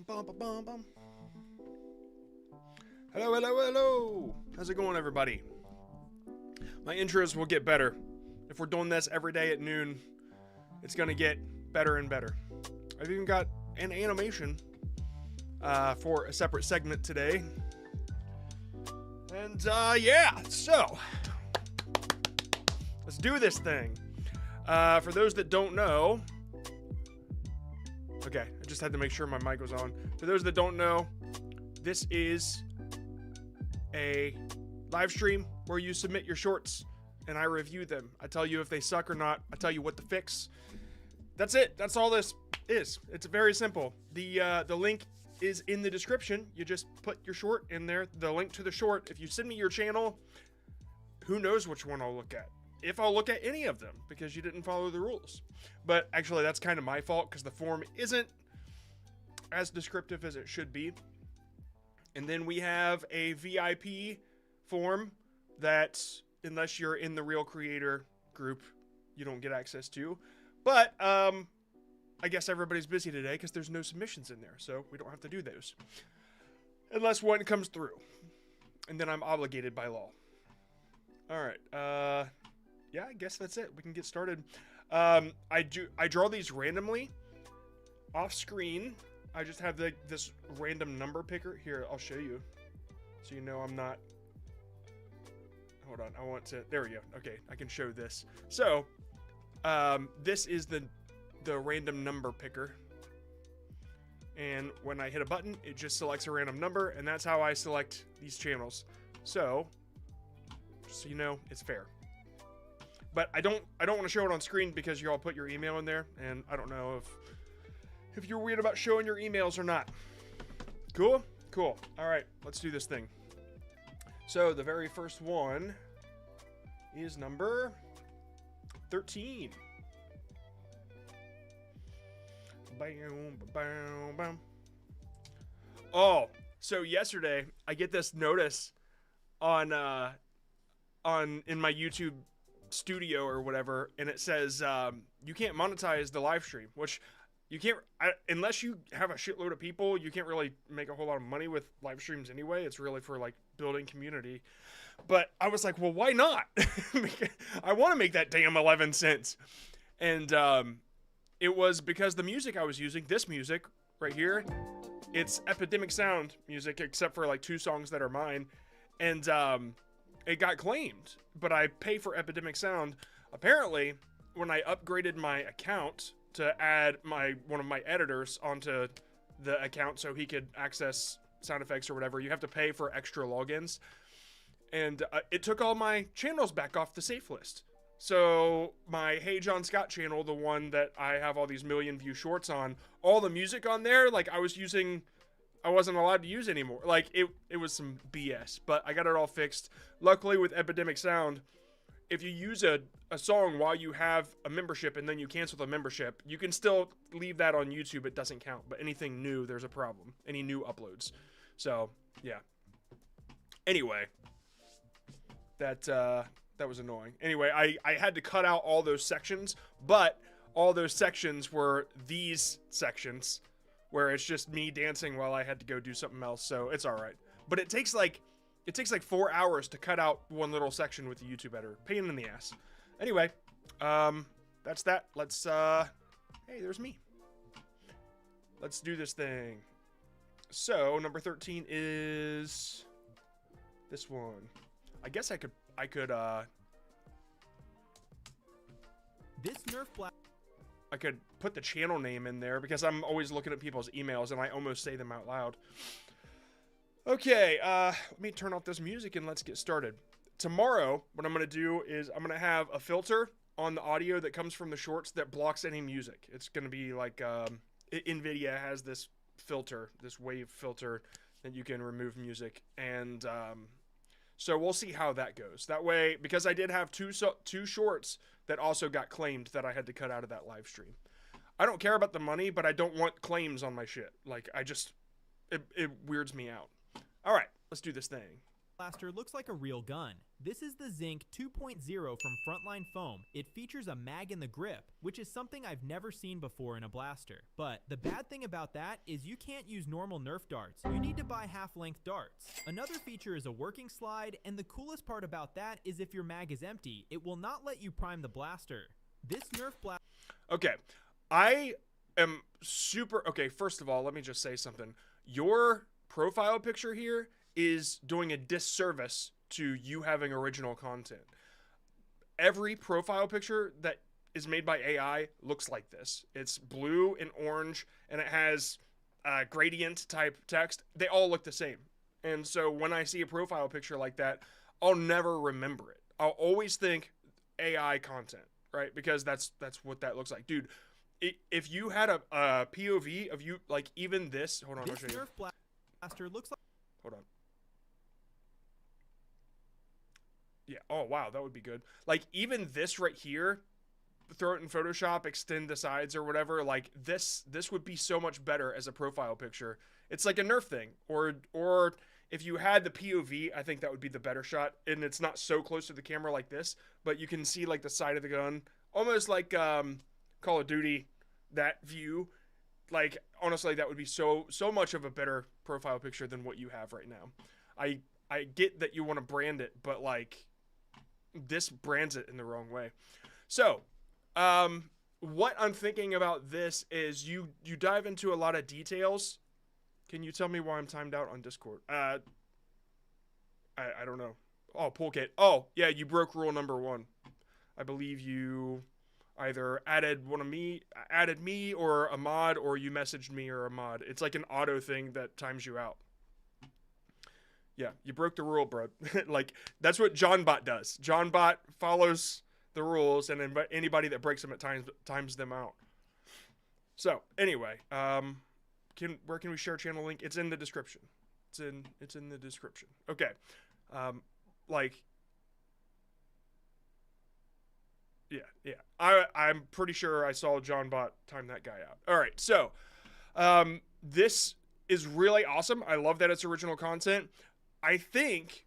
bum, bum, bum, bum. Hello, hello, hello. How's it going, everybody? My intros will get better. If we're doing this every day at noon, it's going to get better and better. I've even got an animation for a separate segment today. And, yeah, so let's do this thing. For those that don't know, okay, I just had to make sure my mic was on. For those that don't know, this is a live stream where you submit your shorts and I review them. I tell you if they suck or not. I tell you what to fix. That's it. That's all this is. It's very simple. The link is in the description. You just put your short in there, the link to the short. If you send me your channel, who knows which one I'll look at. If I'll look at any of them, because you didn't follow the rules. But actually, that's kind of my fault, because the form isn't as descriptive as it should be. And then we have a VIP form that, unless you're in the Real Creator group, you don't get access to. But, I guess everybody's busy today, because there's no submissions in there, so we don't have to do those. Unless one comes through. And then I'm obligated by law. Alright, yeah, I guess that's it. We can get started. I draw these randomly off screen. I just have this random number picker. Here, I'll show you. So you know I'm not... Hold on, I want to... There we go. Okay, I can show this. So, this is the random number picker. And when I hit a button, it just selects a random number, and that's how I select these channels. So, just so you know, it's fair. But I don't want to show it on screen because you all put your email in there, and I don't know if you're weird about showing your emails or not. Cool? Cool. All right, let's do this thing. So the very first one is number 13. Bam, bam, bam. Oh, so yesterday I get this notice on in my YouTube studio or whatever, and it says you can't monetize the live stream, which you can't unless you have a shitload of people. You can't really make a whole lot of money with live streams anyway. It's really for like building community. But I was like, well, why not? I want to make that damn 11 cents. And it was because the music I was using, this music right here, it's Epidemic Sound music, except for like 2 songs that are mine. And it got claimed, but I pay for Epidemic Sound. Apparently, when I upgraded my account to add one of my editors onto the account so he could access sound effects or whatever, you have to pay for extra logins. And it took all my channels back off the safe list. So my Hey John Scott channel, the one that I have all these million view shorts on, all the music on there, like I wasn't allowed to use anymore. Like it was some BS, but I got it all fixed. Luckily with Epidemic Sound, if you use a song while you have a membership and then you cancel the membership, you can still leave that on YouTube. It doesn't count, but anything new, there's a problem. Any new uploads. So yeah. Anyway, that was annoying. Anyway, I had to cut out all those sections, but all those sections were these sections where it's just me dancing while I had to go do something else, so it's all right. But it takes like 4 hours to cut out one little section with the YouTube editor. Pain in the ass. Anyway, that's that. Let's hey, there's me. Let's do this thing. So number 13 is this one. I guess I could this Nerf black. I could put the channel name in there because I'm always looking at people's emails and I almost say them out loud. Okay, let me turn off this music and let's get started. Tomorrow, what I'm going to do is I'm going to have a filter on the audio that comes from the shorts that blocks any music. It's going to be like, NVIDIA has this filter, this wave filter that you can remove music. And so we'll see how that goes. That way, because I did have two shorts that also got claimed that I had to cut out of that live stream. I don't care about the money, but I don't want claims on my shit. Like, it weirds me out. All right, let's do this thing. blaster looks like a real gun. This is the Zinc 2.0 from Frontline Foam. It features a mag in the grip, which is something I've never seen before in a blaster. But the bad thing about that is you can't use normal Nerf darts. You need to buy half-length darts. Another feature is a working slide, and the coolest part about that is if your mag is empty, it will not let you prime the blaster. This Nerf blaster... Okay, I am super... Okay, first of all, let me just say something. Your profile picture here is doing a disservice to you having original content. Every profile picture that is made by AI looks like this. It's blue and orange, and it has gradient type text. They all look the same. And so when I see a profile picture like that, I'll never remember it. I'll always think AI content, right? Because that's what that looks like. Dude, if you had a POV of you, like even this, hold on, this Nerf blaster looks like... Hold on. Yeah, oh wow, that would be good. Like even this right here, throw it in Photoshop, extend the sides or whatever, like this would be so much better as a profile picture. It's like a Nerf thing. Or if you had the POV, I think that would be the better shot. And it's not so close to the camera like this, but you can see like the side of the gun. Almost like Call of Duty, that view. Like honestly, that would be so much of a better profile picture than what you have right now. I get that you want to brand it, but like this brands it in the wrong way. So, what I'm thinking about this is you dive into a lot of details. Can you tell me why I'm timed out on Discord? I don't know. Oh, Poolkit. Oh, yeah, you broke rule number 1. I believe you either added me or a mod, or you messaged me or a mod. It's like an auto thing that times you out. Yeah, you broke the rule, bro. Like, that's what JohnBot does. JohnBot follows the rules, and then anybody that breaks them at times them out. So, anyway, where can we share channel link? It's in the description. It's in the description. Okay. Yeah. I'm pretty sure I saw JohnBot time that guy out. All right, so this is really awesome. I love that it's original content. I think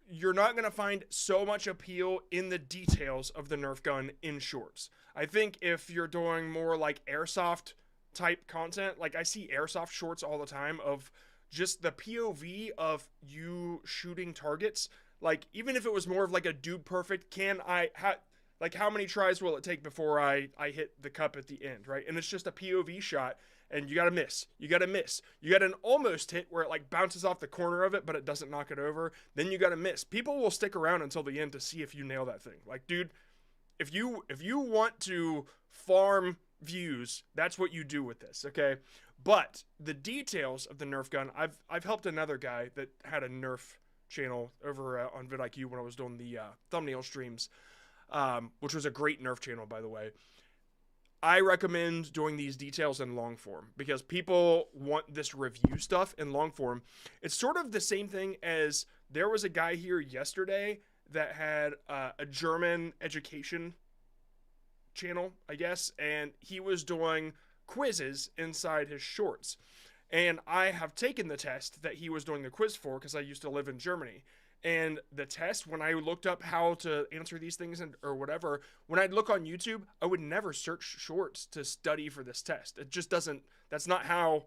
you're not going to find so much appeal in the details of the Nerf gun in shorts. I think if you're doing more like airsoft type content, like I see airsoft shorts all the time of just the POV of you shooting targets. Like even if it was more of like a dude perfect, like how many tries will it take before I hit the cup at the end, right? And it's just a POV shot. And you gotta miss. You gotta miss. You got an almost hit where it like bounces off the corner of it, but it doesn't knock it over. Then you gotta miss. People will stick around until the end to see if you nail that thing. Like, dude, if you want to farm views, that's what you do with this, okay? But the details of the Nerf gun, I've helped another guy that had a Nerf channel over on vidIQ when I was doing the thumbnail streams, which was a great Nerf channel, by the way. I recommend doing these details in long form because people want this review stuff in long form. It's sort of the same thing as there was a guy here yesterday that had a German education channel, I guess, and he was doing quizzes inside his shorts. And I have taken the test that he was doing the quiz for because I used to live in Germany. And the test, when I looked up how to answer these things or whatever, when I'd look on YouTube, I would never search shorts to study for this test. It just doesn't, that's not how,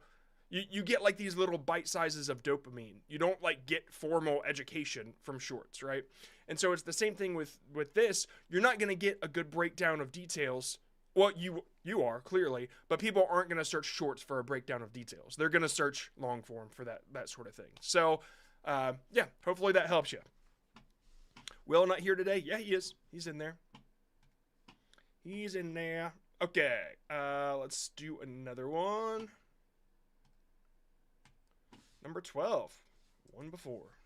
you get like these little bite sizes of dopamine. You don't like get formal education from shorts, right? And so it's the same thing with this. You're not going to get a good breakdown of details. Well, you are, clearly, but people aren't going to search shorts for a breakdown of details. They're going to search long form for that sort of thing. So, yeah, hopefully that helps you. Will not here today? Yeah, he is. He's in there. He's in there. Okay, let's do another one. Number 12. One before.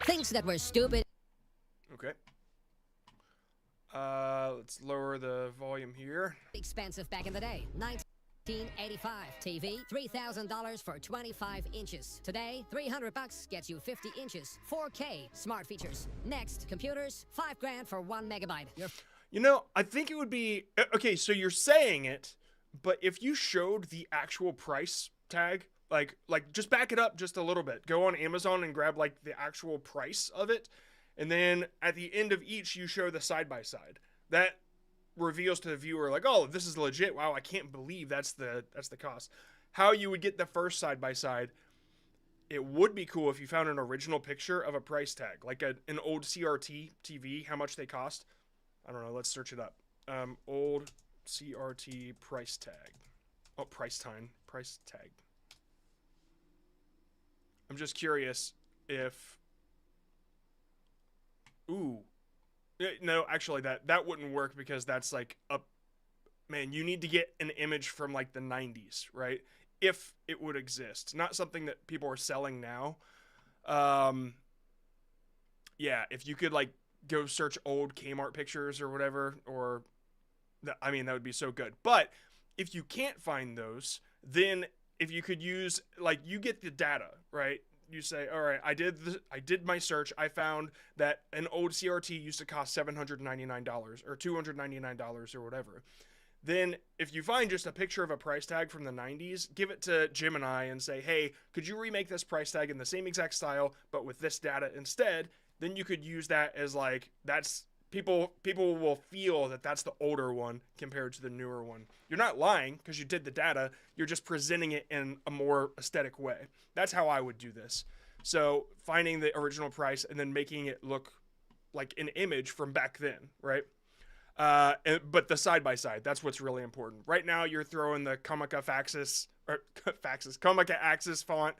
Things that were stupid. Okay. Let's lower the volume here. Expensive back in the day. 1985. TV, $3,000 for 25 inches. Today, $300 gets you 50 inches. 4K, smart features. Next, computers, $5,000 for 1 megabyte. You know, I think it would be okay. So you're saying it, but if you showed the actual price tag, like just back it up just a little bit. Go on Amazon and grab like the actual price of it, and then at the end of each, you show the side by side. That reveals to the viewer like, oh, this is legit. Wow, I can't believe that's the cost. How you would get the first side by side. It would be cool if you found an original picture of a price tag, like an old CRT TV, how much they cost. I don't know. Let's search it up. Old CRT price tag. Oh, price tag. I'm just curious if. Ooh, no. Actually, that wouldn't work because that's like a. Man, you need to get an image from like the 90s, right? If it would exist, not something that people are selling now. Yeah, if you could like go search old Kmart pictures or whatever, or I mean, that would be so good. But if you can't find those, then if you could use, like, you get the data, right? You say, all right, I did my search. I found that an old CRT used to cost $799 or $299 or whatever. Then if you find just a picture of a price tag from the 90s, give it to Gemini and say, hey, could you remake this price tag in the same exact style, but with this data instead? Then you could use that as like, that's people will feel that that's the older one compared to the newer one. You're not lying because you did the data. You're just presenting it in a more aesthetic way. That's how I would do this. So finding the original price and then making it look like an image from back then, right? But the side by side, that's what's really important. Right now, you're throwing the Comica Comica Axis font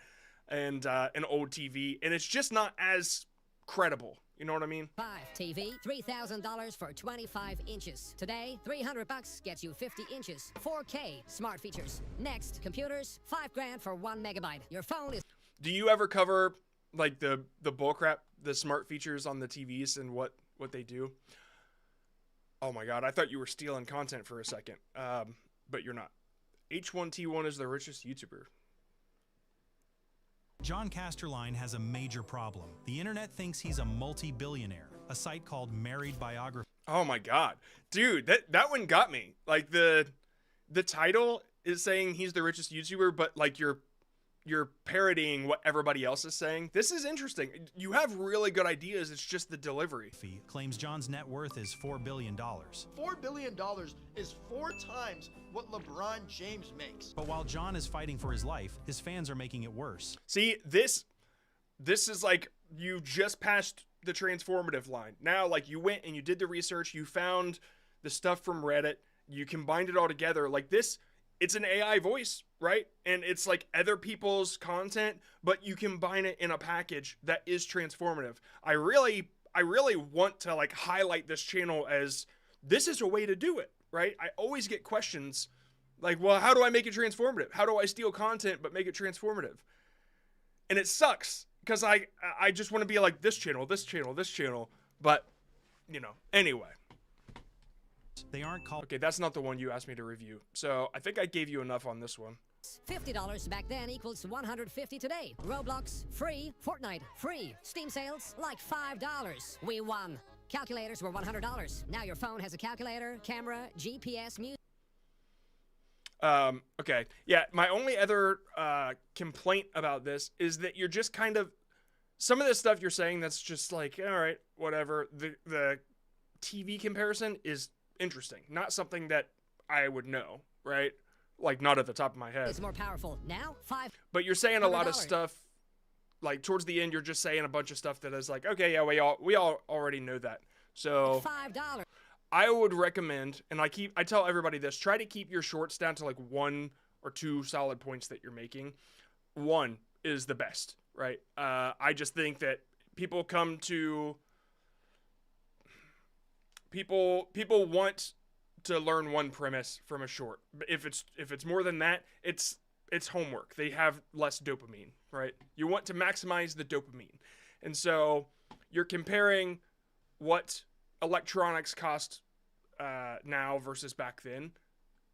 and an old TV, and it's just not as credible. You know what I mean? 5 TV, $3,000 for 25 inches. Today, $300 gets you 50 inches. 4K smart features. Next, computers, $5,000 for 1 megabyte. Your phone is. Do you ever cover like the bullcrap, the smart features on the TVs and what they do? Oh my God, I thought you were stealing content for a second, but you're not. H1T1 is the richest YouTuber. John Casterline has a major problem. The internet thinks he's a multi-billionaire. A site called Married Biography. Oh my God, dude, that one got me. Like the title is saying he's the richest YouTuber, but like you're parodying what everybody else is saying. This is interesting. You have really good ideas. It's just the delivery. Claims John's net worth is $4 billion. $4 billion is 4 times what LeBron James makes. But while John is fighting for his life, his fans are making it worse. See, this is like you just passed the transformative line. Now, like you went and you did the research, you found the stuff from Reddit, you combined it all together. Like this, it's an AI voice, right? And it's like other people's content, but you combine it in a package that is transformative. I really want to like highlight this channel as this is a way to do it, right? I always get questions like, well, how do I make it transformative? How do I steal content but make it transformative? And it sucks because I just want to be like this channel, but you know, anyway. They aren't called. Okay, that's not the one you asked me to review. So I think I gave you enough on this one. $50 back then equals $150 today. Roblox, free. Fortnite, free. Steam sales, like $5. We won. Calculators were $100. Now your phone has a calculator, camera, GPS, music. Okay. Yeah, my only other complaint about this is that you're just kind of... Some of this stuff you're saying that's just like, all right, whatever. The TV comparison is interesting. Not something that I would know, right? Like, not at the top of my head. It's more powerful now. But you're saying a lot of stuff. Like towards the end, you're just saying a bunch of stuff that is like, okay, yeah, we all already know that. So $5. I would recommend, and I tell everybody this: try to keep your shorts down to like 1 or 2 solid points that you're making. 1 is the best, right? I just think that people want to learn one premise from a short. If it's more than that, it's homework. They have less dopamine, right? You want to maximize the dopamine. And so you're comparing what electronics cost now versus back then.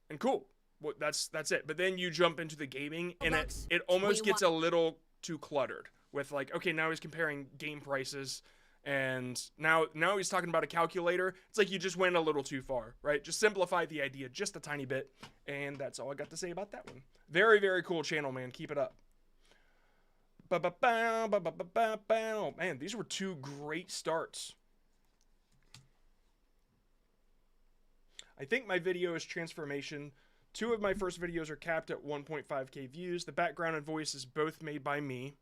And cool. Well, that's it. But then you jump into the gaming and it almost gets a little too cluttered with like, okay, now he's comparing game prices And now he's talking about a calculator. It's like you just went a little too far, right? Just simplify the idea just a tiny bit. And that's all I got to say about that one. Very, very cool channel, man. Keep it up. Man, these were two great starts. I think my video is Transformation. 2 of my first videos are capped at 1.5k views. The background and voice is both made by me.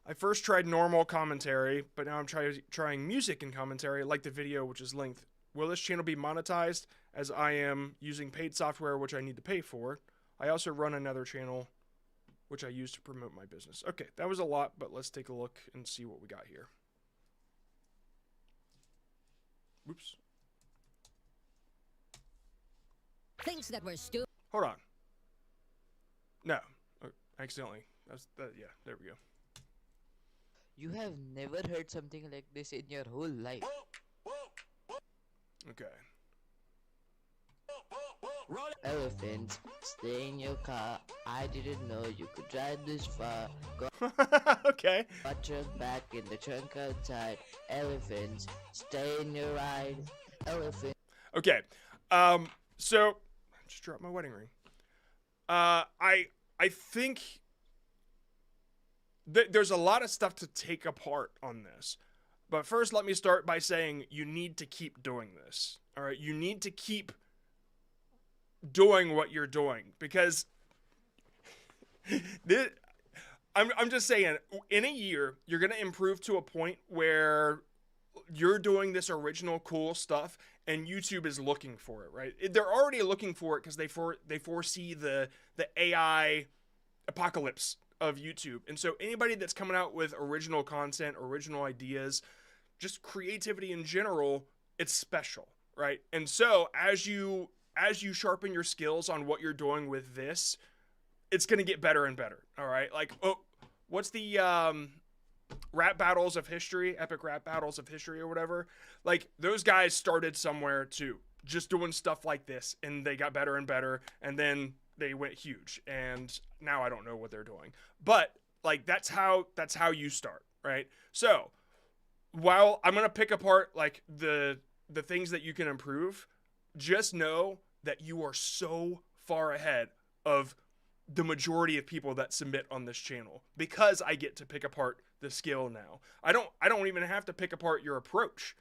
I first tried normal commentary, but now I'm trying music and commentary, like the video, which is length. Will this channel be monetized, as I am using paid software, which I need to pay for? I also run another channel, which I use to promote my business. Okay, that was a lot, but let's take a look and see what we got here. Oops. Things that were stupid. Hold on. No, accidentally. Yeah, there we go. You have never heard something like this in your whole life. Okay. Elephants, stay in your car. I didn't know you could drive this far. Okay. Got your back in the trunk outside. Elephants, stay in your ride. Elephant. Okay. So I just dropped my wedding ring. I think there's a lot of stuff to take apart on this. But first, let me start by saying you need to keep doing this. All right? You need to keep doing what you're doing, because I'm just saying, in a year, you're going to improve to a point where you're doing this original cool stuff and YouTube is looking for it, right? They're already looking for it because they foresee the AI apocalypse of YouTube. And so anybody that's coming out with original content, original ideas, just creativity in general, it's special, right? And so as you sharpen your skills on what you're doing with this, it's going to get better and better, all right? Like, oh, what's the rap battles of history, epic rap battles of history or whatever? Like, those guys started somewhere too, just doing stuff like this, and they got better and better, and then they went huge, and now I don't know what they're doing. But like, that's how you start, right? So while I'm gonna pick apart like the things that you can improve, just know that you are so far ahead of the majority of people that submit on this channel, because I get to pick apart the skill now. I don't even have to pick apart your approach,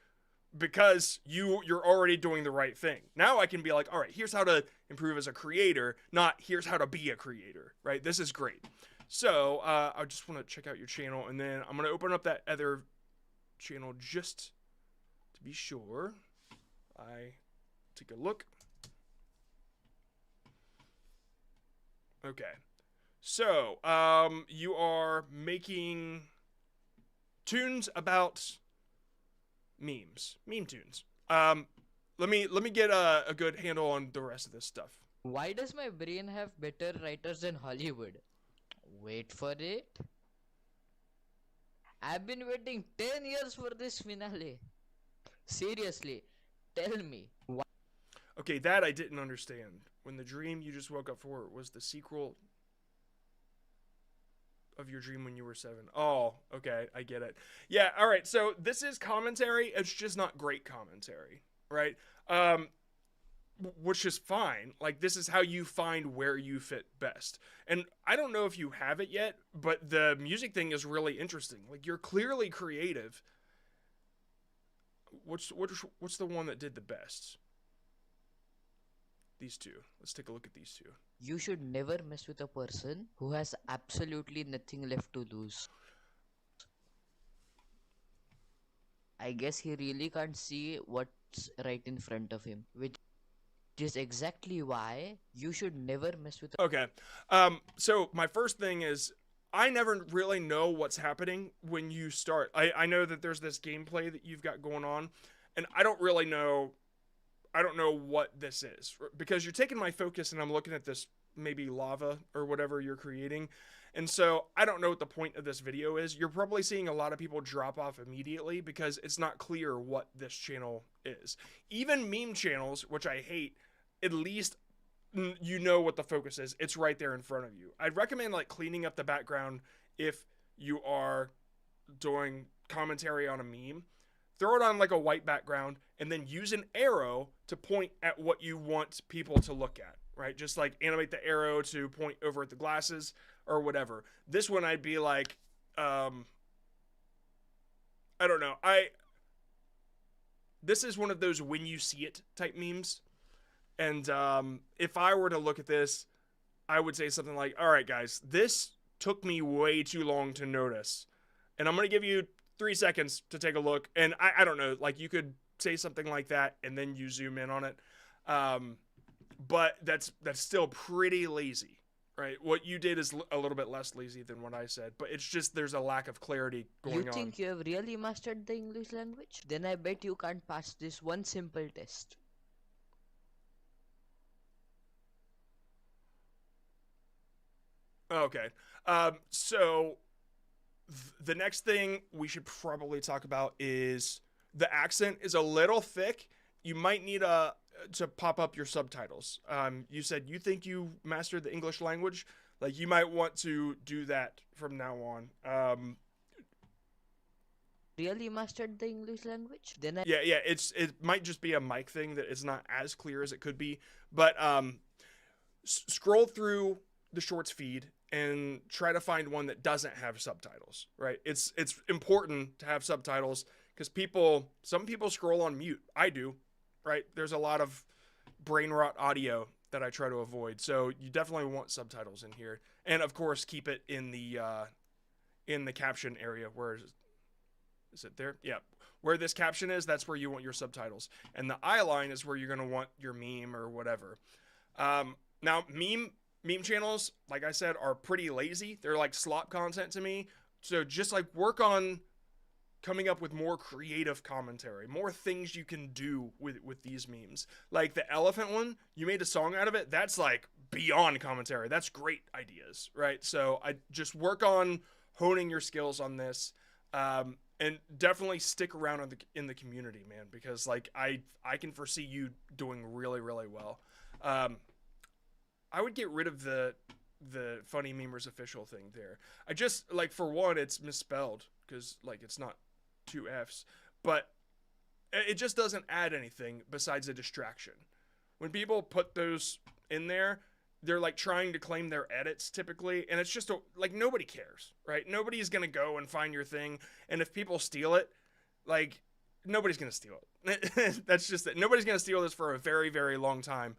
because you're already doing the right thing. Now I can be like, all right, here's how to improve as a creator, not here's how to be a creator, right? This is great. So I just want to check out your channel, and then I'm going to open up that other channel just to be sure. I take a look. Okay. So you are making tunes about memes, meme tunes. Let me get a good handle on the rest of this stuff. Why does my brain have better writers than Hollywood? Wait for it. I've been waiting 10 years for this finale. Seriously, tell me. Why? Okay, that I didn't understand. When the dream you just woke up for was the sequel of your dream when you were 7. Oh, okay, I get it. Yeah, all right, so this is commentary. It's just not great commentary, right? Which is fine. Like, this is how you find where you fit best. And I don't know if you have it yet, but the music thing is really interesting. Like, you're clearly creative. What's the one that did the best? These two. Let's take a look at these two. You should never mess with a person who has absolutely nothing left to lose. I guess he really can't see what's right in front of him, which is exactly why you should never mess with. Okay. So my first thing is, I never really know what's happening when you start. I know that there's this gameplay that you've got going on, and I don't really know. I don't know what this is, because you're taking my focus and I'm looking at this maybe lava or whatever you're creating. And so I don't know what the point of this video is. You're probably seeing a lot of people drop off immediately because it's not clear what this channel is. Even meme channels, which I hate, at least you know what the focus is. It's right there in front of you. I'd recommend like cleaning up the background if you are doing commentary on a meme, throw it on like a white background and then use an arrow to point at what you want people to look at, right? Just like animate the arrow to point over at the glasses or whatever. This one I'd be like, I don't know. This is one of those when you see it type memes. And if I were to look at this, I would say something like, all right, guys, this took me way too long to notice. And I'm going to give you 3 seconds to take a look. And I don't know, like you could say something like that and then you zoom in on it. But that's still pretty lazy, right? What you did is a little bit less lazy than what I said. But it's just there's a lack of clarity going on. You think you have really mastered the English language? Then I bet you can't pass this one simple test. Okay. So the next thing we should probably talk about is the accent is a little thick. You might need to pop up your subtitles. You said you think you mastered the English language. Like you might want to do that from now on. Really mastered the English language? Then I Yeah, it might just be a mic thing that is not as clear as it could be. But scroll through the shorts feed and try to find one that doesn't have subtitles, right? It's important to have subtitles because some people scroll on mute. I do, right? There's a lot of brain rot audio that I try to avoid. So you definitely want subtitles in here. And of course, keep it in the caption area. Where is it there? Yeah. Where this caption is, that's where you want your subtitles. And the eye line is where you're going to want your meme or whatever. Now, meme channels, like I said, are pretty lazy. They're like slop content to me. So just like work on coming up with more creative commentary, more things you can do with these memes. Like the elephant one, you made a song out of it. That's like beyond commentary. That's great ideas, right? So I just work on honing your skills on this. And definitely stick around in the community, man, because like I can foresee you doing really, really well. I would get rid of the Funny Memers official thing there. I just like, for one, it's misspelled because like it's not 2 F's, but it just doesn't add anything besides a distraction. When people put those in there, they're like trying to claim their edits typically, and it's just like nobody cares, right? Nobody's gonna go and find your thing, and if people steal it, like nobody's gonna steal it. That's just it. Nobody's gonna steal this for a very, very long time.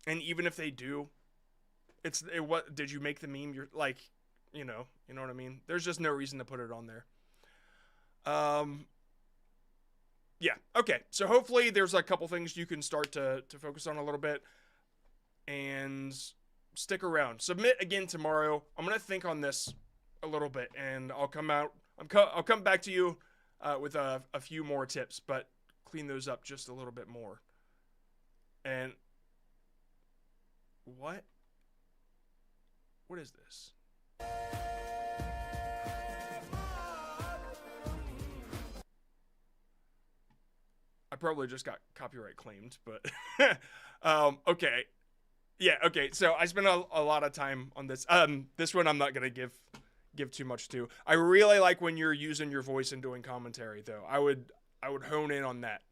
And even if they do, what did you make the meme? You're like, you know what I mean? There's just no reason to put it on there. Yeah. Okay. So hopefully there's a couple things you can start to focus on a little bit, and stick around. Submit again tomorrow. I'm gonna think on this a little bit, and I'll come back to you with a few more tips, but clean those up just a little bit more. And what is this? I probably just got copyright claimed, but okay. Yeah, okay. So I spent a lot of time on this. This one I'm not gonna give too much to. I really like when you're using your voice and doing commentary, though. I would hone in on that.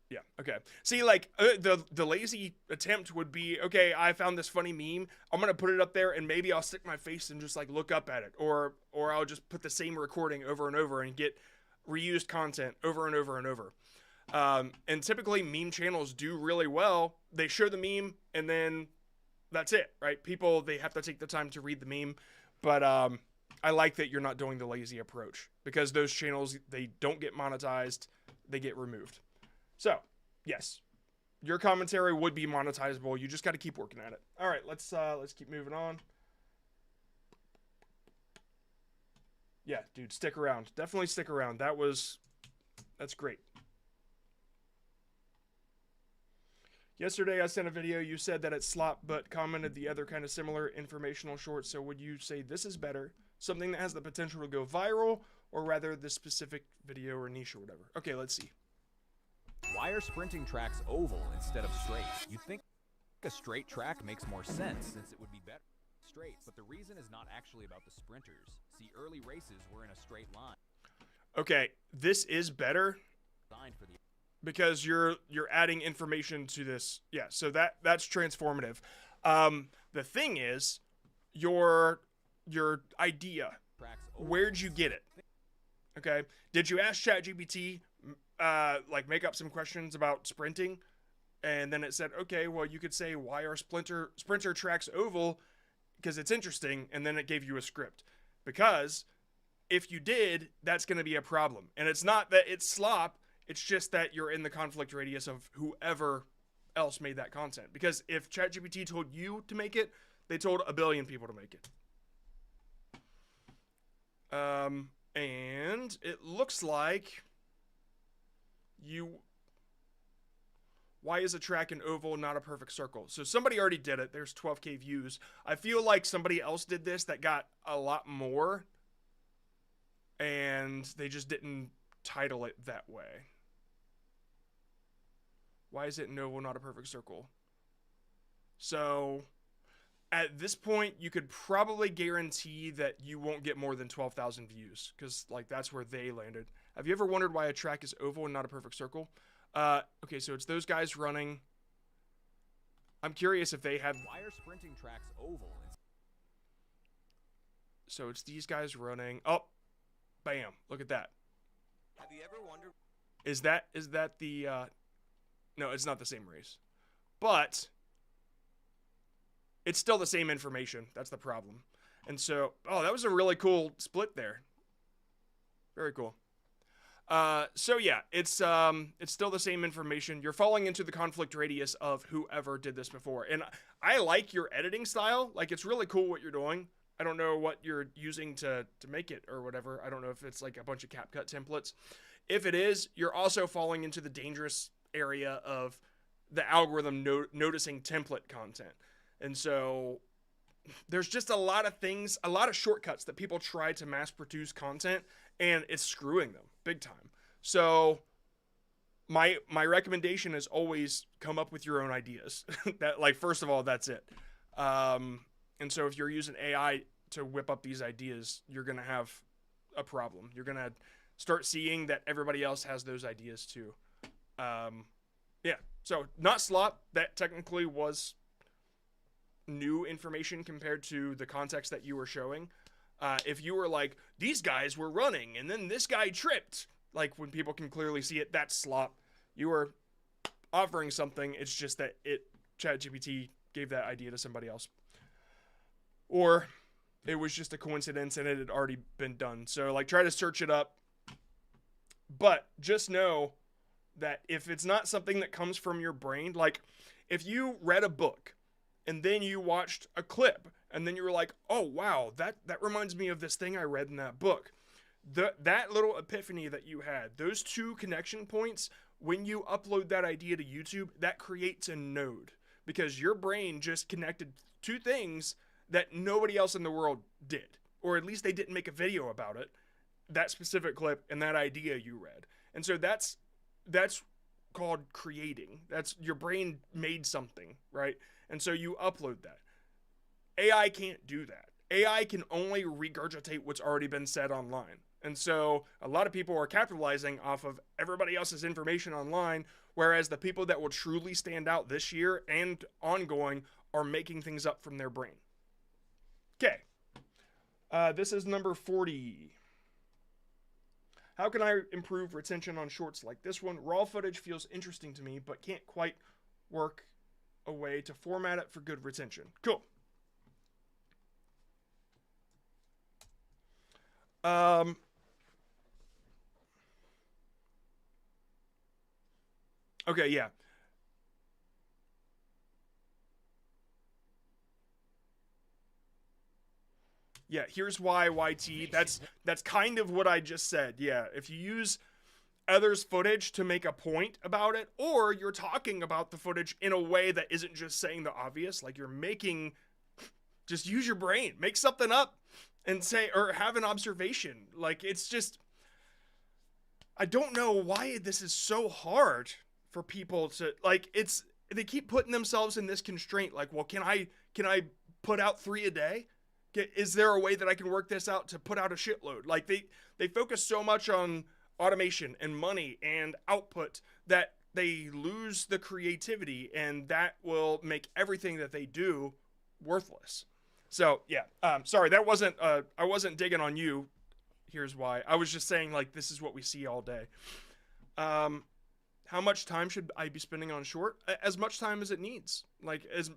Yeah. Okay. See, like the lazy attempt would be, okay, I found this funny meme. I'm gonna put it up there, and maybe I'll stick my face and just like look up at it, or I'll just put the same recording over and over and get reused content over and over and over. And typically, meme channels do really well. They show the meme, and then that's it, right? People, they have to take the time to read the meme, but I like that you're not doing the lazy approach, because those channels, they don't get monetized, they get removed. So, yes, your commentary would be monetizable. You just got to keep working at it. All right, let's keep moving on. Yeah, dude, stick around. Definitely stick around. That's great. Yesterday, I sent a video. You said that it's slop, but commented the other kind of similar informational short. So would you say this is better? Something that has the potential to go viral, or rather this specific video or niche or whatever? Okay, let's see. Why are sprinting tracks oval instead of straight? You'd think a straight track makes more sense since it would be better straight, but the reason is not actually about the sprinters. See, early races were in a straight line. Okay, this is better Designed for the because you're adding information to this. Yeah, so that's transformative. The thing is, your idea. tracks oval. Where'd you get it? Okay, did you ask ChatGPT, like make up some questions about sprinting, and then it said, okay, well you could say why are sprinter tracks oval, because it's interesting, and then it gave you a script. Because if you did, that's going to be a problem, and it's not that it's slop. It's just that you're in the conflict radius of whoever else made that content. Because if ChatGPT told you to make it, they told a billion people to make it. And it looks like why is a track an oval, not a perfect circle? So somebody already did it. There's 12K views. I feel like somebody else did this that got a lot more, and they just didn't title it that way. Why is it an oval, not a perfect circle? So at this point, you could probably guarantee that you won't get more than 12,000 views, because like that's where they landed. Have you ever wondered why a track is oval and not a perfect circle? Okay, so it's those guys running. I'm curious if they have. Why are sprinting tracks oval? So it's these guys running. Oh, bam! Look at that. Have you ever wondered? Is that the? No, it's not the same race, but it's still the same information. That's the problem. And so, oh, that was a really cool split there. Very cool. So yeah, it's still the same information. You're falling into the conflict radius of whoever did this before. And I like your editing style. Like, it's really cool what you're doing. I don't know what you're using to make it or whatever. I don't know if it's like a bunch of CapCut templates. If it is, you're also falling into the dangerous area of the algorithm noticing template content. And so there's just a lot of things, a lot of shortcuts that people try to mass produce content, and it's screwing them big time. So my recommendation is always come up with your own ideas. That, like, first of all, that's it. And so if you're using AI to whip up these ideas, you're going to have a problem. You're going to start seeing that everybody else has those ideas too. Yeah, so not slop. That technically was new information compared to the context that you were showing. If you were like, these guys were running and then this guy tripped, like when people can clearly see it, that's slop. You were offering something. It's just that ChatGPT gave that idea to somebody else. Or it was just a coincidence and it had already been done. So like, try to search it up. But just know that if it's not something that comes from your brain, like if you read a book and then you watched a clip and then you were like, oh wow, that reminds me of this thing I read in that book. That little epiphany that you had, those two connection points, when you upload that idea to YouTube, that creates a node because your brain just connected two things that nobody else in the world did, or at least they didn't make a video about it, that specific clip and that idea you read. And so that's called creating. That's your brain made something, right? And so you upload that. AI can't do that. AI can only regurgitate what's already been said online. And so a lot of people are capitalizing off of everybody else's information online, whereas the people that will truly stand out this year and ongoing are making things up from their brain. Okay. This is number 40. How can I improve retention on shorts like this one? Raw footage feels interesting to me, but can't quite work a way to format it for good retention. Cool. Okay, yeah. Yeah, here's why YT. That's kind of what I just said. Yeah, if you use others' footage to make a point about it, or you're talking about the footage in a way that isn't just saying the obvious, like you're making, just use your brain, make something up and say, or have an observation. Like, it's just, I don't know why this is so hard for people to like. They keep putting themselves in this constraint. Like, well, can I put out 3 a day? Is there a way that I can work this out to put out a shitload? Like they focus so much on automation and money and output that they lose the creativity, and that will make everything that they do worthless. So yeah, sorry, that wasn't I wasn't digging on you. Here's why. I was just saying, like, this is what we see all day. How much time should I be spending on short? As much time as it needs. Like, as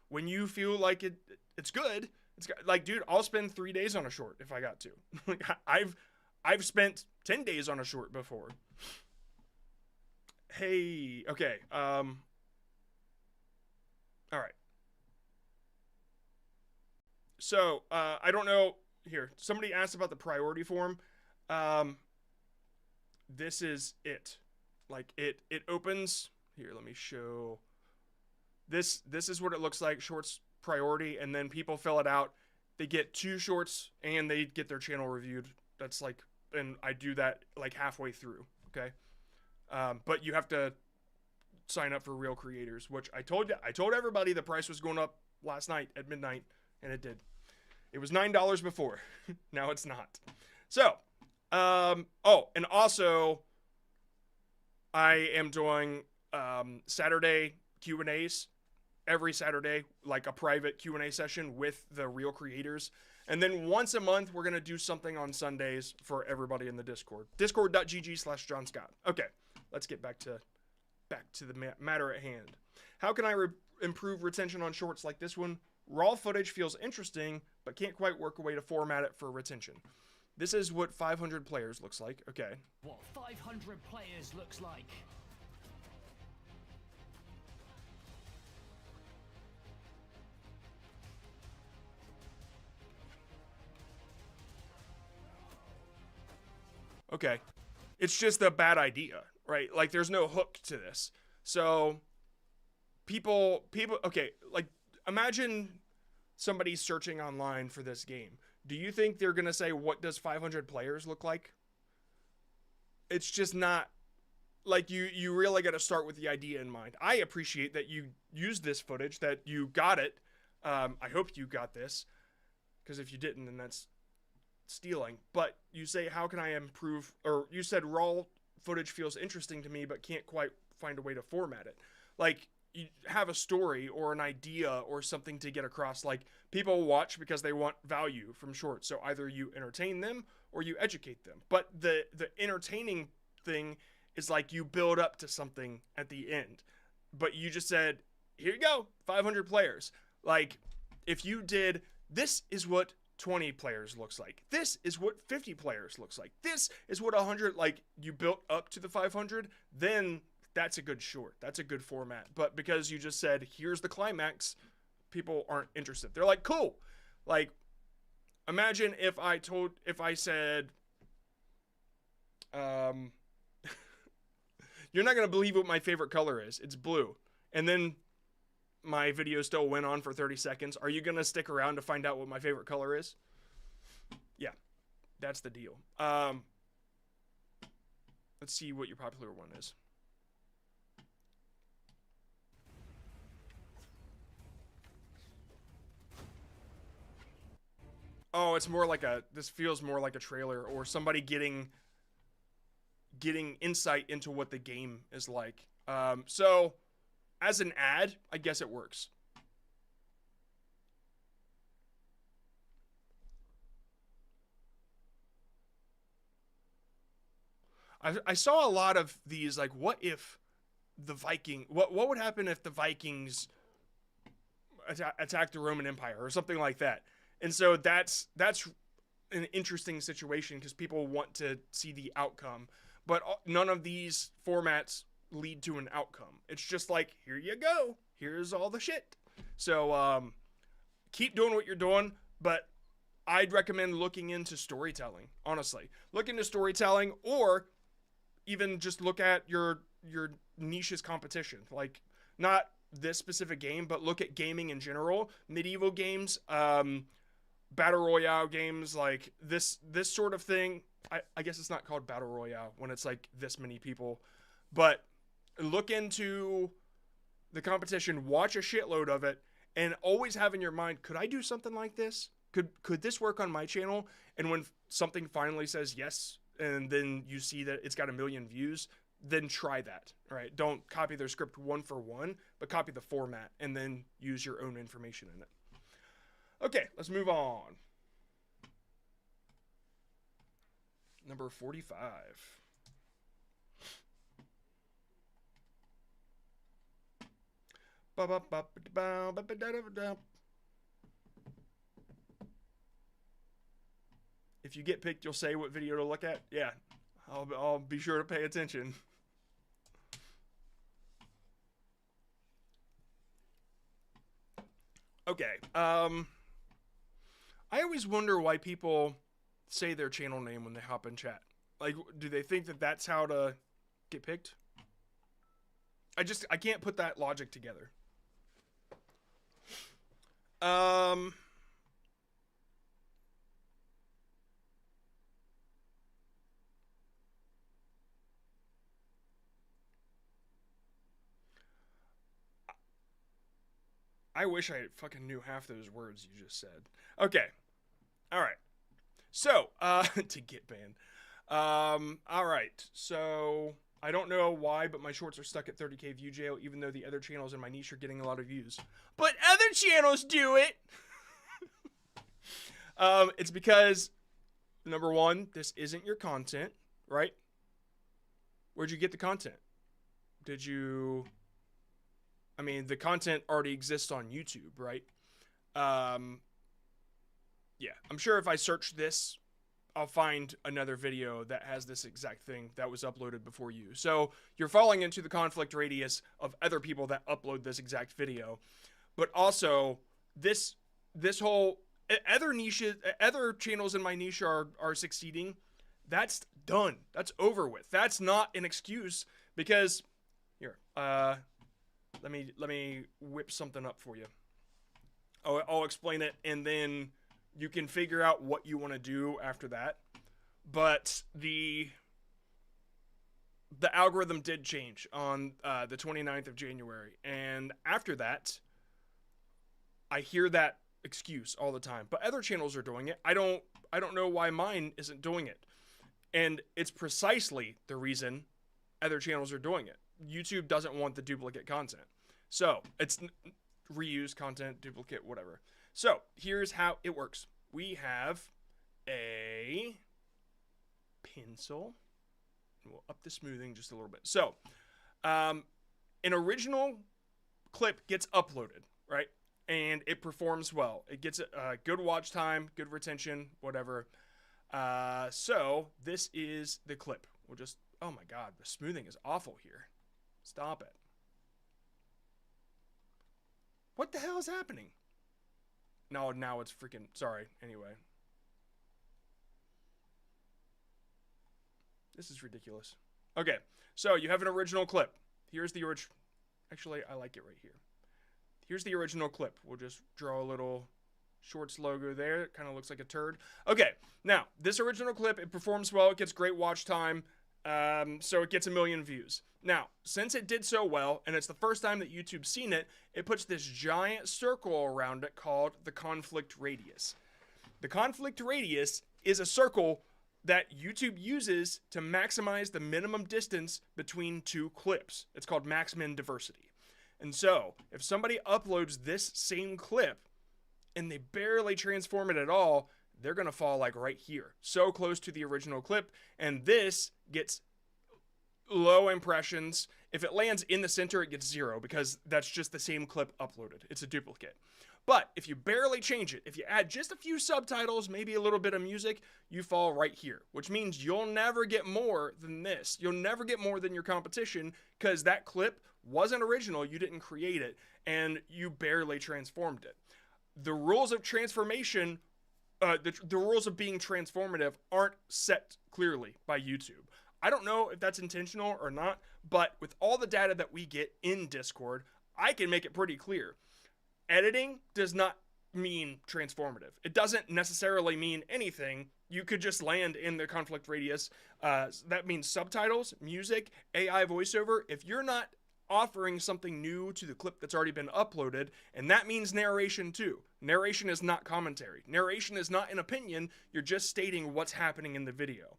when you feel like it's good. It's like, dude, I'll spend 3 days on a short if I got to. Like, I've spent 10 days on a short before. Hey, okay. All right. So, I don't know. Here, somebody asked about the priority form. This is it. Like, it opens. Here, let me show. This is what it looks like. Shorts priority, and then people fill it out. They get 2 shorts, and they get their channel reviewed. That's like, and I do that like halfway through. Okay. But you have to sign up for Real Creators, which I told everybody the price was going up last night at midnight, and it did. It was $9 before. Now it's not. So, oh, and also I am doing Saturday Q&As every Saturday, like a private Q&A session with the Real Creators. And then once a month, we're going to do something on Sundays for everybody in the Discord. Discord.gg/John Scott. Okay, let's get back to the matter at hand. How can I improve retention on shorts like this one? Raw footage feels interesting, but can't quite work a way to format it for retention. This is what 500 players looks like. Okay. What 500 players looks like. Okay. It's just a bad idea, right? Like, there's no hook to this. So people, okay, like, imagine somebody searching online for this game. Do you think they're going to say, what does 500 players look like? It's just not, like, you really got to start with the idea in mind. I appreciate that you used this footage, that you got it. I hope you got this, because if you didn't, then that's stealing. But you say, how can I improve, or you said raw footage feels interesting to me, but can't quite find a way to format it. Like, you have a story or an idea or something to get across. Like, people watch because they want value from shorts. So either you entertain them or you educate them. But the entertaining thing is like you build up to something at the end. But you just said, here you go, 500 players. Like, if you did, this is what 20 players looks like. This is what 50 players looks like. This is what 100, like, you built up to the 500, then that's a good short. That's a good format. But because you just said, here's the climax, people aren't interested. They're like, cool. Like, imagine if I said, you're not going to believe what my favorite color is. It's blue. And then my video still went on for 30 seconds. Are you going to stick around to find out what my favorite color is? Yeah, that's the deal. Let's see what your popular one is. Oh, it's more like this feels more like a trailer or somebody getting insight into what the game is like. So as an ad, I guess it works. I saw a lot of these, like, what if the what would happen if the Vikings attacked the Roman Empire or something like that. And so that's an interesting situation because people want to see the outcome, but none of these formats lead to an outcome. It's just like, here you go, here's all the shit. So keep doing what you're doing, but I'd recommend looking into storytelling. Honestly, look into storytelling, or even just look at your niche's competition. Like, not this specific game, but look at gaming in general, medieval games, battle royale games, like this sort of thing. I guess it's not called battle royale when it's like this many people, but look into the competition, watch a shitload of it, and always have in your mind, could I do something like this? Could this work on my channel? And when something finally says yes, and then you see that it's got 1 million views, then try that, right? Don't copy their script one for one, but copy the format and then use your own information in it. Okay, let's move on. Number 45. If you get picked, you'll say what video to look at. Yeah, I'll be sure to pay attention. Okay. I always wonder why people say their channel name when they hop in chat. Like, do they think that that's how to get picked? I can't put that logic together. I wish I fucking knew half those words you just said. Okay. All right. So, to get banned. All right. So, I don't know why, but my shorts are stuck at 30K view jail, even though the other channels in my niche are getting a lot of views. But other channels do it! It's because, number one, this isn't your content, right? Where'd you get the content? Did you... I mean, the content already exists on YouTube, right? Yeah, I'm sure if I search this, I'll find another video that has this exact thing that was uploaded before you. So you're falling into the conflict radius of other people that upload this exact video. But also, this whole other niches, other channels in my niche are succeeding. That's done. That's over with. That's not an excuse because here, let me whip something up for you. I'll explain it, and then you can figure out what you want to do after that. But the algorithm did change on the 29th of January, and after that, I hear that excuse all the time. But other channels are doing it. I don't know why mine isn't doing it, and it's precisely the reason other channels are doing it. YouTube doesn't want the duplicate content. So, it's reused content, duplicate, whatever. So, here's how it works. We have a pencil. And we'll up the smoothing just a little bit. So, an original clip gets uploaded, right? And it performs well. It gets a good watch time, good retention, whatever. So, this is the clip. We'll just... Oh my god, the smoothing is awful here. Stop it. What the hell is happening? No, now it's freaking... Sorry, anyway. This is ridiculous. Okay, so you have an original clip. Here's the original... Actually, I like it right here. Here's the original clip. We'll just draw a little Shorts logo there. It kind of looks like a turd. Okay, now, this original clip, it performs well. It gets great watch time. So it gets 1 million views. Now, since it did so well, and it's the first time that YouTube's seen it, it puts this giant circle around it called the conflict radius. The conflict radius is a circle that YouTube uses to maximize the minimum distance between two clips. It's called max-min diversity. And so, if somebody uploads this same clip, and they barely transform it at all, they're going to fall like right here. So close to the original clip, and this gets low impressions. If it lands in the center, it gets 0 because that's just the same clip uploaded. It's a duplicate. But if you barely change it, if you add just a few subtitles, maybe a little bit of music, you fall right here, which means you'll never get more than this. You'll never get more than your competition because that clip wasn't original, you didn't create it, and you barely transformed it. The rules of transformation, the rules of being transformative aren't set clearly by YouTube. I don't know if that's intentional or not, but with all the data that we get in Discord, I can make it pretty clear. Editing does not mean transformative. It doesn't necessarily mean anything. You could just land in the conflict radius. That means subtitles, music, AI voiceover. If you're not offering something new to the clip that's already been uploaded, and that means narration too. Narration is not commentary. Narration is not an opinion. You're just stating what's happening in the video.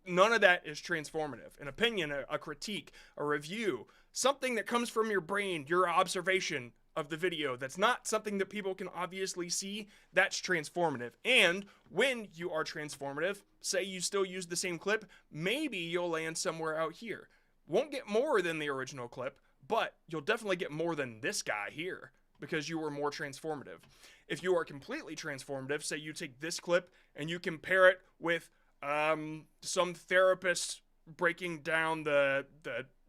None of that is transformative. An opinion, a critique, a review, something that comes from your brain, your observation of the video that's not something that people can obviously see, that's transformative. And when you are transformative, say you still use the same clip, maybe you'll land somewhere out here. Won't get more than the original clip, but you'll definitely get more than this guy here because you were more transformative. If you are completely transformative, say you take this clip and you compare it with some therapist breaking down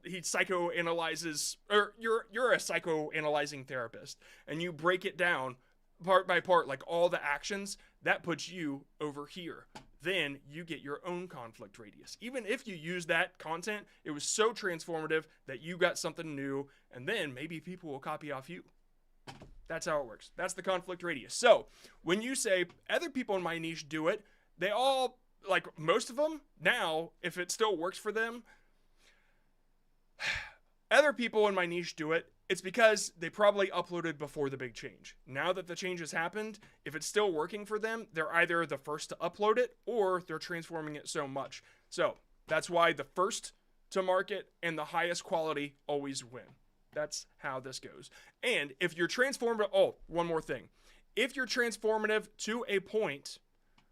he psychoanalyzes, or you're a psychoanalyzing therapist, and you break it down part by part, like all the actions, that puts you over here. Then you get your own conflict radius. Even if you use that content, it was so transformative that you got something new, and then maybe people will copy off you. That's how it works. That's the conflict radius. So when you say other people in my niche do it, they all, like most of them now, if it still works for them, other people in my niche do it, it's because they probably uploaded before the big change. Now that the change has happened, if it's still working for them, they're either the first to upload it or they're transforming it so much. So that's why the first to market and the highest quality always win. That's how this goes. And if you're transformative, oh, one more thing. If you're transformative to a point,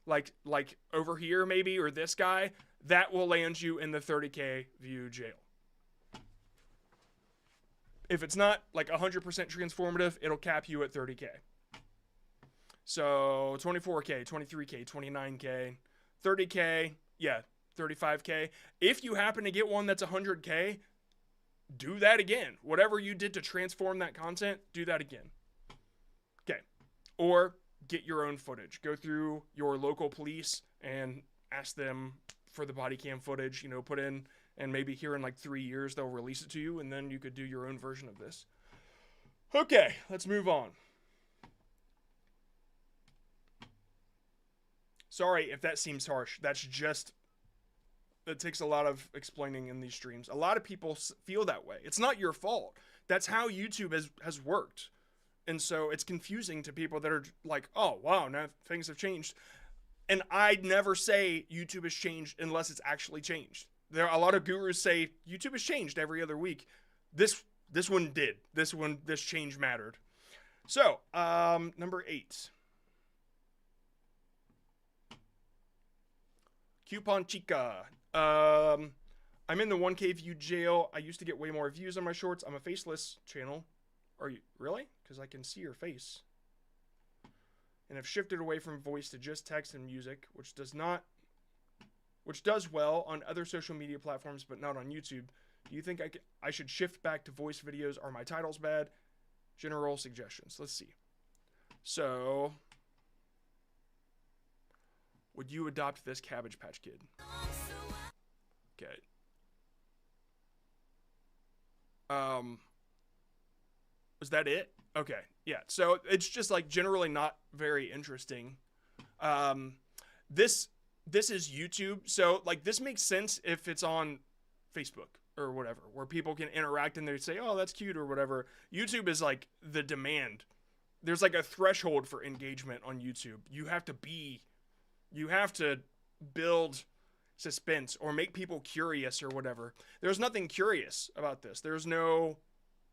like over here maybe, or this guy, that will land you in the 30K view jail. If it's not like 100% transformative, it'll cap you at 30K. So 24K, 23K, 29K, 30K, yeah, 35K. If you happen to get one that's 100K, do that again. Whatever you did to transform that content, do that again. Okay. Or get your own footage. Go through your local police and ask them for the body cam footage, you know, put in, and maybe here in like 3 years they'll release it to you, and then you could do your own version of this. Okay, let's move on. Sorry if that seems harsh. That's just, it takes a lot of explaining in these streams. A lot of people feel that way. It's not your fault. That's how YouTube has worked. And so it's confusing to people that are like, oh, wow, now things have changed. And I'd never say YouTube has changed unless it's actually changed. There are a lot of gurus say YouTube has changed every other week. This one did. This change mattered. So, number 8. Coupon Chica. I'm in the 1K view jail. I used to get way more views on my shorts. I'm a faceless channel. Are you really? Because I can see your face. And have shifted away from voice to just text and music, which does well on other social media platforms, but not on YouTube. Do you think I should shift back to voice videos? Are my titles bad? General suggestions. Let's see. So, would you adopt this Cabbage Patch Kid? Okay. Was that it? Okay. Yeah. So it's just like generally not very interesting. This is YouTube. So like this makes sense if it's on Facebook or whatever, where people can interact and they say, oh, that's cute or whatever. YouTube is like the demand. There's like a threshold for engagement on YouTube. You have to build suspense or make people curious or whatever. There's nothing curious about this. There's no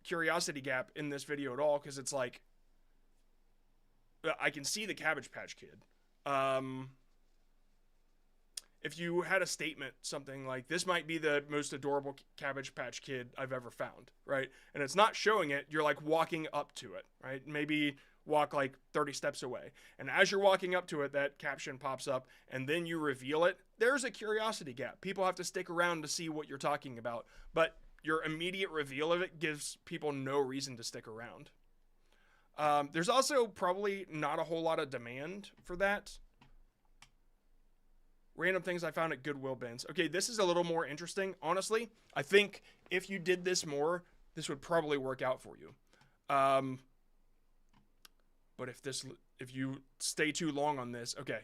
curiosity gap in this video at all, because it's like I can see the Cabbage Patch Kid. If you had a statement, something like, this might be the most adorable Cabbage Patch Kid I've ever found, right? And it's not showing it, you're like walking up to it, right? Maybe walk like 30 steps away. And as you're walking up to it, that caption pops up, and then you reveal it. There's a curiosity gap. People have to stick around to see what you're talking about. But your immediate reveal of it gives people no reason to stick around. There's also probably not a whole lot of demand for that. Random things I found at Goodwill bins. Okay, this is a little more interesting. Honestly, I think if you did this more, this would probably work out for you. But if you stay too long on this, okay.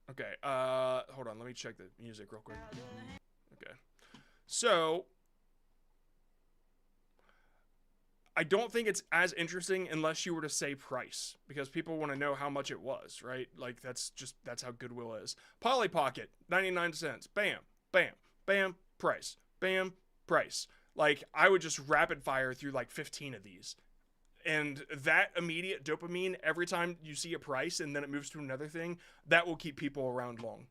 Okay, hold on, let me check the music real quick. Okay. So, I don't think it's as interesting unless you were to say price, because people want to know how much it was, right? Like, that's how Goodwill is. Polly Pocket, 99 cents. Bam, bam, bam, price. Bam, price. Like, I would just rapid fire through like 15 of these. And that immediate dopamine, every time you see a price and then it moves to another thing, that will keep people around long.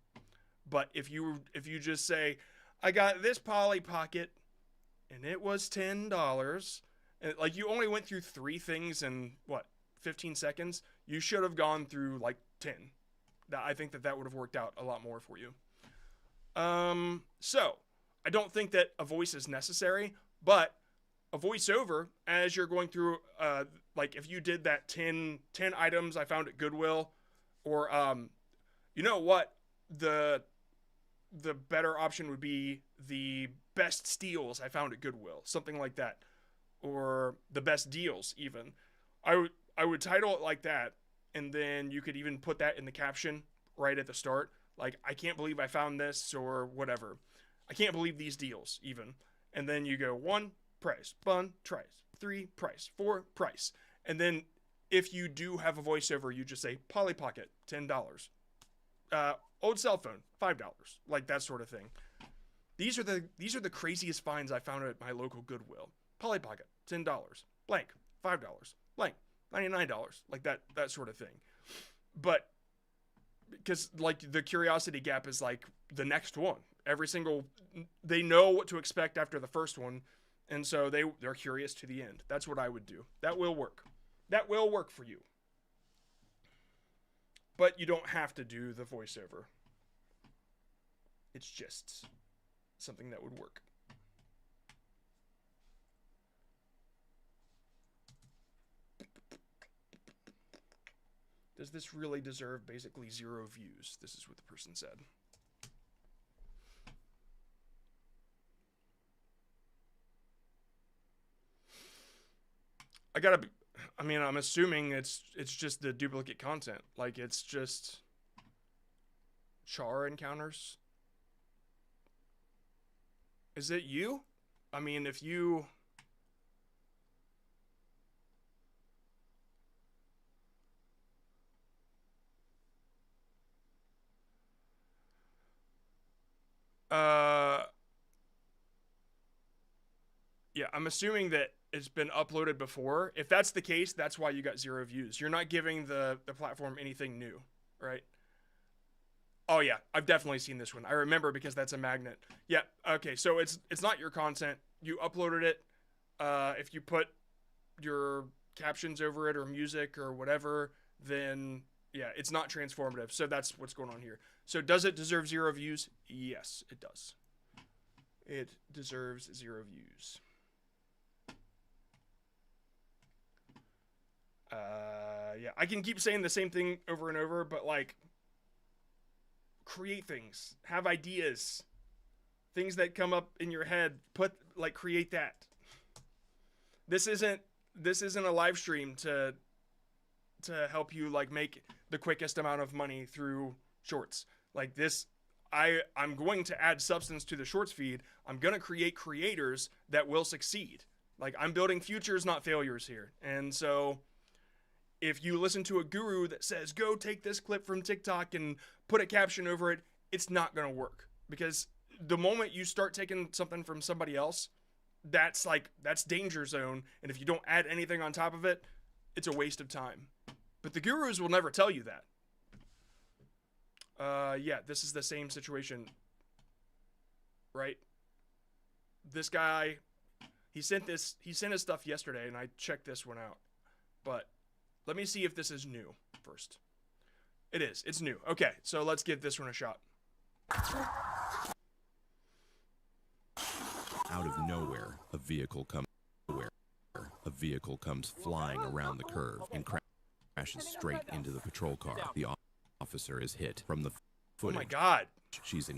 But if you just say, I got this Polly Pocket and it was $10, and like you only went through 3 things in 15 seconds, you should have gone through like 10. I think that would have worked out a lot more for you. So I don't think that a voice is necessary, but a voiceover as you're going through, like if you did that 10 items I found at Goodwill, or you know what, the better option would be the best steals I found at Goodwill, something like that, or the best deals even. I would title it like that, and then you could even put that in the caption right at the start, like, I can't believe I found this, or whatever. I can't believe these deals even. And then you go 1 price, 1 price, 3 price, 4 price. And then if you do have a voiceover, you just say Polly Pocket, $10. Old cell phone, $5. Like that sort of thing. These are the craziest finds I found at my local Goodwill. Polly Pocket, $10. Blank, $5. Blank, $99. Like that sort of thing. But because like the curiosity gap is like the next one. They know what to expect after the first one, and so they're curious to the end. That's what I would do. That will work. That will work for you. But you don't have to do the voiceover. It's just something that would work. Does this really deserve basically 0 views? This is what the person said. I'm assuming it's just the duplicate content. Like, it's just char encounters. Is it you? I mean, if you... Yeah, I'm assuming that it's been uploaded before. If that's the case, that's why you got 0 views. You're not giving the platform anything new, right? Oh yeah, I've definitely seen this one. I remember because that's a magnet. Yeah, okay, so it's not your content. You uploaded it. If you put your captions over it or music or whatever, then yeah, it's not transformative. So that's what's going on here. So does it deserve 0 views? Yes, it does. It deserves 0 views. Yeah, I can keep saying the same thing over and over, but like, create things, have ideas, things that come up in your head, create that. This isn't a live stream to help you like make the quickest amount of money through shorts. Like this, I'm going to add substance to the shorts feed. I'm going to create creators that will succeed. Like, I'm building futures, not failures here. And so if you listen to a guru that says, go take this clip from TikTok and put a caption over it, it's not going to work. Because the moment you start taking something from somebody else, that's danger zone. And if you don't add anything on top of it, it's a waste of time. But the gurus will never tell you that. Yeah, this is the same situation, right? This guy, he sent his stuff yesterday, and I checked this one out. But let me see if this is new first. It is. It's new. Okay, so let's give this one a shot. Out of nowhere, a vehicle comes flying around the curve and crashes straight into the patrol car. The officer is hit from the footage. Oh my God. She's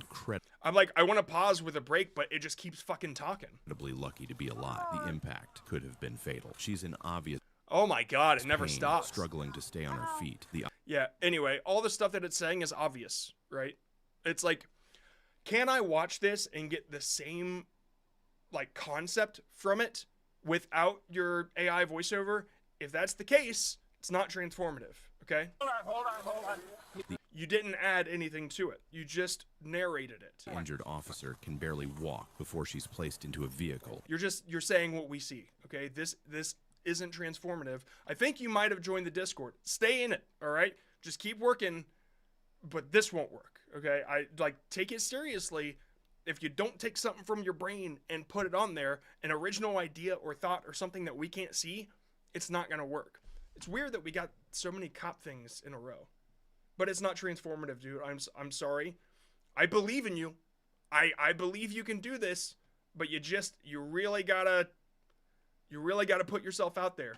I'm like, I want to pause with a break, but it just keeps fucking talking. incredibly lucky to be alive. The impact could have been fatal. She's in obvious Oh my god, it never pain, stops. struggling to stay on her feet. Yeah, anyway, all the stuff that it's saying is obvious, right? It's like, can I watch this and get the same, like, concept from it without your AI voiceover? If that's the case, it's not transformative, okay? Hold on. You didn't add anything to it. You just narrated it. The injured officer can barely walk before she's placed into a vehicle. You're saying what we see, okay? This isn't transformative. I think you might have joined the Discord. Stay in it, all right? Just keep working, but this won't work, okay? Take it seriously. If you don't take something from your brain and put it on there, an original idea or thought or something that we can't see, it's not gonna work. It's weird that we got so many cop things in a row, but it's not transformative, dude. I'm sorry. I believe in you. I believe you can do this, but you really gotta put yourself out there.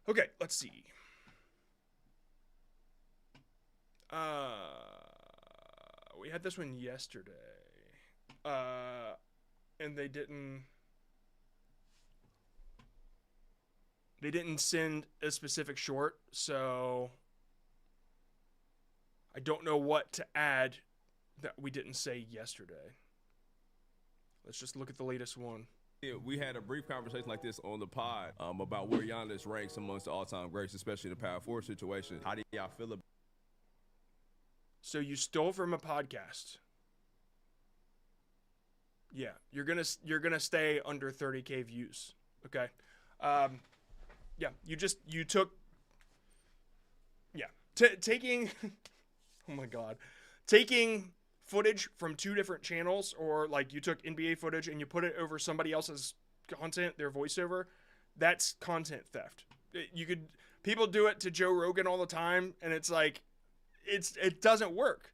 Okay, let's see. We had this one yesterday. And they didn't send a specific short, so I don't know what to add that we didn't say yesterday. Let's just look at the latest one. Yeah, we had a brief conversation like this on the pod about where Giannis ranks amongst the all-time greats, especially the power forward situation. How do y'all feel about? So you stole from a podcast. Yeah, you're gonna stay under 30K views. Okay. Yeah, you took. Yeah, taking. Oh my God, taking footage from two different channels, or like you took NBA footage and you put it over somebody else's content, their voiceover. That's content theft. People do it to Joe Rogan all the time, and it's like, it doesn't work.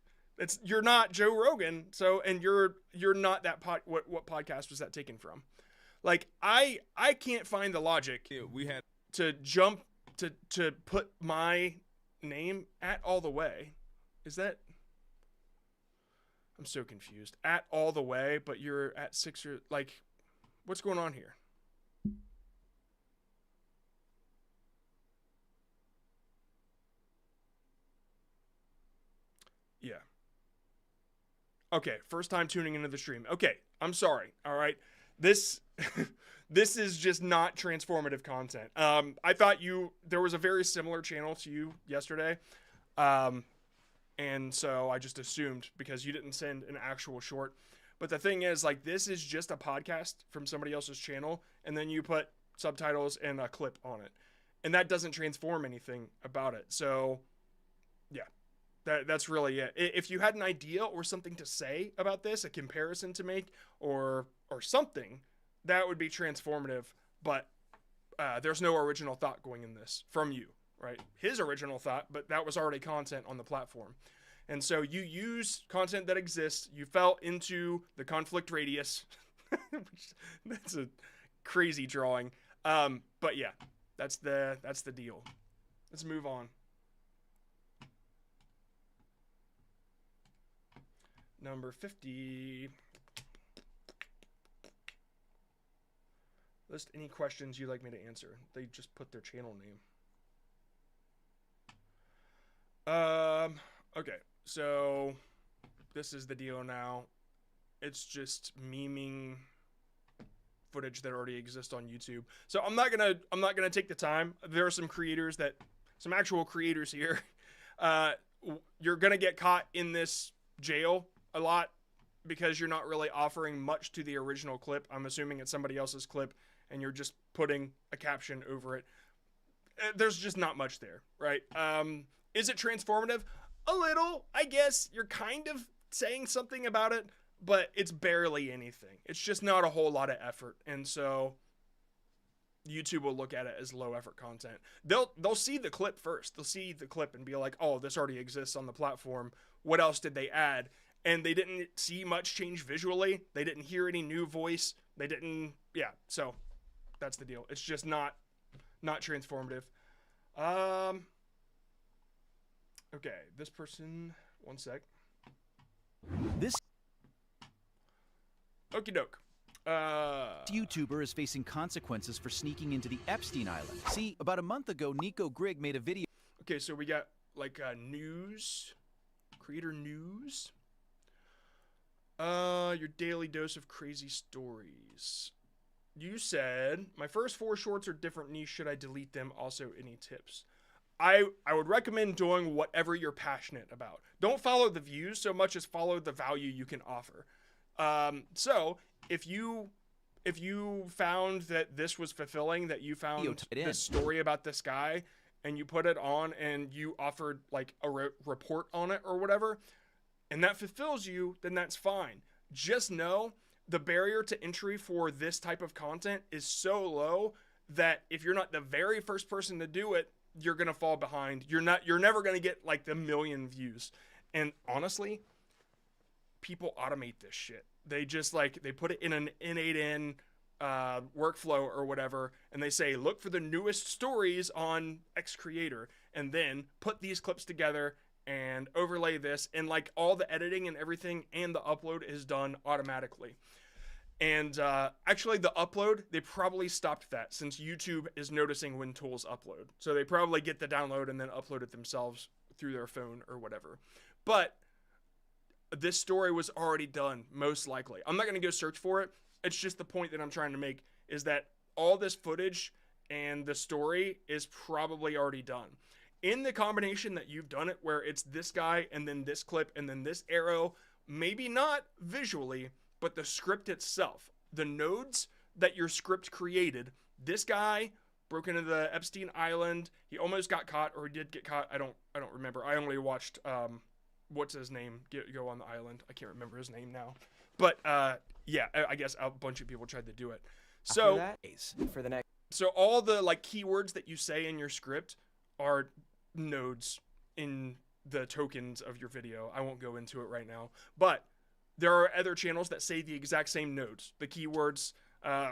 You're not Joe Rogan, and you're not that what podcast was that taken from? Like I can't find the logic. Yeah, we had to jump to put my name at all the way. Is that? I'm so confused. At all the way, but you're at 6 or like, what's going on here? Yeah. Okay, first time tuning into the stream. Okay, I'm sorry. All right. This this is just not transformative content. I thought there was a very similar channel to you yesterday. And so I just assumed because you didn't send an actual short. But the thing is, like, this is just a podcast from somebody else's channel, and then you put subtitles and a clip on it. And that doesn't transform anything about it. So, yeah, that's really it. If you had an idea or something to say about this, a comparison to make, or something, that would be transformative. But there's no original thought going in this from you. Right? His original thought, but that was already content on the platform. And so you use content that exists, you fell into the conflict radius. That's a crazy drawing. But yeah, that's the deal. Let's move on. Number 50. List any questions you'd like me to answer. They just put their channel name. Okay, so this is the deal now. It's just memeing footage that already exists on YouTube. So I'm not gonna take the time. There are some actual creators here. You're gonna get caught in this jail a lot because you're not really offering much to the original clip. I'm assuming it's somebody else's clip and you're just putting a caption over it. There's just not much there, right? Is it transformative? A little, I guess. You're kind of saying something about it, but it's barely anything. It's just not a whole lot of effort. And so YouTube will look at it as low effort content. They'll see the clip first. They'll see the clip and be like, oh, this already exists on the platform. What else did they add? And they didn't see much change visually. They didn't hear any new voice. Yeah, so that's the deal. It's just not transformative. Okay, this person, one sec. This Okie doke. YouTuber is facing consequences for sneaking into the Epstein Island. See, about a month ago, Nico Grigg made a video. Okay, so we got like news, creator news. Your daily dose of crazy stories. You said my first 4 shorts are different niche. Should I delete them? Also, any tips? I would recommend doing whatever you're passionate about. Don't follow the views so much as follow the value you can offer. So if you found that this was fulfilling, that you found this story about this guy, and you put it on and you offered like a report on it or whatever, and that fulfills you, then that's fine. Just know the barrier to entry for this type of content is so low that if you're not the very first person to do it, you're going to fall behind. You're never going to get like the 1 million views. And honestly, people automate this shit. They just like, they put it in an N8N workflow or whatever, and they say, look for the newest stories on X creator, and then put these clips together and overlay this, and like all the editing and everything and the upload is done automatically. And actually the upload, they probably stopped that since YouTube is noticing when tools upload. So they probably get the download and then upload it themselves through their phone or whatever. But this story was already done, most likely. I'm not going to go search for it. It's just the point that I'm trying to make is that all this footage and the story is probably already done. In the combination that you've done it, where it's this guy and then this clip and then this arrow, maybe not visually, but the script itself, the nodes that your script created, this guy broke into the Epstein Island. He almost got caught, or he did get caught. I don't remember. I only watched, what's his name, go on the island. I can't remember his name now. But, yeah, I guess a bunch of people tried to do it. So, for the next. So all the like keywords that you say in your script are nodes in the tokens of your video. I won't go into it right now, but there are other channels that say the exact same nodes, the keywords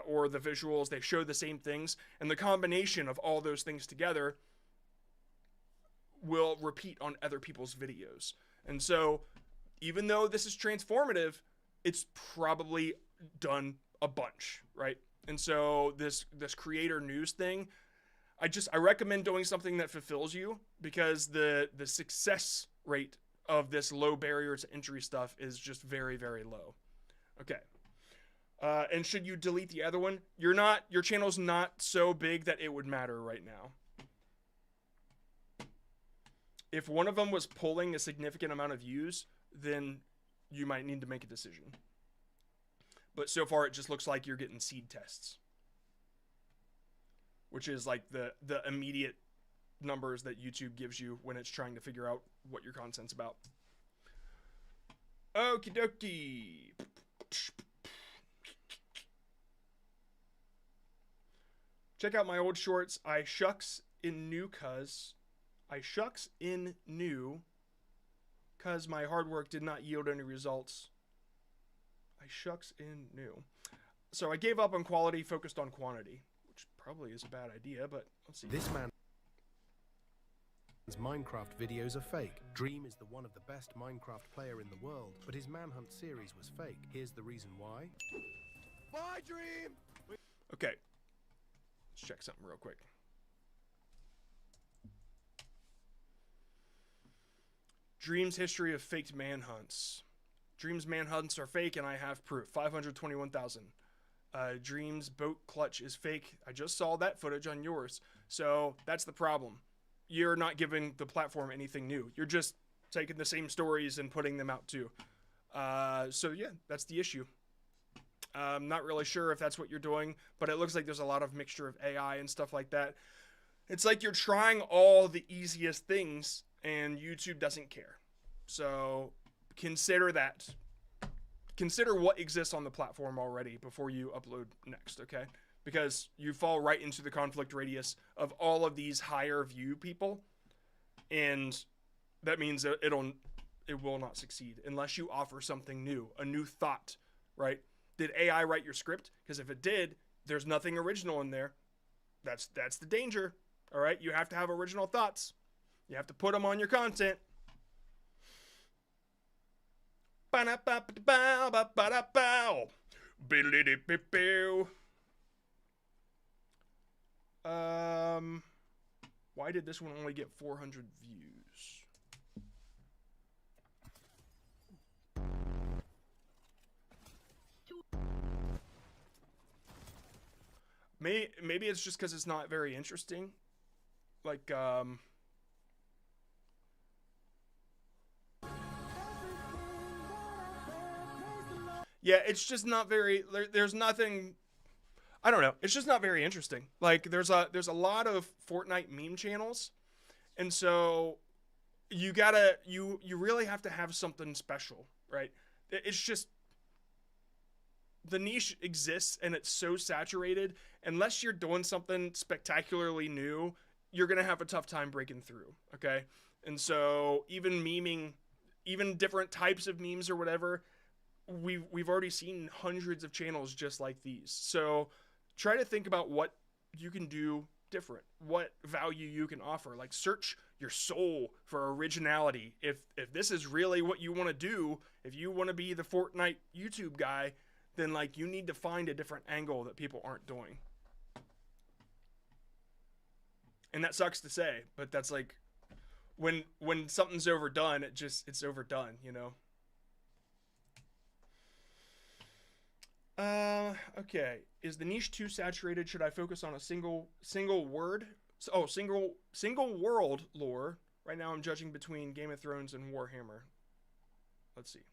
or the visuals. They show the same things, and the combination of all those things together will repeat on other people's videos. And so even though this is transformative, it's probably done a bunch, right? And so this creator news thing, I recommend doing something that fulfills you, because the success rate of this low barrier to entry stuff is just very, very low. Okay. And should you delete the other one? Your channel's not so big that it would matter right now. If one of them was pulling a significant amount of views, then you might need to make a decision. But so far, it just looks like you're getting seed tests, which is like the immediate numbers that YouTube gives you when it's trying to figure out what your content's about. Okie dokie. Check out my old shorts. I shucks in new cuz my hard work did not yield any results. I shucks in new. So I gave up on quality, focused on quantity, which probably is a bad idea, but let's see. This man's Minecraft videos are fake. Dream is one of the best Minecraft player in the world, but his Manhunt series was fake. Here's the reason why. Bye, Dream! Okay. Let's check something real quick. Dream's history of faked manhunts. Dream's manhunts are fake, and I have proof. 521,000. Dream's boat clutch is fake. I just saw that footage on yours. So that's the problem. You're not giving the platform anything new. You're just taking the same stories and putting them out too. So yeah, that's the issue. I'm not really sure if that's what you're doing, but it looks like there's a lot of mixture of AI and stuff like that. It's like you're trying all the easiest things, and YouTube doesn't care. So consider that. Consider what exists on the platform already before you upload next, okay? Because you fall right into the conflict radius of all of these higher view people, and that means that it will not succeed unless you offer something new, a new thought, right? Did AI write your script? Because if it did, there's nothing original in there. That's the danger, all right? You have to have original thoughts. You have to put them on your content. Ba-da-ba-ba-ba-ba-da-bow. Biddly-dee-bee-bow. Why did this one only get 400 views? Maybe it's just because it's not very interesting. Like, yeah, it's just not very, there's nothing, I don't know. It's just not very interesting. Like there's a lot of Fortnite meme channels. And so you really have to have something special, right? It's just, the niche exists and it's so saturated. Unless you're doing something spectacularly new, you're going to have a tough time breaking through. Okay. And so even memeing, even different types of memes or whatever, we've already seen hundreds of channels just like these. So try to think about what you can do different, what value you can offer. Like search your soul for originality. If this is really what you want to do, if you want to be the Fortnite YouTube guy, then like you need to find a different angle that people aren't doing. And that sucks to say, but that's like when something's overdone, it's overdone, you know. Okay. Is the niche too saturated? Should I focus on a single word? Oh, single world lore. Right now I'm judging between Game of Thrones and Warhammer. Let's see.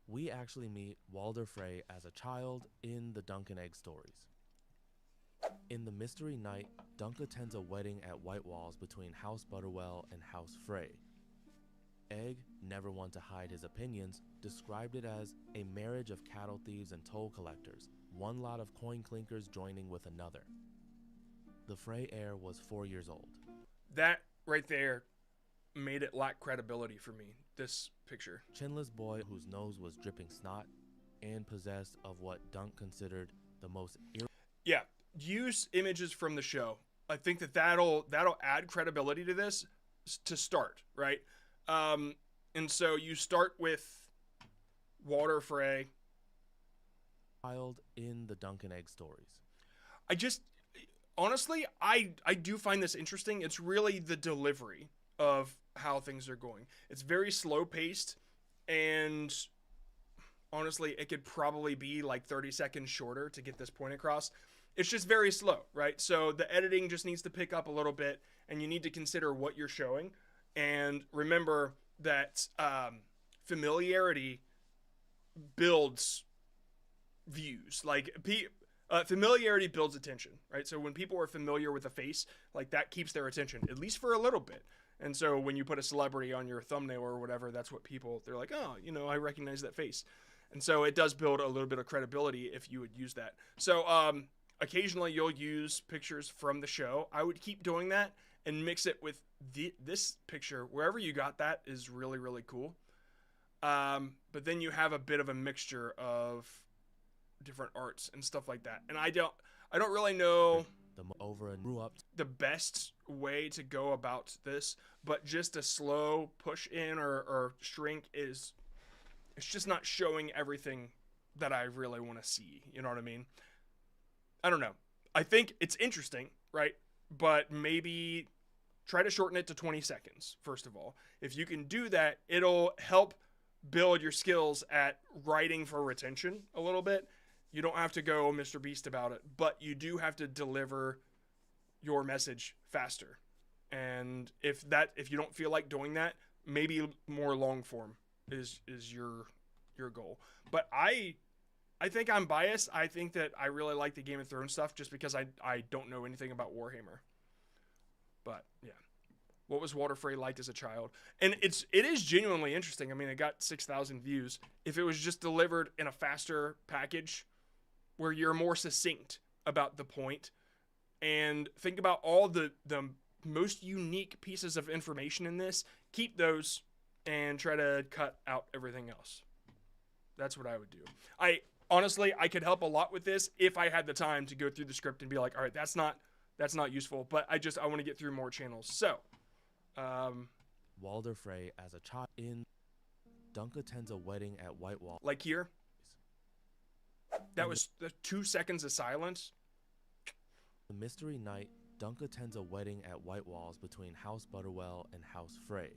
We actually meet Walder Frey as a child in the Dunk and Egg stories. In the Mystery Night, Dunk attends a wedding at White Walls between House Butterwell and House Frey. Egg, never one to hide his opinions, described it as a marriage of cattle thieves and toll collectors, one lot of coin clinkers joining with another. The Frey heir was 4 years old. That right there made it lack credibility for me, this picture. Chinless boy whose nose was dripping snot and possessed of what Dunk considered the most yeah, use images from the show. I think that'll add credibility to this to start, right? And so you start with Walder Frey. Child in the Dunk and Egg stories. Honestly, I do find this interesting. It's really the delivery of how things are going. It's very slow paced, and honestly, it could probably be like 30 seconds shorter to get this point across. It's just very slow, right? So the editing just needs to pick up a little bit, and you need to consider what you're showing. And remember that familiarity builds views. Like familiarity builds attention, right? So when people are familiar with a face, like that keeps their attention, at least for a little bit. And so when you put a celebrity on your thumbnail or whatever, that's what they're like, oh, you know, I recognize that face. And so it does build a little bit of credibility if you would use that. So occasionally you'll use pictures from the show. I would keep doing that and mix it with this picture. Wherever you got that is really, really cool. But then you have a bit of a mixture of different arts and stuff like that. And I don't really know the best way to go about this, but just a slow push in or shrink it's just not showing everything that I really want to see. You know what I mean? I don't know. I think it's interesting, right? But maybe try to shorten it to 20 seconds, first of all. If you can do that, it'll help build your skills at writing for retention a little bit. You don't have to go Mr. Beast about it, but you do have to deliver your message faster. And if you don't feel like doing that, maybe more long form is your goal. But I think I'm biased. I think that I really like the Game of Thrones stuff just because I don't know anything about Warhammer. But yeah. What was Walder Frey like as a child? And it is genuinely interesting. I mean, it got 6,000 views. If it was just delivered in a faster package where you're more succinct about the point and think about all the most unique pieces of information in this, keep those and try to cut out everything else. That's what I would do. Honestly, I could help a lot with this if I had the time to go through the script and be like, all right, that's not useful, but I want to get through more channels. So, Walder Frey as a child in Duncan attends a wedding at Whitewall. Like here. That was the 2 seconds of silence. The mystery night, Duncan attends a wedding at White Walls between House Butterwell and House Frey.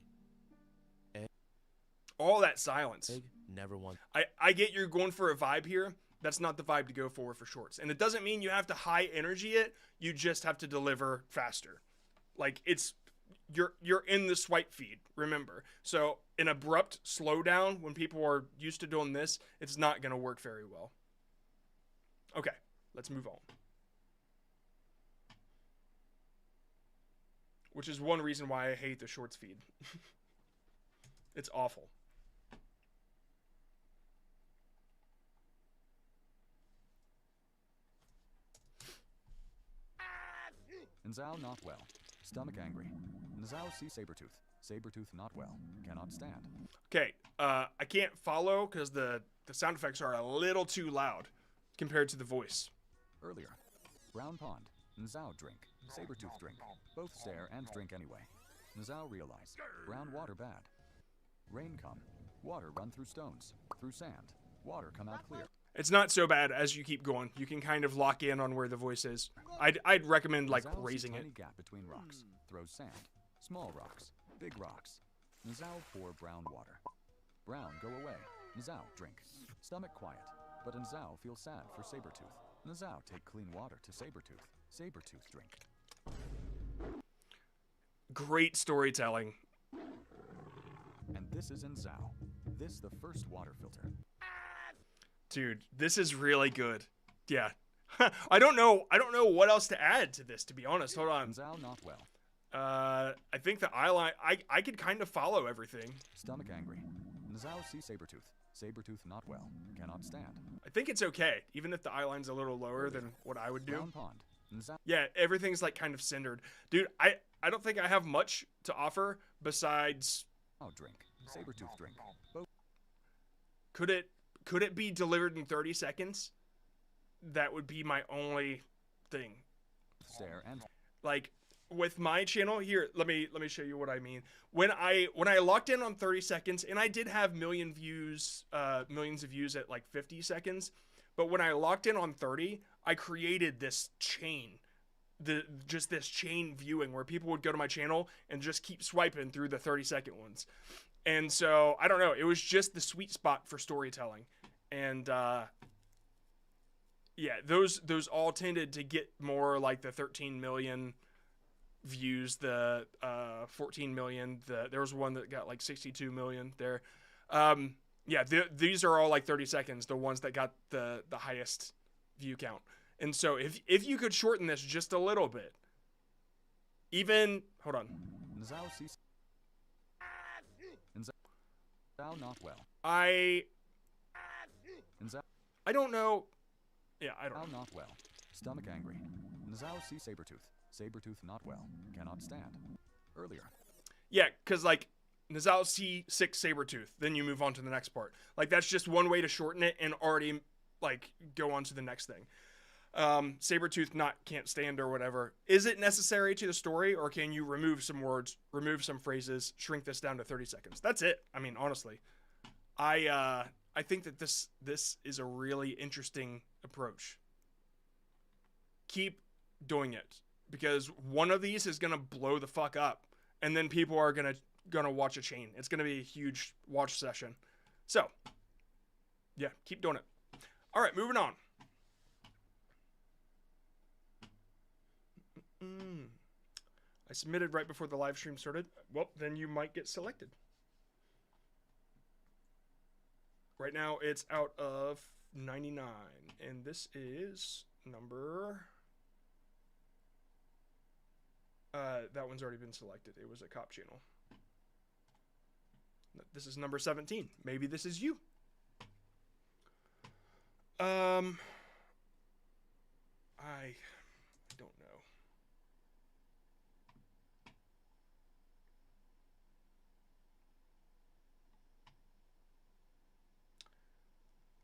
All that silence. Egg never won. I get you're going for a vibe here. That's not the vibe to go for shorts. And it doesn't mean you have to high energy it. You just have to deliver faster. Like it's you're in the swipe feed, remember. So an abrupt slowdown when people are used to doing this, it's not going to work very well. Okay, let's move on. Which is one reason why I hate the shorts feed. It's awful. Nzao not well. Stomach angry. Nzao see Sabretooth. Sabretooth not well. Cannot stand. Okay, I can't follow because the sound effects are a little too loud compared to the voice. Earlier. Brown pond. Nzao drink. Sabretooth drink. Both stare and drink anyway. Nzao realize. Brown water bad. Rain come. Water run through stones. Through sand. Water come out clear. It's not so bad as you keep going. You can kind of lock in on where the voice is. I'd recommend like Nzao raising sees it. tiny gap between rocks. Throws sand. Small rocks. Big rocks. Nzao pour brown water. Brown go away. Nzao drink. Stomach quiet. But Nzao feels sad for Sabretooth. Nzao take clean water to Sabretooth. Sabretooth drink. Great storytelling. And this is Nzao. This the first water filter. Dude, this is really good. Yeah. I don't know what else to add to this, to be honest. Hold on. Nzao not well. I think the eyeline I could kind of follow everything. Stomach angry. Nzao see Sabretooth. Sabretooth not well. Cannot stand. I think it's okay, even if the eyeline's a little lower than what I would do. Brown pond. Nzao. Yeah, everything's like kind of centered. Dude, I don't think I have much to offer besides Drink. Sabretooth drink. Both. Could it be delivered in 30 seconds? That would be my only thing. Stare and like with my channel here, let me show you what I mean. When I locked in on 30 seconds, and I did have millions of views at like 50 seconds, but when I locked in on 30, I created this chain. Just this chain viewing where people would go to my channel and just keep swiping through the 30-second ones. And so, I don't know, it was just the sweet spot for storytelling. And yeah, those all tended to get more like the 13 million views, the 14 million, there was one that got like 62 million there. Yeah, these are all like 30 seconds, the ones that got the highest view count. And so if you could shorten this just a little bit, even, hold on. Nzao sees. Nzao not well. I don't know. Yeah, I don't know. Not well. Stomach angry. Nzao see Sabretooth. Sabretooth not well. Cannot stand. Earlier. Yeah, because like Nzao see 6 Sabretooth, then you move on to the next part. Like that's just one way to shorten it and already like go on to the next thing. Sabretooth can't stand or whatever. Is it necessary to the story, or can you remove some words, remove some phrases, shrink this down to 30 seconds? That's it. I mean, honestly, I think that this is a really interesting approach. Keep doing it, because one of these is gonna blow the fuck up, and then people are gonna watch a chain. It's gonna be a huge watch session. So, yeah, keep doing it. All right, moving on. I submitted right before the live stream started. Well, then you might get selected. Right now, it's out of 99, and this is number... that one's already been selected. It was a cop channel. This is number 17. Maybe this is you. I don't know.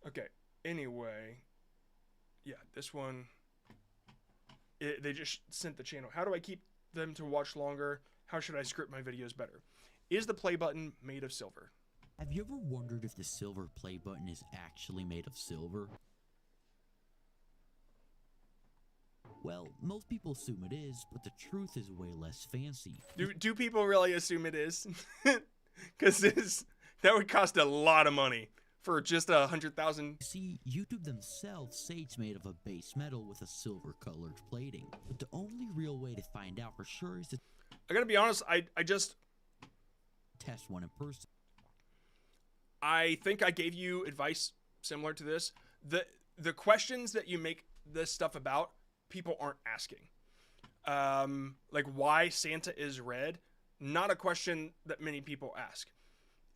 Okay, anyway, yeah, this one, they just sent the channel. How do I keep them to watch longer? How should I script my videos better? Is the play button made of silver? Have you ever wondered if the silver play button is actually made of silver? Well, most people assume it is, but the truth is way less fancy. Do people really assume it is? Because that would cost a lot of money for just 100,000. See, YouTube themselves say it's made of a base metal with a silver-colored plating. But the only real way to find out for sure is to... I gotta be honest, I just... test one in person. I think I gave you advice similar to this. The questions that you make this stuff about, people aren't asking. Like why Santa is red, not a question that many people ask.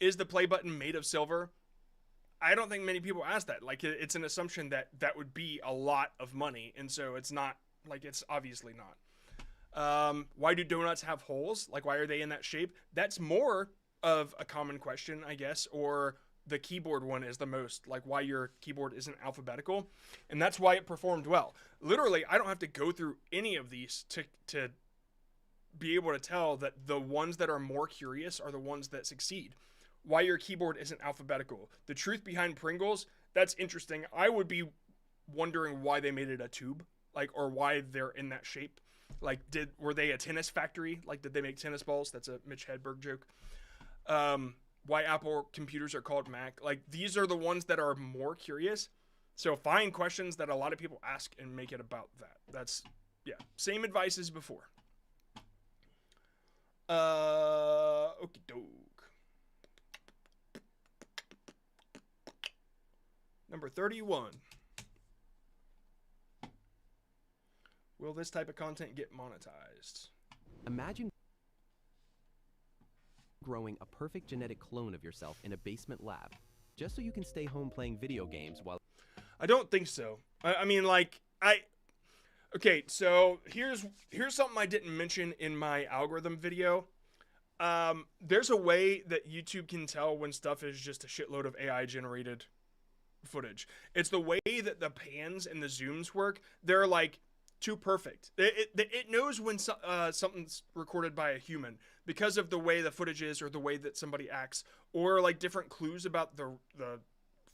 Is the play button made of silver? I don't think many people ask that. Like it's an assumption that that would be a lot of money, and so it's not, like it's obviously not. Why do donuts have holes? Like why are they in that shape? That's more of a common question, I guess, or the keyboard one is the most, like why your keyboard isn't alphabetical, and that's why it performed well. Literally, I don't have to go through any of these to be able to tell that the ones that are more curious are the ones that succeed. Why your keyboard isn't alphabetical. The truth behind Pringles, that's interesting. I would be wondering why they made it a tube, like, or why they're in that shape. Like, were they a tennis factory? Like, did they make tennis balls? That's a Mitch Hedberg joke. Why Apple computers are called Mac. Like, these are the ones that are more curious. So find questions that a lot of people ask and make it about that. That's, yeah, same advice as before. Okie doke. Number 31. Will this type of content get monetized? Imagine growing a perfect genetic clone of yourself in a basement lab, just so you can stay home playing video games while... I don't think so. I mean, like, okay, so here's something I didn't mention in my algorithm video. There's a way that YouTube can tell when stuff is just a shitload of AI generated footage. It's the way that the pans and the zooms work. They're like too perfect. It knows when something's recorded by a human because of the way the footage is, or the way that somebody acts, or like different clues about the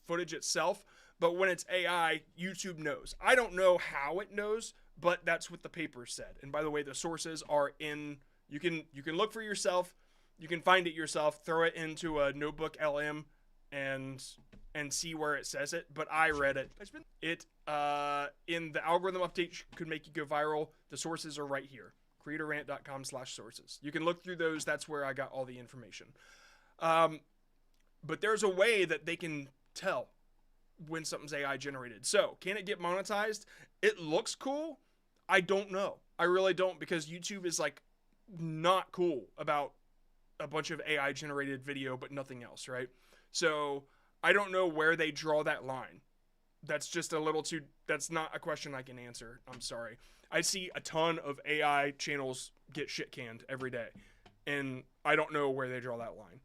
footage itself. But when it's AI, YouTube knows. I don't know how it knows, but that's what the paper said. And by the way, the sources are in. You can look for yourself. You can find it yourself. Throw it into a notebook LM and see where it says it. But I read it. It in the algorithm update could make you go viral. The sources are right here. creatorrant.com/sources. You can look through those. That's where I got all the information. But there's a way that they can tell when something's AI generated. So can it get monetized? It looks cool. I don't know. I really don't, because YouTube is like not cool about a bunch of AI generated video but nothing else, right? So I don't know where they draw that line. That's just a little too, that's not a question I can answer. I'm sorry. I see a ton of AI channels get shit canned every day, and I don't know where they draw that line.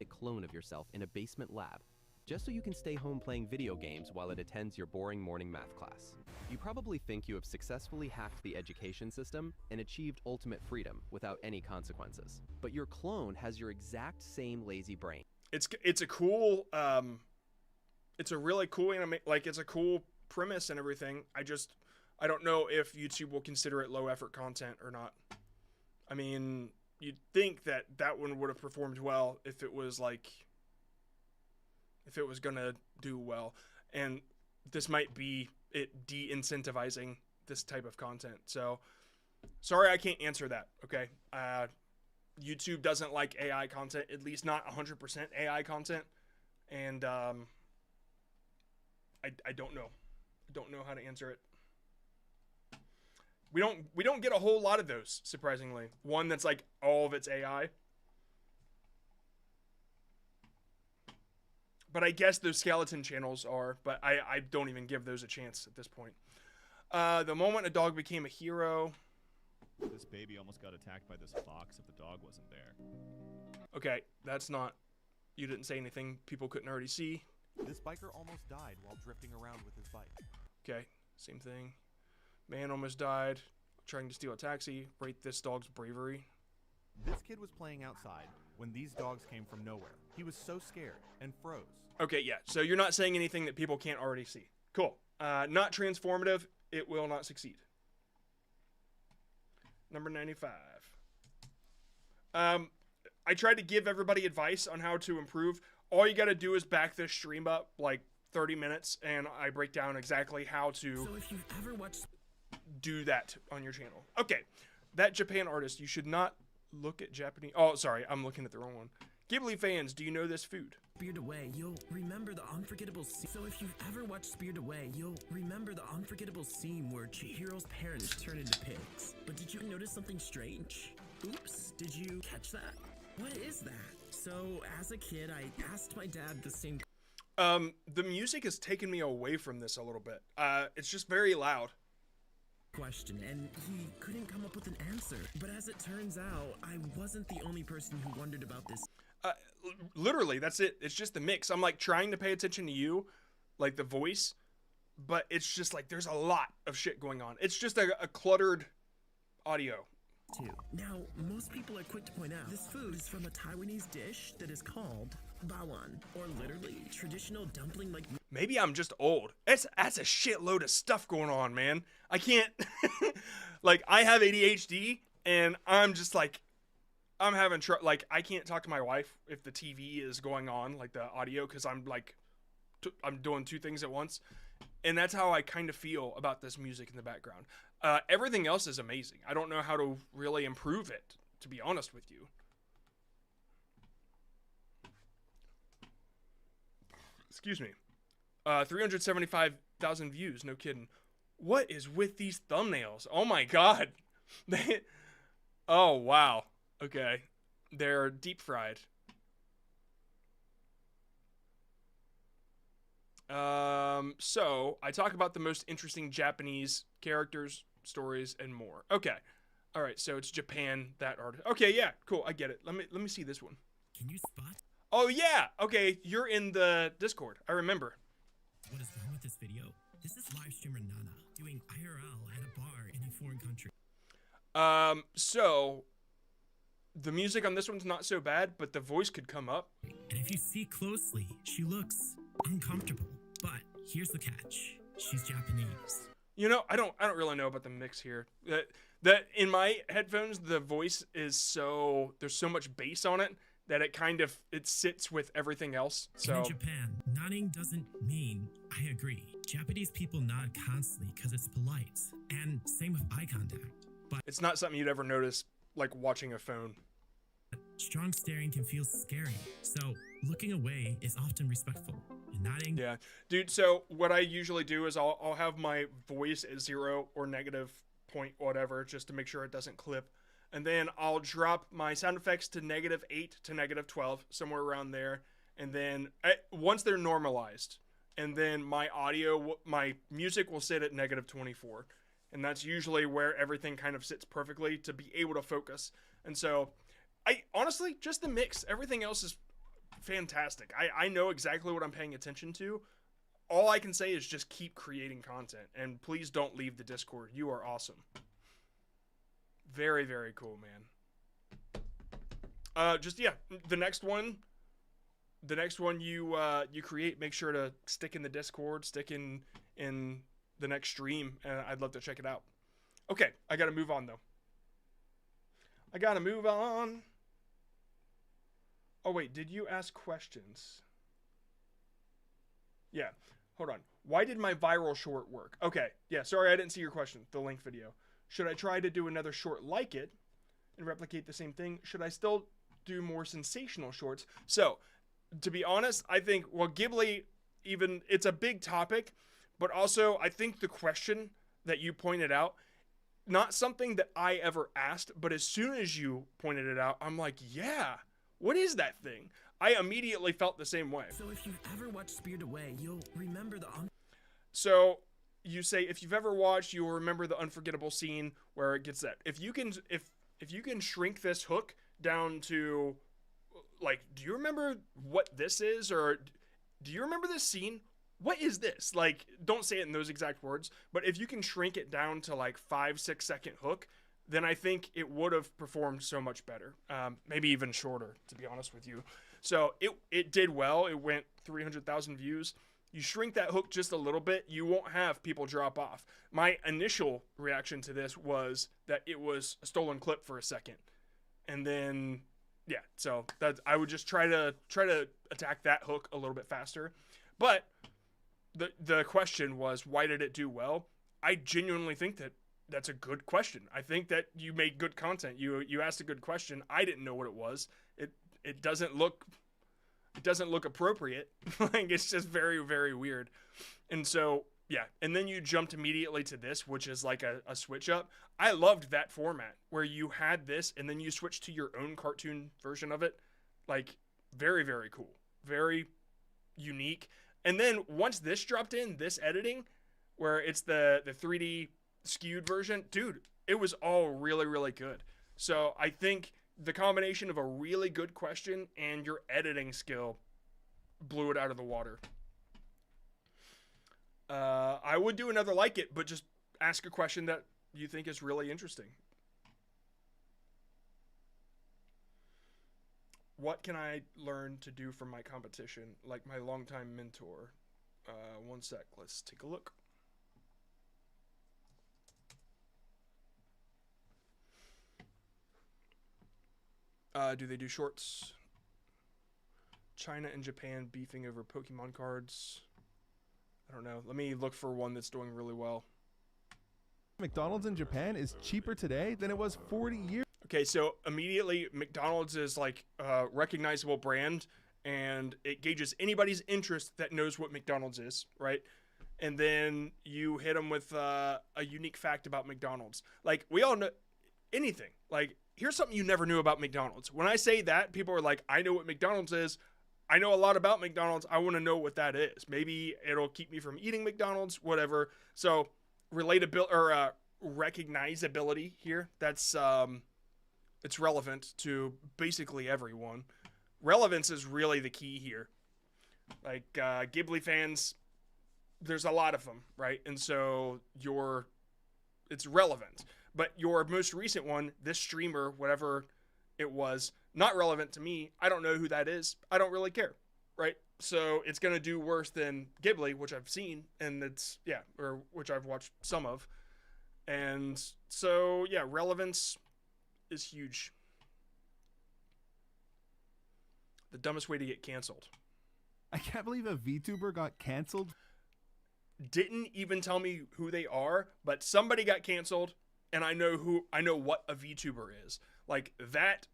A clone of yourself in a basement lab, just so you can stay home playing video games while it attends your boring morning math class. You probably think you have successfully hacked the education system and achieved ultimate freedom without any consequences. But your clone has your exact same lazy brain. It's a cool, it's a really cool like it's a cool premise and everything. I don't know if YouTube will consider it low effort content or not. I mean, you'd think that one would have performed well if it was like, if it was gonna do well, and this might be it de-incentivizing this type of content. So sorry, I can't answer that. Okay. YouTube doesn't like AI content, at least not 100% AI content. And, I don't know. I don't know how to answer it. We don't get a whole lot of those, surprisingly. One that's like all of it's AI. But I guess those skeleton channels are, but I don't even give those a chance at this point. The moment a dog became a hero. This baby almost got attacked by this fox if the dog wasn't there. Okay, that's not, you didn't say anything people couldn't already see. This biker almost died while drifting around with his bike. Okay, same thing. Man almost died trying to steal a taxi. Rate this dog's bravery. This kid was playing outside when these dogs came from nowhere. He was so scared and froze. Okay, yeah. So you're not saying anything that people can't already see. Cool. Not transformative. It will not succeed. Number 95. I tried to give everybody advice on how to improve. All you got to do is back this stream up like 30 minutes, and I break down exactly how to So if you've ever watched do that on your channel. Okay, that Japan artist, you should not look at Japanese. Oh, sorry, I'm looking at the wrong one. Ghibli fans, do you know this food? Spirited Away, you'll remember the unforgettable scene. So if you've ever watched Spirited Away, you'll remember the unforgettable scene where Chihiro's parents turn into pigs. But did you notice something strange? Oops, did you catch that? What is that? So as a kid, I asked my dad the same The music has taken me away from this a little bit. It's just very loud. question, and he couldn't come up with an answer. But as it turns out, I wasn't the only person who wondered about this. Literally, that's it. It's just the mix. I'm like trying to pay attention to you, like the voice, but it's just like there's a lot of shit going on. It's just a cluttered audio. Now, most people are quick to point out this food is from a Taiwanese dish that is called bawan, or literally traditional dumpling like. Maybe I'm just old. That's a shitload of stuff going on, man. I can't like I have ADHD and I'm just like I'm having trouble. Like I can't talk to my wife if the TV is going on, like the audio, because I'm like I'm doing two things at once, and that's how I kind of feel about this music in the background. Everything else is amazing. I don't know how to really improve it, to be honest with you. Excuse me. 375,000 views. No kidding. What is with these thumbnails? Oh my god. Oh wow. Okay. They're deep fried. So I talk about the most interesting Japanese characters, stories, and more. Okay. All right. So it's Japan, that art. Okay. Yeah. Cool. I get it. Let me see this one. Can you spot? Oh yeah. Okay. You're in the Discord. I remember. What is wrong with this video? This is live streamer Nana doing IRL at a bar in a foreign country. So the music on this one's not so bad, but the voice could come up. And if you see closely, she looks uncomfortable. But here's the catch. She's Japanese. You know, I don't really know about the mix here. That in my headphones, the voice is there's so much bass on it that it sits with everything else. So in Japan, nodding doesn't mean I agree. Japanese people nod constantly because it's polite, and same with eye contact. But it's not something you'd ever notice like watching a phone. Strong staring can feel scary, so looking away is often respectful. And nodding. Yeah, dude. So what I usually do is I'll have my voice at 0 or negative point whatever, just to make sure it doesn't clip. And then I'll drop my sound effects to -8 to -12, somewhere around there. And then once they're normalized, and then my music will sit at -24. And that's usually where everything kind of sits perfectly to be able to focus. And so I honestly, just the mix, everything else is fantastic. I know exactly what I'm paying attention to. All I can say is just keep creating content. And please don't leave the Discord. You are awesome. Very, very cool, man. Yeah, the next one you create, make sure to stick in the Discord, stick in the next stream, and I'd love to check it out. Okay, I gotta move on though. I gotta move on. Oh wait, did you ask questions? Yeah, hold on. Why did my viral short work? Okay, yeah, sorry I didn't see your question, the link video. Should I try to do another short like it and replicate the same thing? Should I still do more sensational shorts? So, to be honest, I think, well, Ghibli, it's a big topic, but also I think the question that you pointed out, not something that I ever asked, but as soon as you pointed it out, I'm like, yeah, what is that thing? I immediately felt the same way. So if you've ever watched Spirited Away, you'll remember So you say if you've ever watched, you'll remember the unforgettable scene where it gets that. If you can shrink this hook down to, like, do you remember what this is, or do you remember this scene? What is this? Like, don't say it in those exact words, but if you can shrink it down to like 5-6 second hook, then I think it would have performed so much better. Maybe even shorter, to be honest with you. So it did well. It went 300,000 views. You shrink that hook just a little bit, you won't have people drop off. My initial reaction to this was that it was a stolen clip for a second. And then, yeah, so that I would just try to attack that hook a little bit faster. But the question was, why did it do well? I genuinely think that that's a good question. I think that you made good content. You asked a good question. I didn't know what it was. It doesn't look appropriate. Like, it's just very, very weird. And so, yeah. And then you jumped immediately to this, which is like a switch up. I loved that format where you had this and then you switched to your own cartoon version of it. Like, very, very cool. Very unique. And then once this dropped in, this editing, where it's the 3D skewed version, dude, it was all really, really good. So I think the combination of a really good question and your editing skill blew it out of the water. I would do another like it, but just ask a question that you think is really interesting. What can I learn to do from my competition, like my longtime mentor? One sec, let's take a look. Do they do shorts? China and Japan beefing over Pokemon cards. I don't know. Let me look for one that's doing really well. McDonald's in Japan is cheaper today than it was 40 years. Okay, so immediately McDonald's is like a recognizable brand, and it gauges anybody's interest that knows what McDonald's is, right? And then you hit them with a unique fact about McDonald's. Like, we all know anything. Like, here's something you never knew about McDonald's. When I say that, people are like, I know what McDonald's is. I know a lot about McDonald's. I want to know what that is. Maybe it'll keep me from eating McDonald's, whatever. So relatability or recognizability here, that's it's relevant to basically everyone. Relevance is really the key here. Like Ghibli fans, there's a lot of them, right? And so it's relevant. But your most recent one, this streamer, whatever it was, not relevant to me. I don't know who that is. I don't really care, right? So it's going to do worse than Ghibli, which I've seen, and or which I've watched some of. And so, yeah, relevance is huge. The dumbest way to get canceled. I can't believe a VTuber got canceled. Didn't even tell me who they are, but somebody got canceled, and I know what a VTuber is. Like that,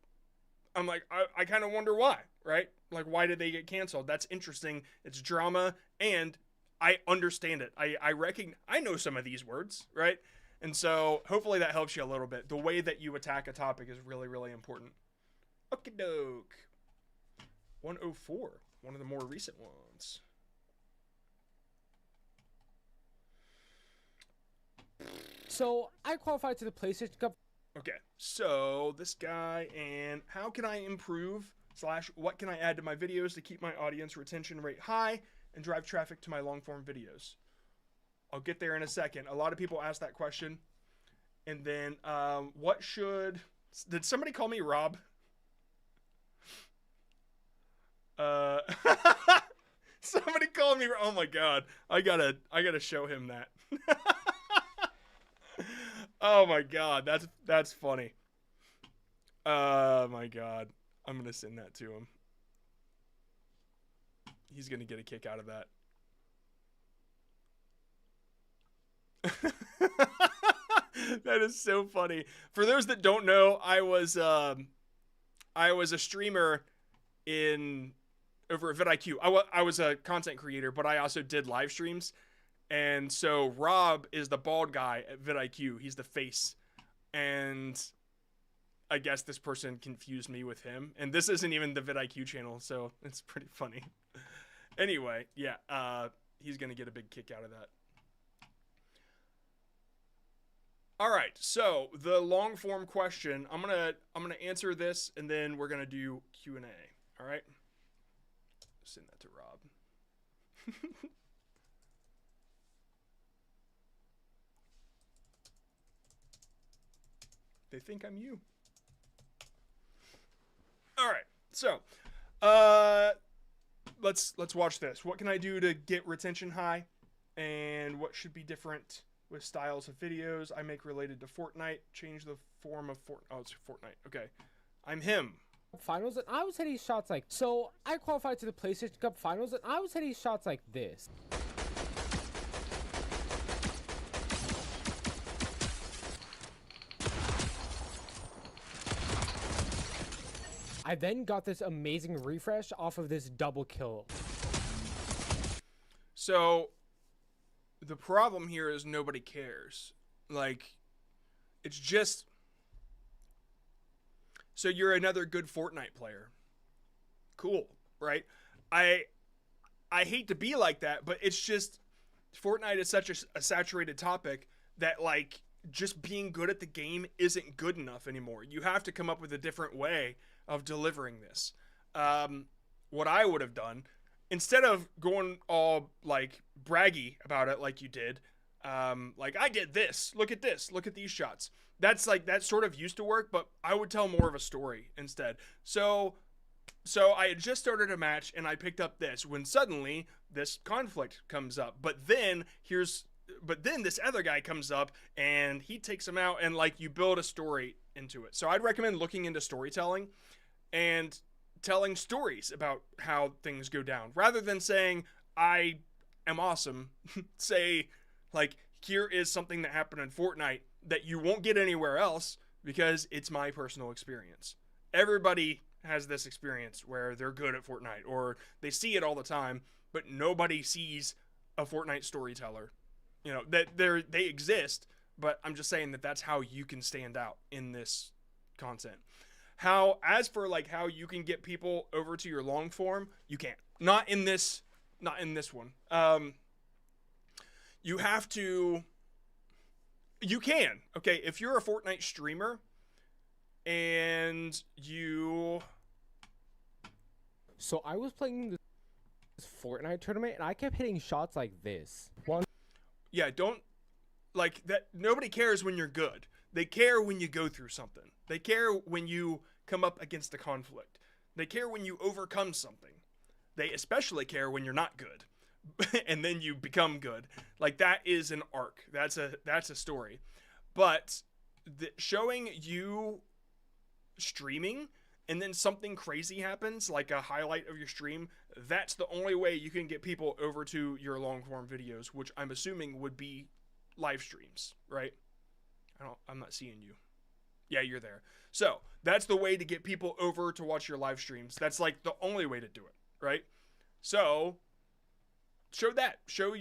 I'm like, I kind of wonder why, right? Like, why did they get canceled? That's interesting. It's drama, and I understand it. I know some of these words, right? And so hopefully that helps you a little bit. The way that you attack a topic is really, really important. Okie doke. 104, one of the more recent ones. So I qualified to the PlayStation Cup. Okay, so this guy, and how can I improve / what can I add to my videos to keep my audience retention rate high and drive traffic to my long form videos? I'll get there in a second. A lot of people ask that question. And then did somebody call me Rob? Somebody called me, oh my God, I gotta show him that. Oh my God, that's funny. Oh my God, I'm gonna send that to him. He's gonna get a kick out of that. That is so funny. For those that don't know, I was a streamer over at vidIQ. I was a content creator, but I also did live streams. And so Rob is the bald guy at vidIQ. He's the face. And I guess this person confused me with him. And this isn't even the vidIQ channel, so it's pretty funny. Anyway, yeah, he's going to get a big kick out of that. All right, so the long form question, I'm gonna answer this, and then we're gonna do Q&A. All right, send that to Rob. They think I'm you. All right, so let's watch this. What can I do to get retention high, and what should be different with styles of videos I make related to Fortnite? Change the form of Oh, it's Fortnite. Okay, I'm him. Finals, and I was hitting shots like so. I qualified to the PlayStation Cup Finals, and I was hitting shots like this. I then got this amazing refresh off of this double kill. So the problem here is nobody cares. Like, it's just, so you're another good Fortnite player. Cool, right? I hate to be like that, but it's just, Fortnite is such a saturated topic that, like, just being good at the game isn't good enough anymore. You have to come up with a different way of delivering this. What I would have done, instead of going all like braggy about it like you did, like, I did this, look at this, look at these shots. That's like, that sort of used to work, but I would tell more of a story instead. So I had just started a match and I picked up this when suddenly this conflict comes up. But then this other guy comes up and he takes him out, and like, you build a story into it. So I'd recommend looking into storytelling and telling stories about how things go down rather than saying I am awesome. Say, like, here is something that happened in Fortnite that you won't get anywhere else because it's my personal experience. Everybody has this experience where they're good at Fortnite, or they see it all the time, but nobody sees a Fortnite storyteller. You know, that they exist, but I'm just saying that that's how you can stand out in this content. As for like how you can get people over to your long form, you can't. Not in this one. You have to. You can. Okay, if you're a Fortnite streamer and you. So I was playing this Fortnite tournament and I kept hitting shots like this. Yeah, don't, like, that. Nobody cares when you're good. They care when you go through something. They care when you come up against a conflict. They care when you overcome something. They especially care when you're not good and then you become good. Like, that is an arc. That's a story. But showing you streaming and then something crazy happens, like a highlight of your stream, that's the only way you can get people over to your long form videos, which I'm assuming would be live streams, right? I'm not seeing you. Yeah, you're there. So that's the way to get people over to watch your live streams. That's like the only way to do it, right? So show that. Show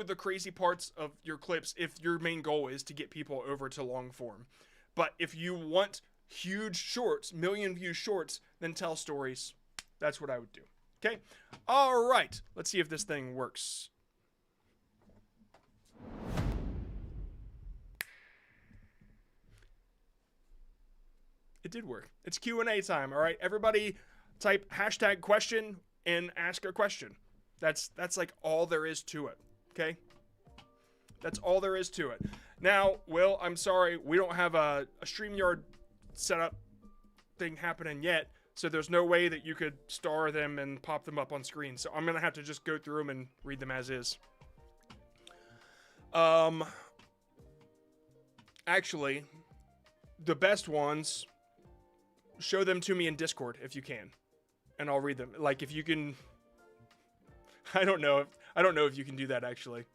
the crazy parts of your clips if your main goal is to get people over to long form. But if you want huge shorts, million view shorts, then tell stories. That's what I would do. Okay? All right. Let's see if this thing works. It did work. It's Q&A time, all right? Everybody type hashtag question and ask a question. That's like all there is to it, okay? That's all there is to it. Now, Will, I'm sorry, we don't have a StreamYard setup thing happening yet, so there's no way that you could star them and pop them up on screen. So I'm gonna have to just go through them and read them as is. Actually, the best ones, show them to me in Discord if you can, and I'll read them. Like, if you can, I don't know if you can do that actually.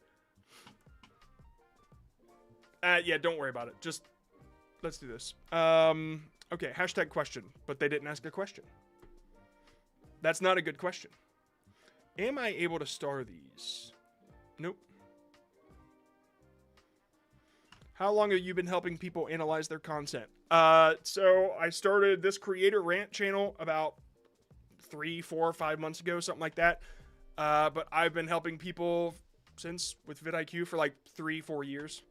Yeah, don't worry about it. Just let's do this. Okay, hashtag question, but they didn't ask a question. That's not a good question. Am I able to star these? Nope. How long have you been helping people analyze their content? So I started this creator rant channel about 3, 4, 5 months ago, something like that. But I've been helping people since with vidIQ for like 3, 4 years.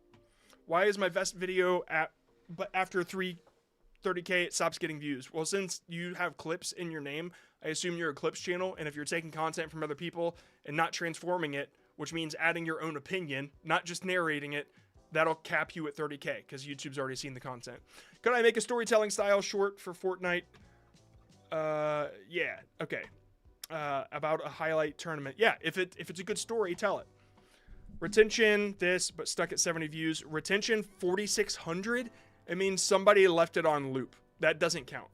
Why is my best video but after 30K it stops getting views? Well, since you have clips in your name, I assume you're a clips channel, and if you're taking content from other people and not transforming it, which means adding your own opinion, not just narrating it, That'll cap you at 30K because YouTube's already seen the content. Could I make a storytelling style short for Fortnite? Yeah. Okay. About a highlight tournament. Yeah. If it's a good story, tell it. Retention, this, but stuck at 70 views. Retention, 4,600. It means somebody left it on loop. That doesn't count.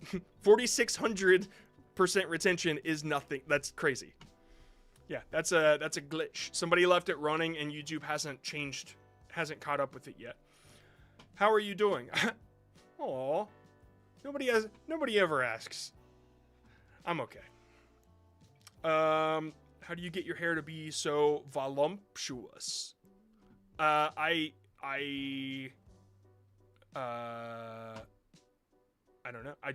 4,600% retention is nothing. That's crazy. Yeah, that's a glitch. Somebody left it running and YouTube hasn't caught up with it yet. How are you doing? Aw. Nobody ever asks. I'm okay. How do you get your hair to be so voluptuous? I don't know. I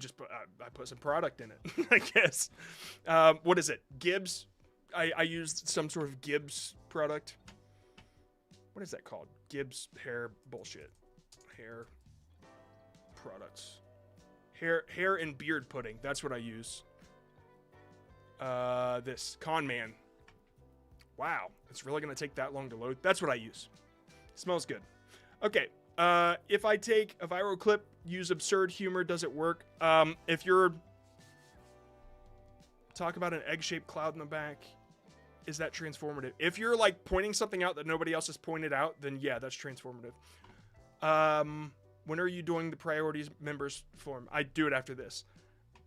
put some product in it, I guess. What is it? Gibbs? I used some sort of Gibbs product. What is that called? Gibbs hair bullshit. Hair products. Hair and beard pudding. That's what I use. This Con Man. Wow, it's really gonna take that long to load. That's what I use. Smells good. Okay. If I take a viral clip, use absurd humor, does it work? If you're talk about an egg-shaped cloud in the back, is that transformative? If you're like pointing something out that nobody else has pointed out, then yeah, that's transformative. When are you doing the priorities members form? I do it after this.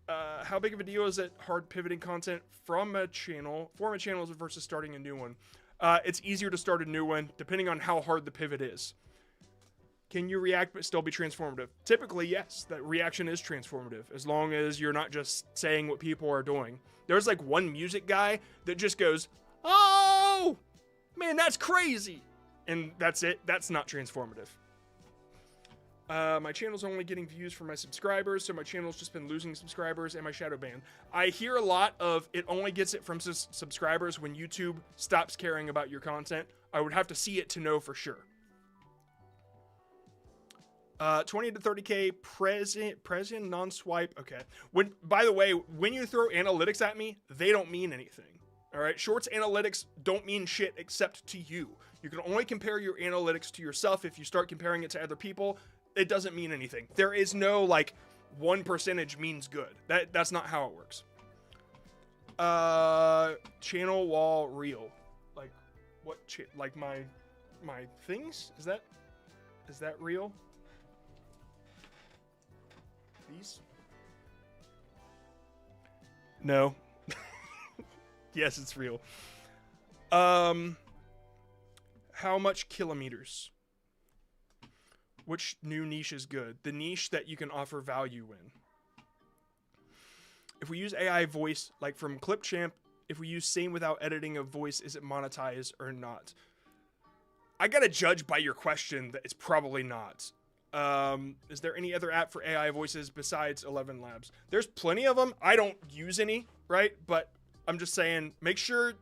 How big of a deal is it hard pivoting content from a channel, form a channel versus starting a new one? It's easier to start a new one depending on how hard the pivot is. Can you react but still be transformative? Typically, yes, that reaction is transformative as long as you're not just saying what people are doing. There's like one music guy that just goes, "Oh, man, that's crazy." And that's it. That's not transformative. My channel's only getting views from my subscribers, so my channel's just been losing subscribers and my shadow ban. I hear a lot of it only gets it from subscribers when YouTube stops caring about your content. I would have to see it to know for sure. 20 to 30K present non-swipe. Okay. By the way, when you throw analytics at me, they don't mean anything. All right. Shorts analytics don't mean shit except to you. You can only compare your analytics to yourself. If you start comparing it to other people, it doesn't mean anything. There is no like 1% means good. That's not how it works. Channel wall reel. Like what? Like my things? Is that real? These? No. Yes, it's real. How much kilometers? Which new niche is good? The niche that you can offer value in. If we use AI voice, like from Clipchamp, if we use same without editing of voice, is it monetized or not? I gotta judge by your question that it's probably not. Is there any other app for AI voices besides 11 Labs? There's plenty of them. I don't use any, right? But I'm just saying, make sure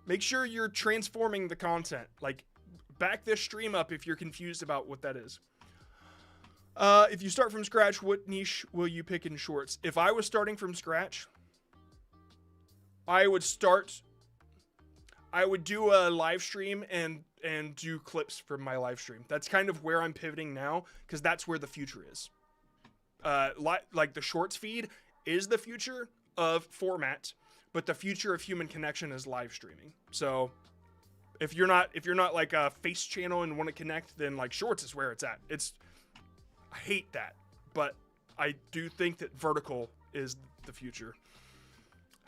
you're transforming the content. Like, back this stream up if you're confused about what that is. If you start from scratch, what niche will you pick in shorts? If I was starting from scratch, I would do a live stream and do clips from my live stream. That's kind of where I'm pivoting now, because that's where the future is. Like the shorts feed is the future of format, but the future of human connection is live streaming. So if you're not like a face channel and want to connect, then like shorts is where it's at. I hate that, but I do think that vertical is the future.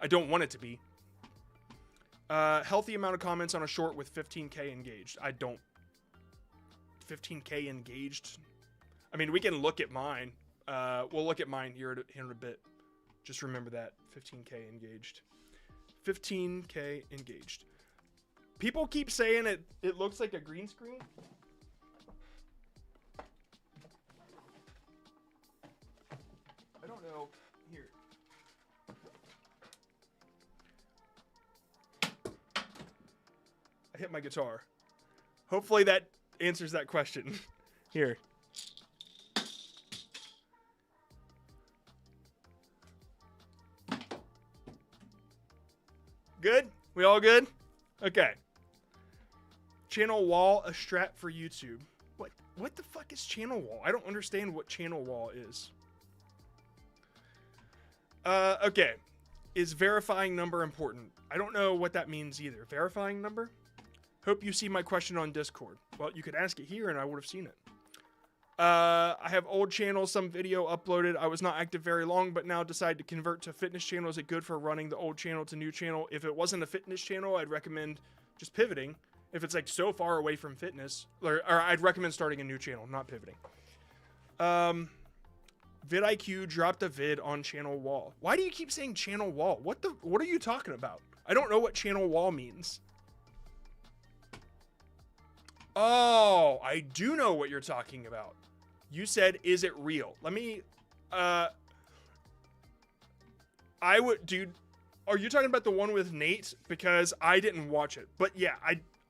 I don't want it to be. Healthy amount of comments on a short with 15K engaged. I don't. 15K engaged? I mean, we can look at mine. We'll look at mine here in a bit. Just remember that. 15K engaged. 15K engaged. People keep saying it looks like a green screen. I don't know. Here. I hit my guitar. Hopefully that answers that question. Here. Good? We all good? Okay. Channel wall, a strat for YouTube. What the fuck is channel wall? I don't understand what channel wall is. Okay. Is verifying number important? I don't know what that means either. Verifying number? Hope you see my question on Discord. Well, you could ask it here and I would have seen it. I have old channels, some video uploaded. I was not active very long, but now decided to convert to fitness channel. Is it good for running the old channel to new channel? If it wasn't a fitness channel, I'd recommend just pivoting. If it's like so far away from fitness, or I'd recommend starting a new channel, not pivoting. vidIQ dropped a vid on channel wall. Why do you keep saying channel wall? What are you talking about? I don't know what channel wall means. Oh, I do know what you're talking about. You said, is it real? Let me, dude, are you talking about the one with Nate? Because I didn't watch it. But yeah,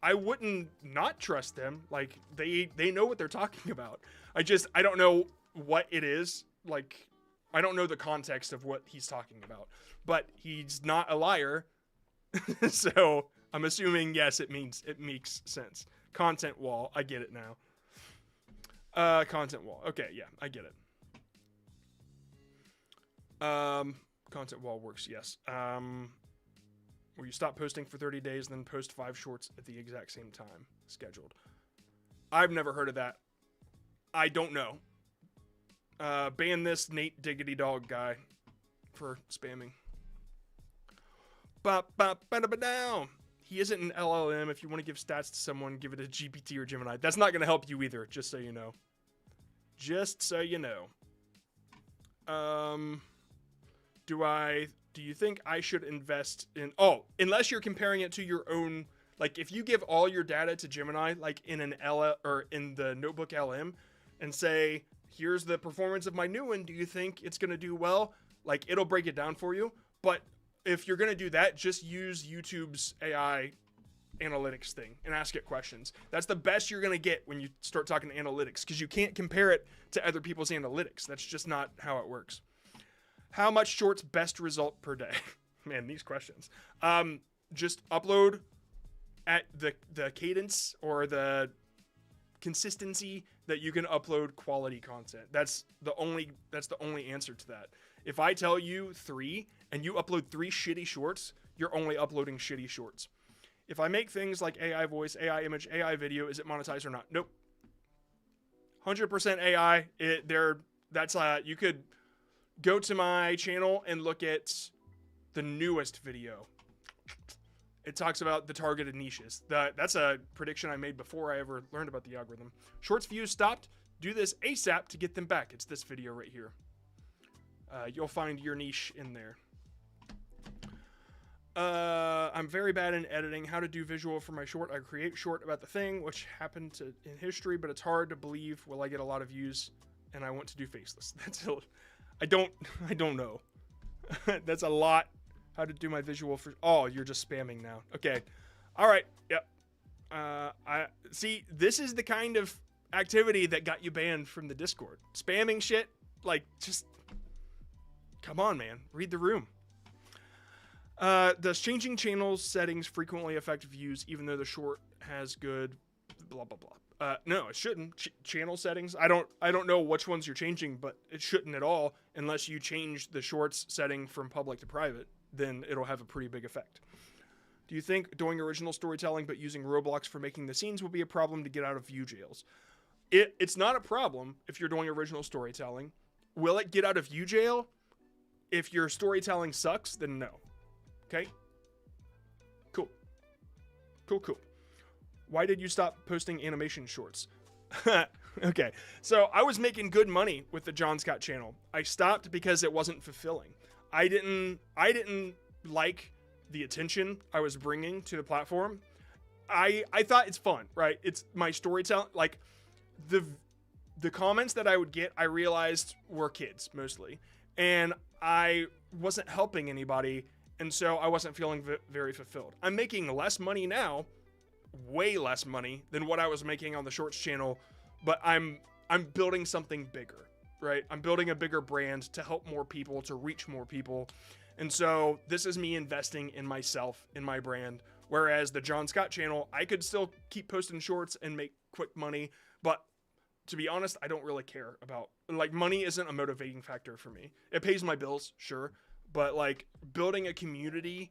I wouldn't not trust them. Like, they know what they're talking about. I don't know what it is. Like, I don't know the context of what he's talking about. But he's not a liar. So, I'm assuming, yes, it makes sense. Content wall. I get it now. Content wall. Okay, yeah, I get it. Content wall works, yes. Where you stop posting for 30 days, then post 5 shorts at the exact same time, scheduled. I've never heard of that. I don't know. Ban this Nate Diggity Dog guy for spamming. Ba-ba-ba-da-ba-down. He isn't an LLM. If you want to give stats to someone, give it a GPT or Gemini. That's not going to help you either, just so you know. Just so you know. Do you think I should invest in... Oh, unless you're comparing it to your own... Like, if you give all your data to Gemini, like in an or in the Notebook LM, and say, here's the performance of my new one, do you think it's going to do well? Like, it'll break it down for you. But if you're going to do that, just use YouTube's AI analytics thing and ask it questions. That's the best you're going to get when you start talking analytics, because you can't compare it to other people's analytics. That's just not how it works. How much shorts best result per day? Man, these questions. Just upload at the cadence or the consistency that you can upload quality content. That's the only answer to that. If I tell you 3 and you upload 3 shitty shorts, you're only uploading shitty shorts. If I make things like AI voice, AI image, AI video, is it monetized or not? Nope. 100% AI. You could go to my channel and look at the newest video. It talks about the targeted niches. That's a prediction I made before I ever learned about the algorithm. Shorts views stopped. Do this ASAP to get them back. It's this video right here. You'll find your niche in there. I'm very bad in editing. How to do visual for my short. I create short about the thing, which happened in history, but it's hard to believe. Will I get a lot of views? And I want to do faceless. I don't know. That's a lot. How to do my visual for... Oh, you're just spamming now. Okay. All right. Yep. See, this is the kind of activity that got you banned from the Discord. Spamming shit. Like, just... Come on, man. Read the room. Does changing channel settings frequently affect views even though the short has good blah blah blah? No, it shouldn't. Channel settings. I don't know which ones you're changing, but it shouldn't at all unless you change the shorts setting from public to private. Then it'll have a pretty big effect. Do you think doing original storytelling but using Roblox for making the scenes will be a problem to get out of view jails? It's not a problem if you're doing original storytelling. Will it get out of view jail? If your storytelling sucks, then no. Okay? Cool. Cool. Why did you stop posting animation shorts? Okay, so I was making good money with the John Scott channel. I stopped because it wasn't fulfilling. I didn't like the attention I was bringing to the platform. I thought it's fun, right? It's my storytelling. Like, the comments that I would get, I realized were kids mostly. And I wasn't helping anybody, and so I wasn't feeling very fulfilled. I'm making less money now, way less money than what I was making on the Shorts channel, but I'm building something bigger, right? I'm building a bigger brand to help more people, to reach more people. And so this is me investing in myself, in my brand. Whereas the John Scott channel, I could still keep posting shorts and make quick money, but to be honest, I don't really care about, like, money isn't a motivating factor for me. It pays my bills, sure, but like building a community,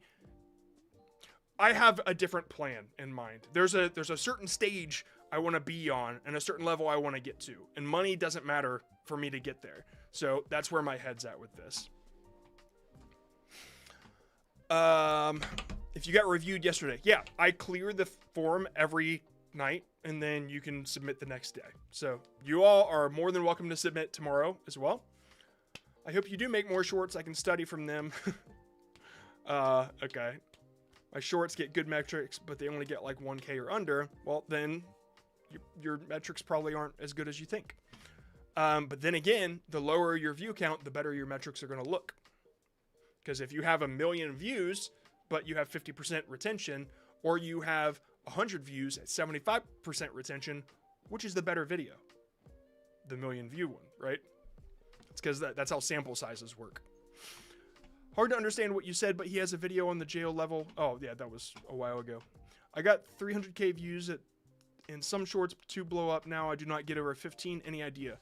I have a different plan in mind. There's a certain stage I want to be on and a certain level I want to get to, and money doesn't matter for me to get there. So that's where my head's at with this. If you got reviewed yesterday, yeah, I clear the form every night and then you can submit the next day. So you all are more than welcome to submit tomorrow as well. I hope you do make more shorts. I can study from them. Okay. My shorts get good metrics, but they only get like 1K or under. Well, then your metrics probably aren't as good as you think. But then again, the lower your view count, the better your metrics are going to look. Because if you have 1 million views, but you have 50% retention, or you have 100 views at 75% retention, which is the better video? The 1 million view one, right? It's because that's how sample sizes work. Hard to understand what you said, but he has a video on the jail level. Oh, yeah, that was a while ago. I got 300K views in some shorts to blow up. Now I do not get over 15. Any idea?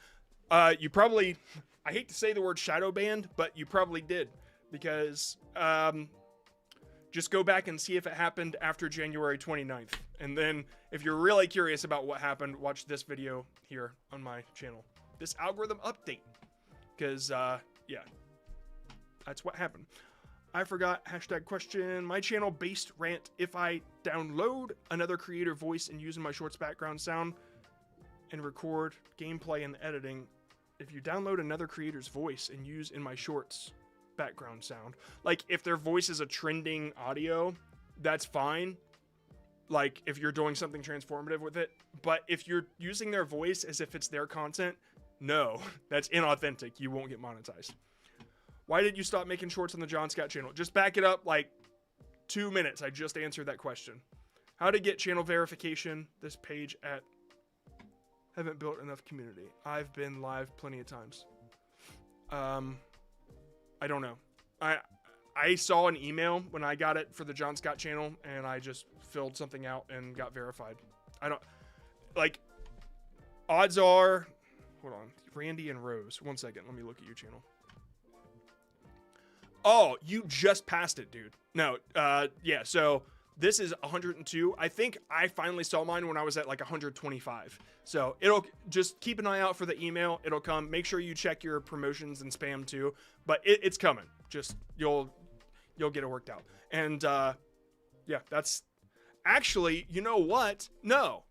You probably, I hate to say the word shadow banned, but you probably did. Because just go back and see if it happened after January 29th. And then if you're really curious about what happened, watch this video here on my channel. This algorithm update. Because, yeah, that's what happened. I forgot, hashtag question. My channel based rant. If I download another creator voice and use in my shorts background sound and record gameplay and editing, if you download another creator's voice and use in my shorts background sound, like if their voice is a trending audio, that's fine. Like if you're doing something transformative with it, but if you're using their voice as if it's their content, no, that's inauthentic. You won't get monetized. Why did you stop making shorts on the John Scott channel? Just back it up like 2 minutes. I just answered that question. How to get channel verification. This page at haven't built enough community. I've been live plenty of times. I don't know. I saw an email when I got it for the John Scott channel, and I just filled something out and got verified. I don't, like, odds are, hold on, Randy and Rose. 1 second, let me look at your channel. Oh, you just passed it, dude. No, yeah, so this is 102. I think I finally saw mine when I was at like 125. So it'll just keep an eye out for the email. It'll come. Make sure you check your promotions and spam too. But it's coming. Just you'll get it worked out. And yeah, that's actually, you know what? No,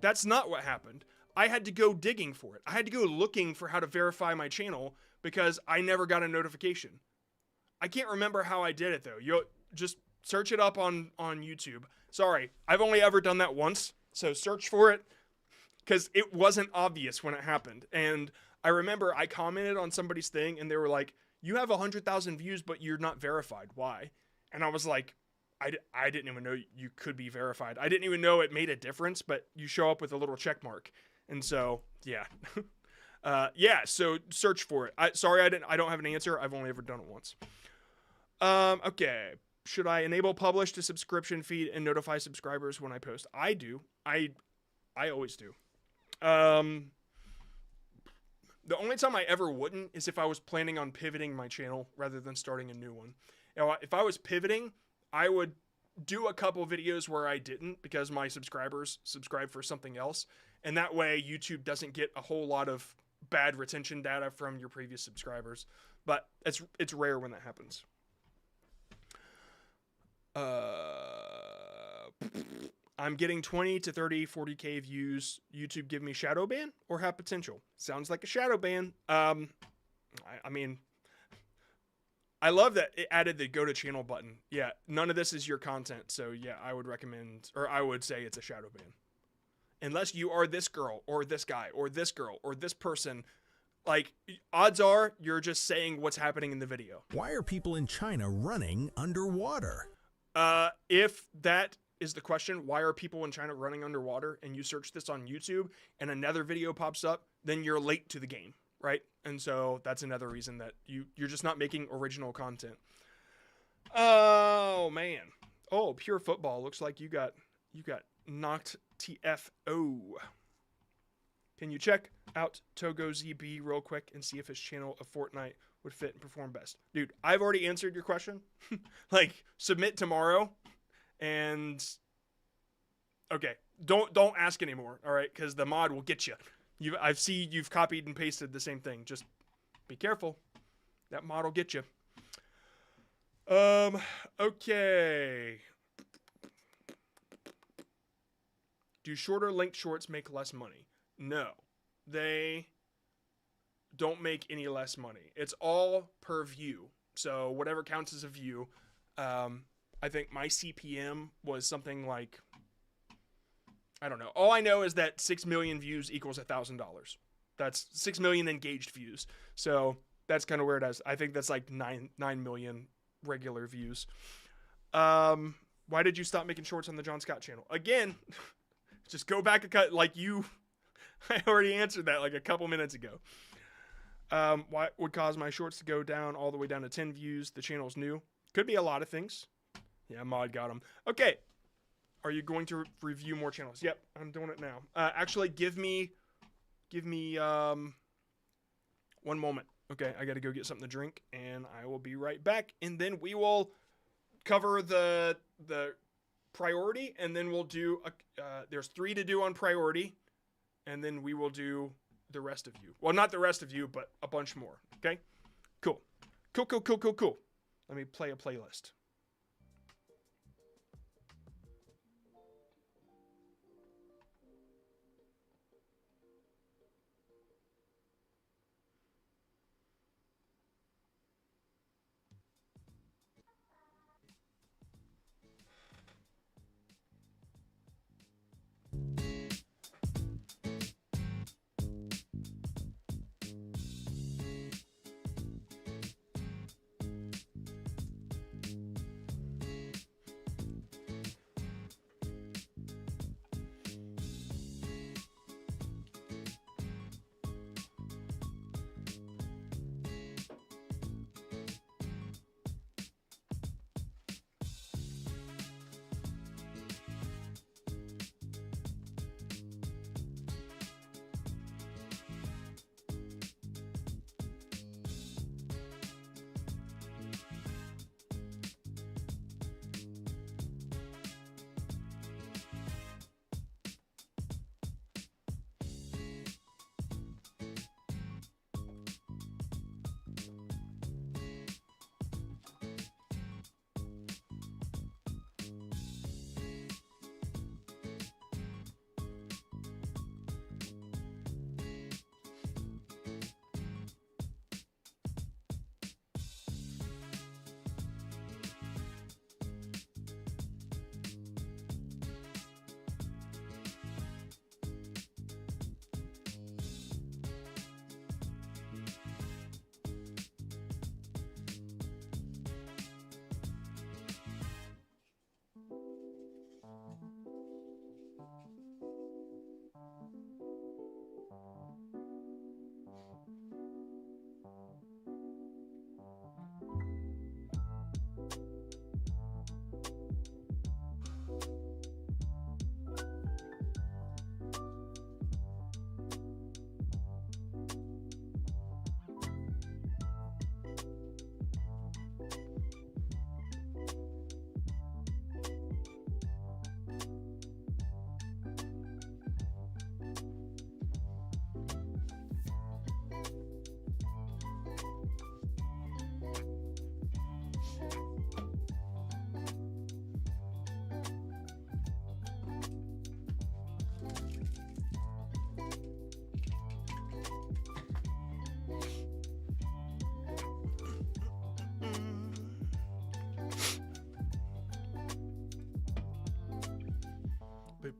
that's not what happened. I had to go digging for it. I had to go looking for how to verify my channel because I never got a notification. I can't remember how I did it though. You'll just search it up on YouTube. Sorry, I've only ever done that once. So search for it because it wasn't obvious when it happened. And I remember I commented on somebody's thing and they were like, you have 100,000 views, but you're not verified. Why? And I was like, I didn't even know you could be verified. I didn't even know it made a difference, but you show up with a little check mark. And so, yeah. Yeah, so search for it. Sorry, I don't have an answer. I've only ever done it once. Okay. Should I enable publish to subscription feed and notify subscribers when I post? I do. I always do. The only time I ever wouldn't is if I was planning on pivoting my channel rather than starting a new one. Now, if I was pivoting, I would do a couple videos where I didn't because my subscribers subscribe for something else. And that way YouTube doesn't get a whole lot of bad retention data from your previous subscribers. But it's rare when that happens. I'm getting 20 to 30, 40K views. YouTube give me shadow ban or have potential? Sounds like a shadow ban. I mean, I love that it added the go to channel button. Yeah, none of this is your content. So yeah, I would recommend, or I would say it's a shadow ban. Unless you are this girl or this guy or this girl or this person, like odds are you're just saying what's happening in the video. Why are people in China running underwater? If that is the question, why are people in China running underwater, and you search this on YouTube and another video pops up, then you're late to the game, right? And so that's another reason that you're just not making original content. Oh man. Oh, pure football. Looks like you got knocked TFO. Can you check out Togo ZB real quick and see if his channel of Fortnite would fit and perform best? Dude, I've already answered your question. Like, submit tomorrow, and okay, don't ask anymore, all right? Because the mod will get you. I see you've copied and pasted the same thing. Just be careful. That mod will get you. Okay. Do shorter length shorts make less money? No, they don't make any less money. It's all per view. So whatever counts as a view. I think my CPM was something like, I don't know. All I know is that 6 million views equals $1,000. That's 6 million engaged views. So that's kind of where it is. I think that's like 9 million regular views. Why did you stop making shorts on the John Scott channel? Again, just go back a cut. Like I already answered that like a couple minutes ago. What would cause my shorts to go down all the way down to 10 views? The channel's new. Could be a lot of things. Yeah, mod got him. Okay. Are you going to review more channels? Yep, I'm doing it now. Actually, give me 1 moment. Okay, I got to go get something to drink, and I will be right back. And then we will cover the priority, and then we'll do there's 3 to do on priority, and then we will do the rest of you. Well, not the rest of you, but a bunch more. Okay, cool. Let me play a playlist.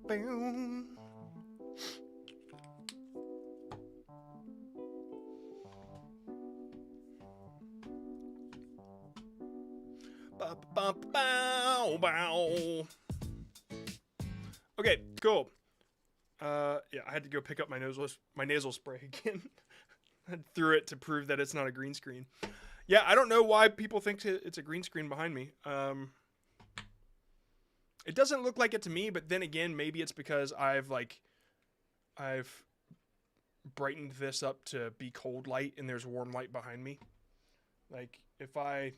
Boom. Okay, cool. Yeah, I had to go pick up my nasal spray again. I threw it to prove that it's not a green screen. Yeah, I don't know why people think it's a green screen behind me. It doesn't look like it to me, but then again, maybe it's because I've brightened this up to be cold light and there's warm light behind me. Like, if I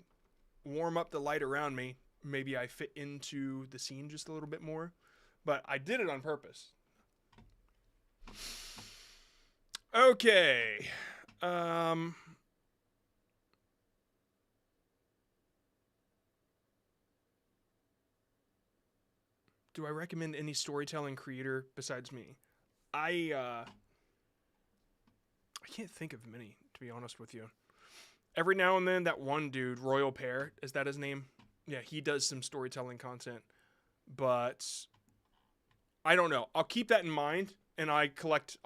warm up the light around me, maybe I fit into the scene just a little bit more. But I did it on purpose. Okay. Do I recommend any storytelling creator besides me? I can't think of many, to be honest with you. Every now and then, that one dude, Royal Pear, is that his name? Yeah, he does some storytelling content. But I don't know. I'll keep that in mind, and I collect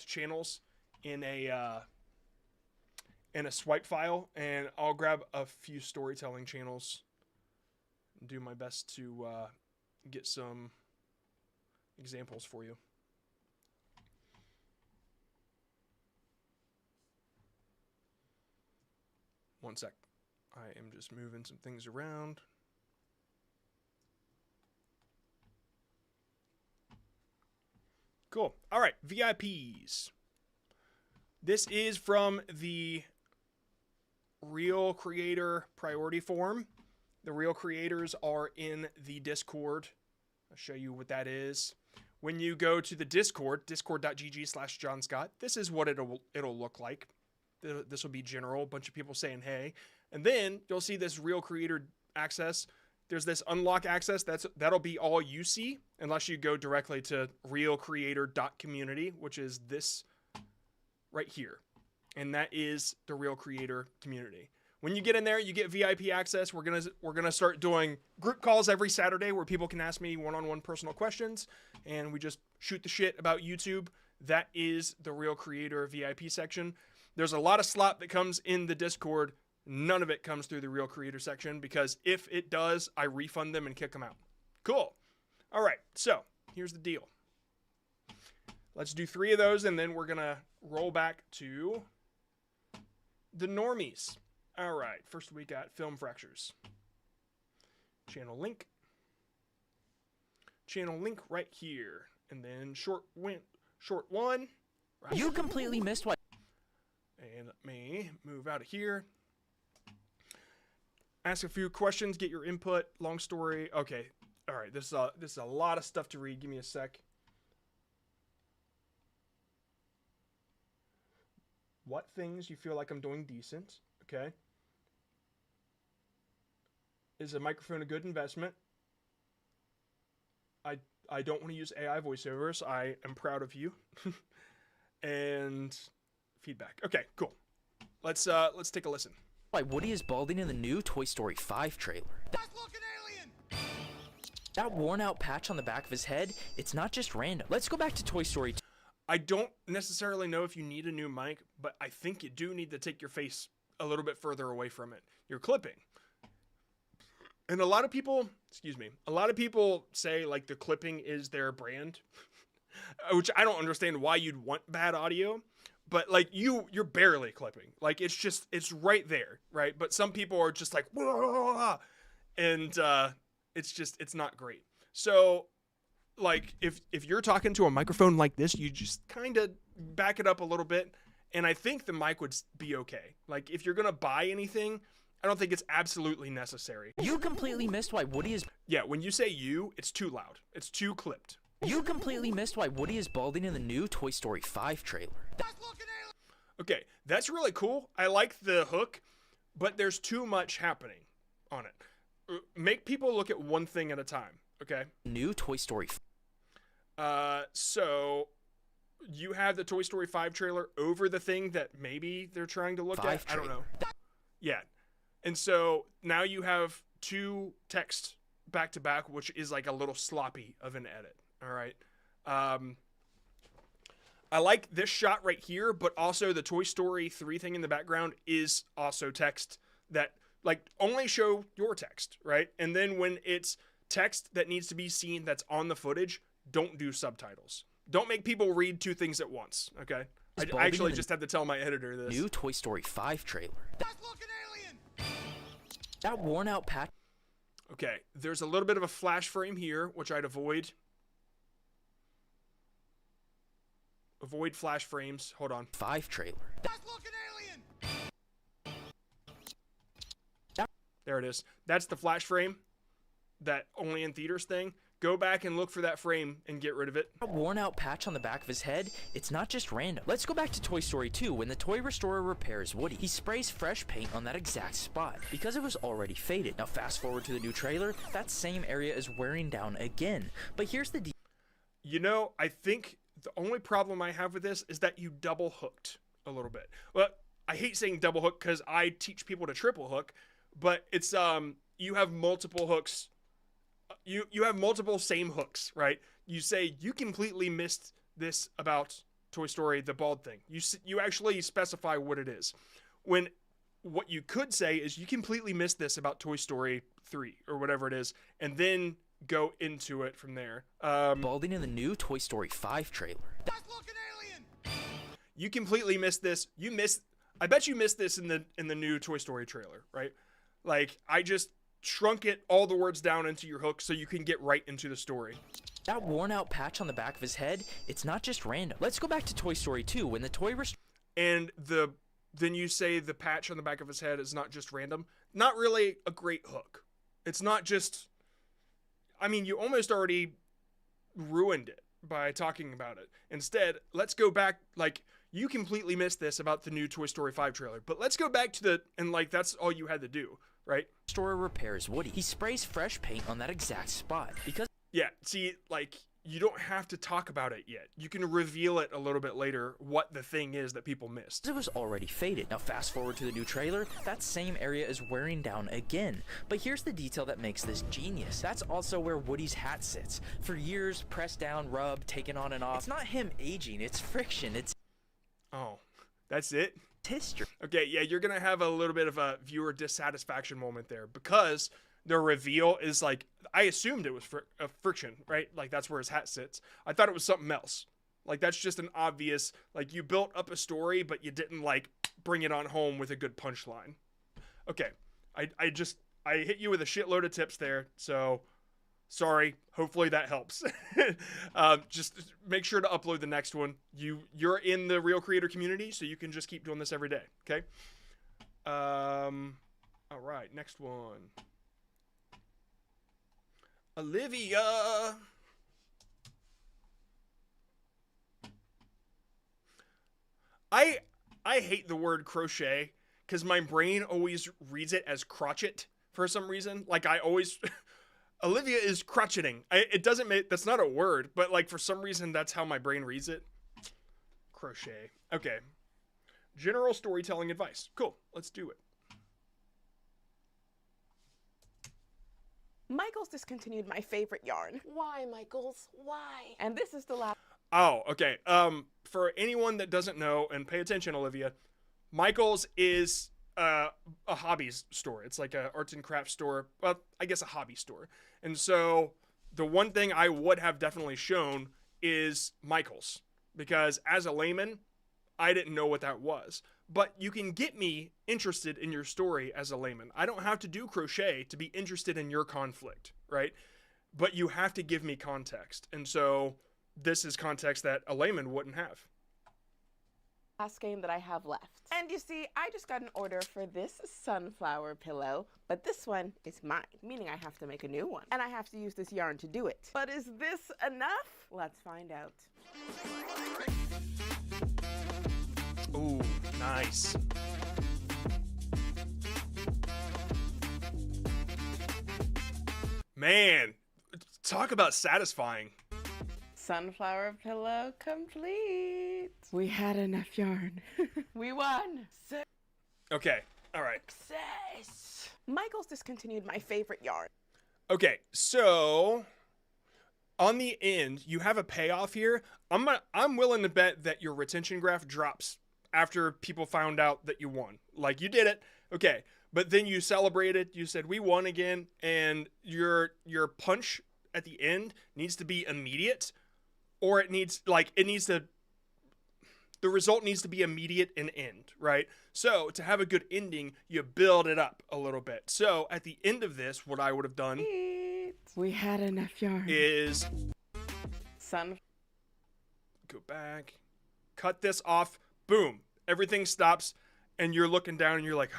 channels in a swipe file, and I'll grab a few storytelling channels and do my best to get some examples for you. One sec. I am just moving some things around. Cool. All right, VIPs. This is from the Real Creator Priority Forum. The Real Creators are in the Discord. I'll show you what that is. When you go to the Discord, discord.gg/JohnScott, this is what it'll look like. This will be general, a bunch of people saying hey. And then you'll see this Real Creator access. There's this unlock access. That'll be all you see unless you go directly to realcreator.community, which is this right here. And that is the Real Creator community. When you get in there, you get VIP access. We're gonna start doing group calls every Saturday where people can ask me one-on-one personal questions, and we just shoot the shit about YouTube. That is the Real Creator VIP section. There's a lot of slop that comes in the Discord. None of it comes through the Real Creator section, because if it does, I refund them and kick them out. Cool. All right, so here's the deal. Let's do 3 of those, and then we're going to roll back to the normies. All right, first we got Film Fractures. Channel link. Channel link right here. And then short one. Right. You completely missed what... And let me move out of here. Ask a few questions, get your input. Long story. Okay. All right. This is a lot of stuff to read. Give me a sec. What things you feel like I'm doing decent? Okay. Is a microphone a good investment? I don't want to use AI voiceovers. I am proud of you. And feedback. Okay, cool. Let's take a listen. Why Woody is balding in the new Toy Story 5 trailer. That worn out patch on the back of his head, it's not just random. Let's go back to Toy Story 2. I don't necessarily know if you need a new mic, but I think you do need to take your face a little bit further away from it. You're clipping. And a lot of people say like the clipping is their brand, which I don't understand why you'd want bad audio. But like you're barely clipping. Like it's right there, right? But some people are just like, whoa, and it's not great. So like if you're talking to a microphone like this, you just kind of back it up a little bit, and I think the mic would be okay. Like if you're gonna buy anything, I don't think it's absolutely necessary. You completely missed why Woody is... Yeah, when you say you, it's too loud. It's too clipped. You completely missed why Woody is balding in the new Toy Story 5 trailer. Okay, that's really cool. I like the hook, but there's too much happening on it. Make people look at one thing at a time, okay? New Toy Story. So you have the Toy Story 5 trailer over the thing that maybe they're trying to look at. I don't know. Yeah. And so now you have 2 texts back to back, which is like a little sloppy of an edit. All right. I like this shot right here, but also the Toy Story 3 thing in the background is also text that like only show your text, right? And then when it's text that needs to be seen that's on the footage, don't do subtitles. Don't make people read 2 things at once, okay? I actually just had to tell my editor this. New Toy Story 5 trailer. That's looking alien! That worn out patch. Okay, there's a little bit of a flash frame here, which I'd avoid. Avoid flash frames. Hold on. 5 trailer. There it is. That's the flash frame. That only in theaters thing. Go back and look for that frame and get rid of it. That worn out patch on the back of his head, it's not just random. Let's go back to Toy Story 2 when the toy restorer repairs Woody. He sprays fresh paint on that exact spot because it was already faded. Now fast forward to the new trailer, that same area is wearing down again. But here's the deal. You know, I think the only problem I have with this is that you double hooked a little bit. Well, I hate saying double hook because I teach people to triple hook, but it's you have multiple hooks. You have multiple same hooks, right? You say you completely missed this about Toy Story, the bald thing. You actually specify what it is. When what you could say is you completely missed this about Toy Story 3 or whatever it is, and then go into it from there. Balding in the new Toy Story 5 trailer. You completely missed this. I bet you missed this in the new Toy Story trailer, right? Like I just shrunk it all the words down into your hook so you can get right into the story. That worn out patch on the back of his head, it's not just random. Let's go back to Toy Story 2 when the toy and then you say the patch on the back of his head is not just random. Not really a great hook. It's not just, I mean, you almost already ruined it by talking about it. Instead, let's go back, like, you completely missed this about the new Toy Story 5 trailer, but let's go back to that's all you had to do, right? Restorer repairs Woody. He sprays fresh paint on that exact spot because... Yeah, see, like, you don't have to talk about it yet. You can reveal it a little bit later, what the thing is that people missed. It was already faded. Now fast forward to the new trailer, that same area is wearing down again. But here's the detail that makes this genius. That's also where Woody's hat sits. For years, pressed down, rubbed, taken on and off. It's not him aging, it's friction. It's... Oh, that's it? History. Okay, yeah, you're going to have a little bit of a viewer dissatisfaction moment there because the reveal is like, I assumed it was friction, right? Like that's where his hat sits. I thought it was something else. Like that's just an obvious, like you built up a story, but you didn't like bring it on home with a good punchline. Okay, I hit you with a shitload of tips there, so sorry. Hopefully that helps. Just make sure to upload the next one. You're in the Real Creator community, so you can just keep doing this every day, okay? All right, next one. Olivia. I hate the word crochet because my brain always reads it as crotchet for some reason. Like I always... Olivia is crotcheting. It doesn't make... That's not a word, but like for some reason that's how my brain reads it. Crochet. Okay. General storytelling advice. Cool. Let's do it. Michael's discontinued my favorite yarn. Why, Michael's? Why? And this is the last... Oh, okay. For anyone that doesn't know, and pay attention, Olivia, Michael's is a hobbies store. It's like a arts and crafts store. Well, I guess a hobby store. And so the one thing I would have definitely shown is Michael's. Because as a layman, I didn't know what that was. But you can get me interested in your story as a layman. I don't have to do crochet to be interested in your conflict, right? But you have to give me context. And so this is context that a layman wouldn't have. Last game that I have left. And you see, I just got an order for this sunflower pillow, but this one is mine, meaning I have to make a new one. And I have to use this yarn to do it. But is this enough? Let's find out. Ooh, nice. Man, talk about satisfying. Sunflower pillow complete. We had enough yarn. We won. Okay, all right. Success. Michael's discontinued my favorite yarn. Okay, so on the end, you have a payoff here. I'm willing to bet that your retention graph drops after people found out that you won. Like you did it. Okay, but then you celebrated. You said we won again, and your punch at the end needs to be immediate. Or the result needs to be immediate and end, right? So to have a good ending, you build it up a little bit. So at the end of this, what I would have done we had enough yarn is go back. cut this off, boom, everything stops, and you're looking down and you're like,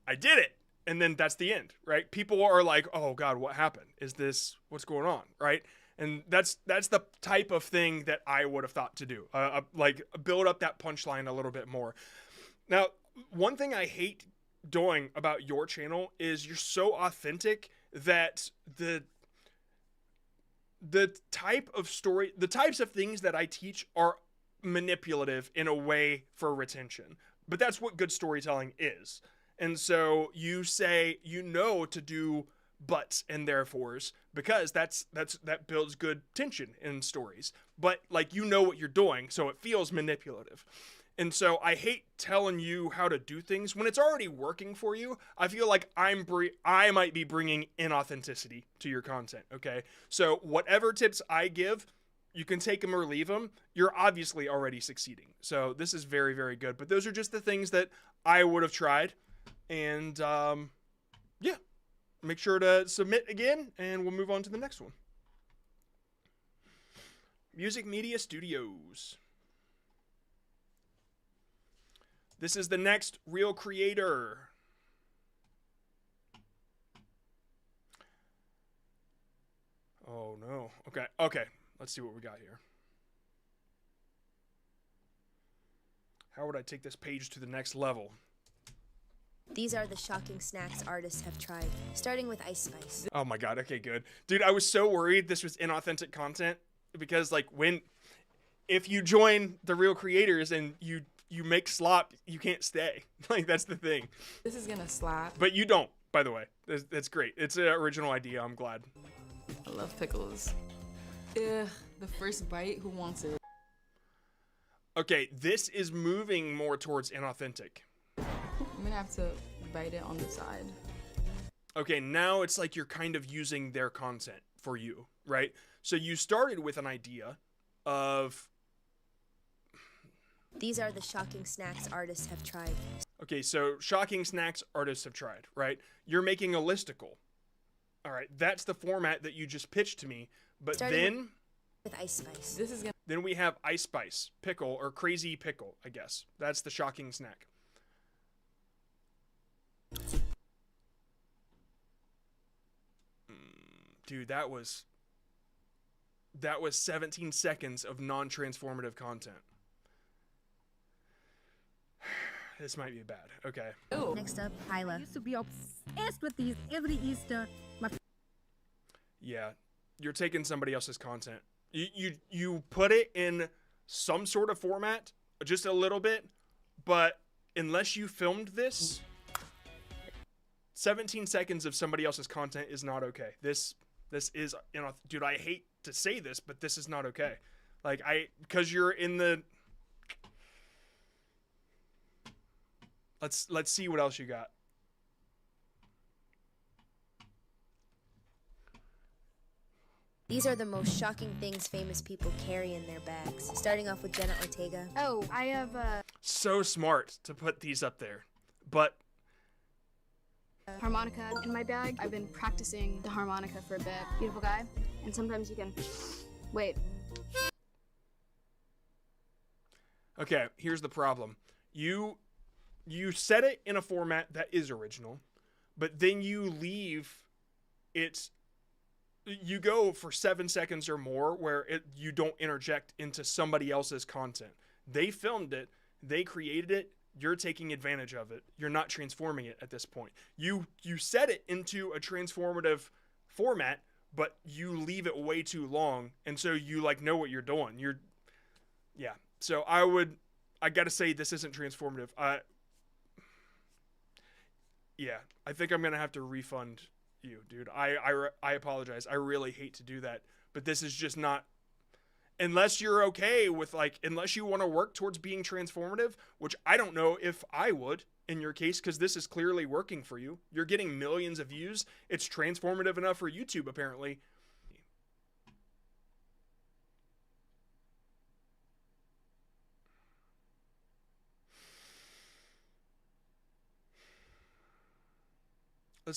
I did it. And then that's the end, right? People are like, oh God, what happened? Is this, what's going on, right? And that's the type of thing that I would have thought to do, like build up that punchline a little bit more. Now, one thing I hate doing about your channel is you're so authentic that the type of story, the types of things that I teach are manipulative in a way for retention. But that's what good storytelling is. And so you say, you know, to do buts and therefores because that builds good tension in stories. But like, you know what you're doing, so it feels manipulative. And so I hate telling you how to do things when it's already working for you. I feel like I might be bringing inauthenticity to your content, okay? So whatever tips I give, you can take them or leave them. You're obviously already succeeding. So this is very, very good. But those are just the things that I would have tried. And yeah, make sure to submit again, and we'll move on to the next one. Music Media Studios. This is the next real creator. Oh no. Okay. Let's see what we got here. How would I take this page to the next level? These are the shocking snacks artists have tried, starting with Ice Spice. Oh my God, okay, good. Dude, I was so worried this was inauthentic content because like if you join the real creators and you make slop, you can't stay. Like, that's the thing. This is gonna slap. But you don't, by the way. That's great. It's an original idea, I'm glad. I love pickles. Ugh, the first bite, who wants it? Okay, this is moving more towards inauthentic. I'm gonna have to bite it on the side. Okay, now it's like you're kind of using their content for you, right? So you started with an idea of... These are the shocking snacks artists have tried. Okay, so shocking snacks artists have tried, right? You're making a listicle. All right, that's the format that you just pitched to me. But then... With Ice Spice. This is gonna... Then we have Ice Spice, pickle, or crazy pickle, I guess. That's the shocking snack. Dude, that was 17 seconds of non-transformative content. This might be bad. Okay. Ooh. Next up, Hyla. I used to be obsessed with these every Easter. Yeah, you're taking somebody else's content. You put it in some sort of format, just a little bit, but unless you filmed this, 17 seconds of somebody else's content is not okay. This is, you know, dude, I hate to say this, but this is not okay. Like, because you're in the... Let's see what else you got. These are the most shocking things famous people carry in their bags. Starting off with Jenna Ortega. Oh, I have So smart to put these up there, but... harmonica in my bag. I've been practicing the harmonica for a bit. Beautiful guy. And sometimes you can... Wait. Okay, here's the problem. You set it in a format that is original, but then you leave it... You go for 7 seconds or more where you don't interject into somebody else's content. They filmed it. They created it. You're taking advantage of it. You're not transforming it at this point. You set it into a transformative format, but you leave it way too long, and so you like know what you're doing. Yeah. So I gotta say this isn't transformative. Yeah, I think I'm gonna have to refund you, dude. I apologize. I really hate to do that, but this is just not... Unless you're okay with, like, unless you want to work towards being transformative, which I don't know if I would in your case, because this is clearly working for you. You're getting millions of views. It's transformative enough for YouTube, apparently.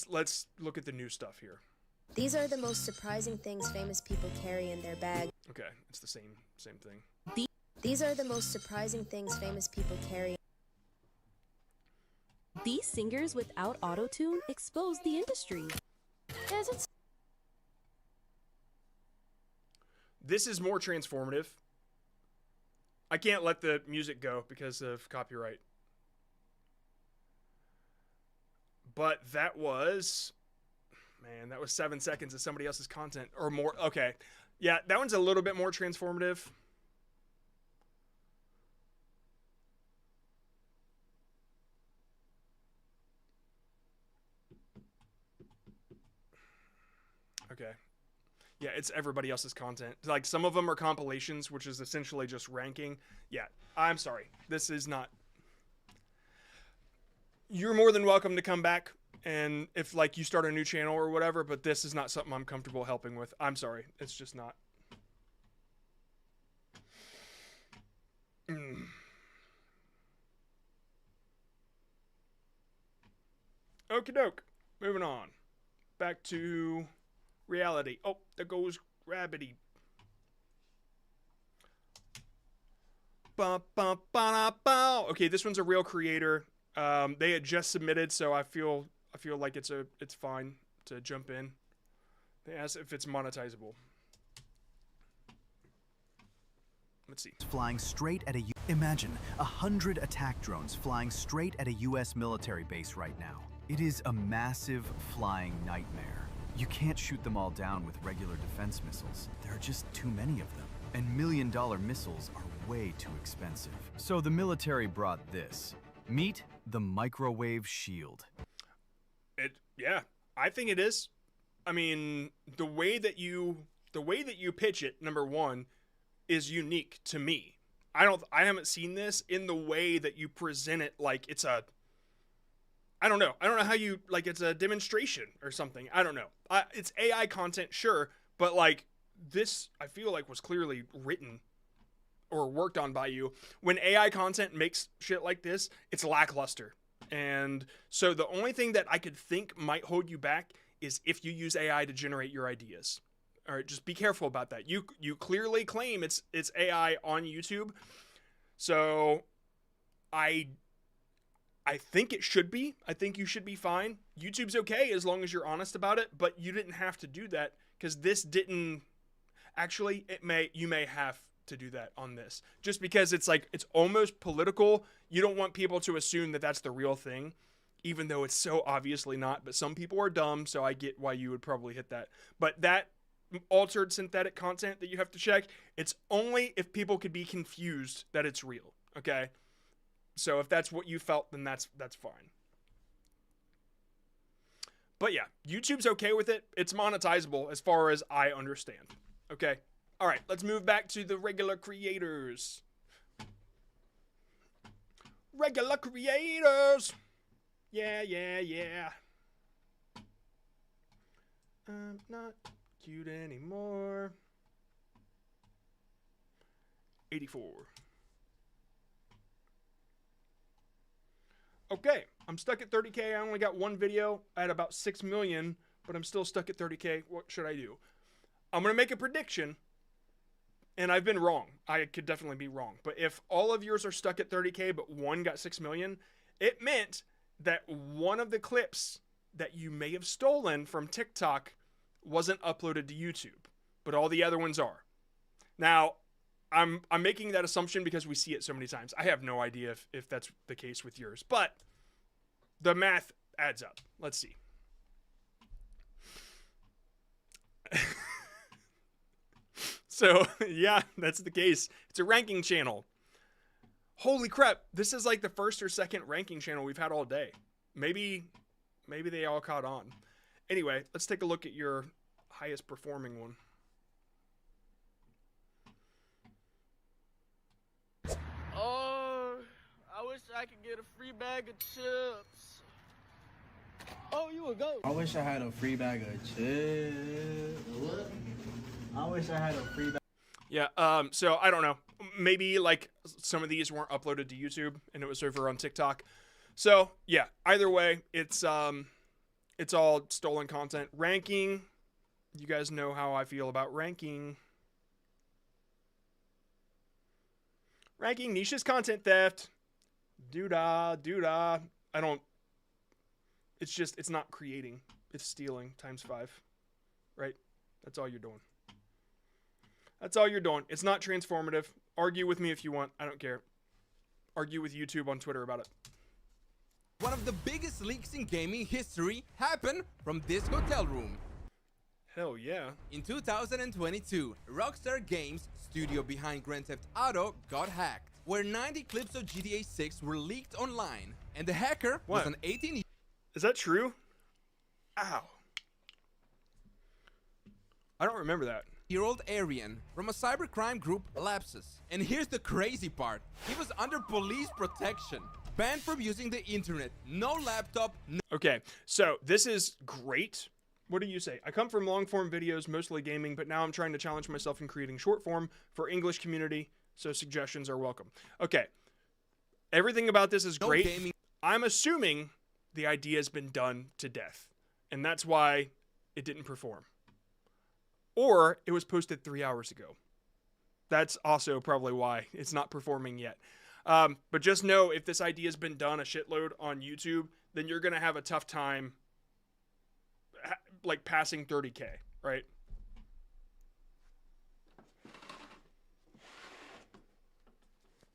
Let's look at the new stuff here. These are the most surprising things famous people carry in their bag. Okay, it's the same thing. These are the most surprising things famous people carry. These singers without auto-tune expose the industry. This is more transformative. I can't let the music go because of copyright. But that was... Man, that was 7 seconds of somebody else's content. Or more. Okay. Yeah, that one's a little bit more transformative. Okay. Yeah, it's everybody else's content. Like, some of them are compilations, which is essentially just ranking. Yeah, I'm sorry. This is not... You're more than welcome to come back, and if, like, you start a new channel or whatever, but this is not something I'm comfortable helping with. I'm sorry. It's just not. Okie doke. Moving on. Back to... reality. Oh, there goes Rabbity. Okay, this one's a real creator. They had just submitted, so I feel like it's fine to jump in. They asked if it's monetizable. Let's see. Flying straight at Imagine 100 attack drones flying straight at a U.S. military base right now. It is a massive flying nightmare. You can't shoot them all down with regular defense missiles. There are just too many of them. And million-dollar missiles are way too expensive. So the military brought this. Meet the microwave shield. Yeah, I think it is. I mean, the way that you pitch it, number one, is unique to me. I haven't seen this in the way that you present it like it's a... I don't know how you, like, it's a demonstration or something. I don't know. It's AI content, sure, but, like, this, I feel like, was clearly written or worked on by you. When AI content makes shit like this, it's lackluster. And so the only thing that I could think might hold you back is if you use AI to generate your ideas. All right, just be careful about that. You clearly claim it's AI on YouTube. So I think it should be. I think you should be fine. YouTube's okay as long as you're honest about it, but you didn't have to do that because this didn't... Actually, you may have to do that on this. Just because it's like, it's almost political. You don't want people to assume that that's the real thing, even though it's so obviously not. But some people are dumb, so I get why you would probably hit that. But that altered synthetic content that you have to check, it's only if people could be confused that it's real, okay? So if that's what you felt, then that's fine. But yeah, YouTube's okay with it. It's monetizable as far as I understand. Okay. All right, let's move back to the regular creators. Regular creators. Yeah. I'm not cute anymore. 84. Okay, I'm stuck at 30K. I only got one video. I had about 6 million, but I'm still stuck at 30K. What should I do? I'm going to make a prediction, and I've been wrong. I could definitely be wrong. But if all of yours are stuck at 30K, but one got 6 million, it meant that one of the clips that you may have stolen from TikTok wasn't uploaded to YouTube, but all the other ones are. Now, I'm making that assumption because we see it so many times. I have no idea if that's the case with yours, but the math adds up. Let's see. So, yeah, that's the case. It's a ranking channel. Holy crap, this is like the first or second ranking channel we've had all day. Maybe they all caught on. Anyway, let's take a look at your highest performing one. Oh, I wish I could get a free bag of chips. Oh, you would go. I wish I had a free bag of chips. What? I wish I had a free bag. Yeah, so I don't know. Maybe like some of these weren't uploaded to YouTube and it was over on TikTok. So yeah, either way, it's all stolen content. Ranking, You guys know how I feel about ranking. Ranking niche is content theft. Doo-dah, doo-dah. I don't... It's just, it's not creating. It's stealing times 5. Right? That's all you're doing. That's all you're doing. It's not transformative. Argue with me if you want. I don't care. Argue with YouTube on Twitter about it. One of the biggest leaks in gaming history happened from this hotel room. Hell yeah. In 2022, Rockstar Games, studio behind Grand Theft Auto, got hacked, where 90 clips of GTA 6 were leaked online, and the hacker was an 18-year-old. Is that true? Ow. I don't remember that. Aryan from a cybercrime group, Lapsus. And here's the crazy part. He was under police protection, banned from using the internet, no laptop, no... Okay, so this is great. What do you say? I come from long-form videos, mostly gaming, but now I'm trying to challenge myself in creating short-form for English community, so suggestions are welcome. Okay, everything about this is great. I'm assuming the idea has been done to death, and that's why it didn't perform. Or it was posted 3 hours ago. That's also probably why it's not performing yet. But just know, if this idea has been done a shitload on YouTube, then you're going to have a tough time like passing 30K, right?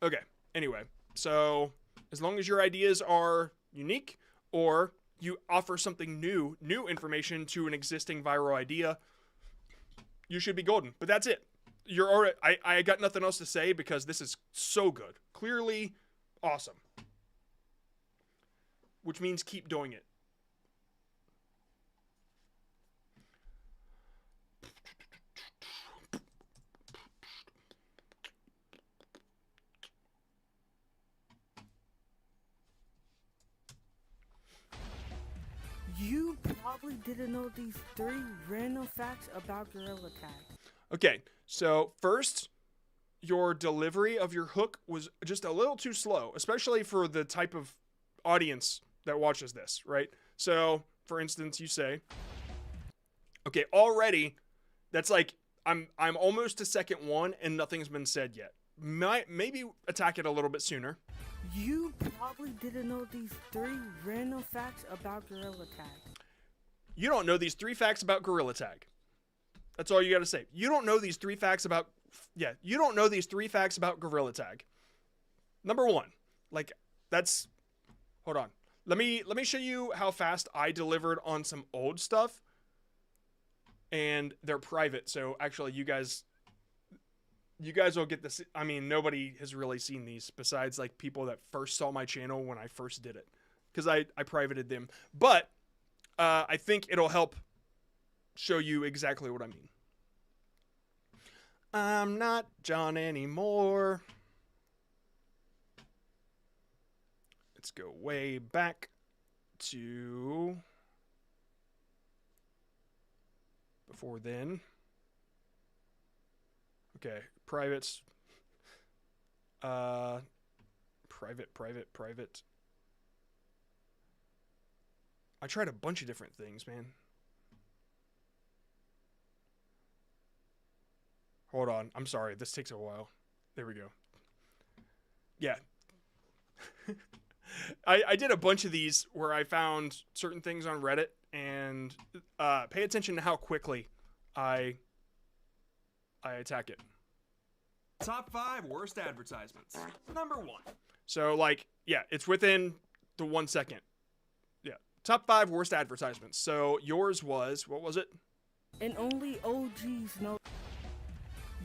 Okay, anyway, so as long as your ideas are unique or you offer something new information to an existing viral idea, you should be golden. But that's it. You're already, I got nothing else to say because this is so good. Clearly awesome. Which means keep doing it. You probably didn't know these 3 random facts about Gorilla Tag. Okay, so first, your delivery of your hook was just a little too slow, especially for the type of audience that watches this, right? So, for instance, you say, okay, already, that's like, I'm almost to second 1 and nothing's been said yet. Maybe attack it a little bit sooner. You probably didn't know these 3 random facts about Gorilla Tag. You don't know these 3 facts about Gorilla Tag. That's all you got to say. You don't know these 3 facts about... Yeah, you don't know these 3 facts about Gorilla Tag. Number 1. Like, that's... Hold on. Let me show you how fast I delivered on some old stuff. And they're private, so actually you guys will get this. I mean, nobody has really seen these besides like people that first saw my channel when I first did it, because I privated them. But I think it'll help show you exactly what I mean. I'm not John anymore. Let's go way back to before then. Okay, privates. Private. I tried a bunch of different things, man. Hold on. I'm sorry. This takes a while. There we go. Yeah. I did a bunch of these where I found certain things on Reddit, and pay attention to how quickly I attack it. Top 5 worst advertisements. Number 1. So, like, yeah, it's within the 1 second. Yeah. Top 5 worst advertisements. So, yours was, what was it? And only OGs know.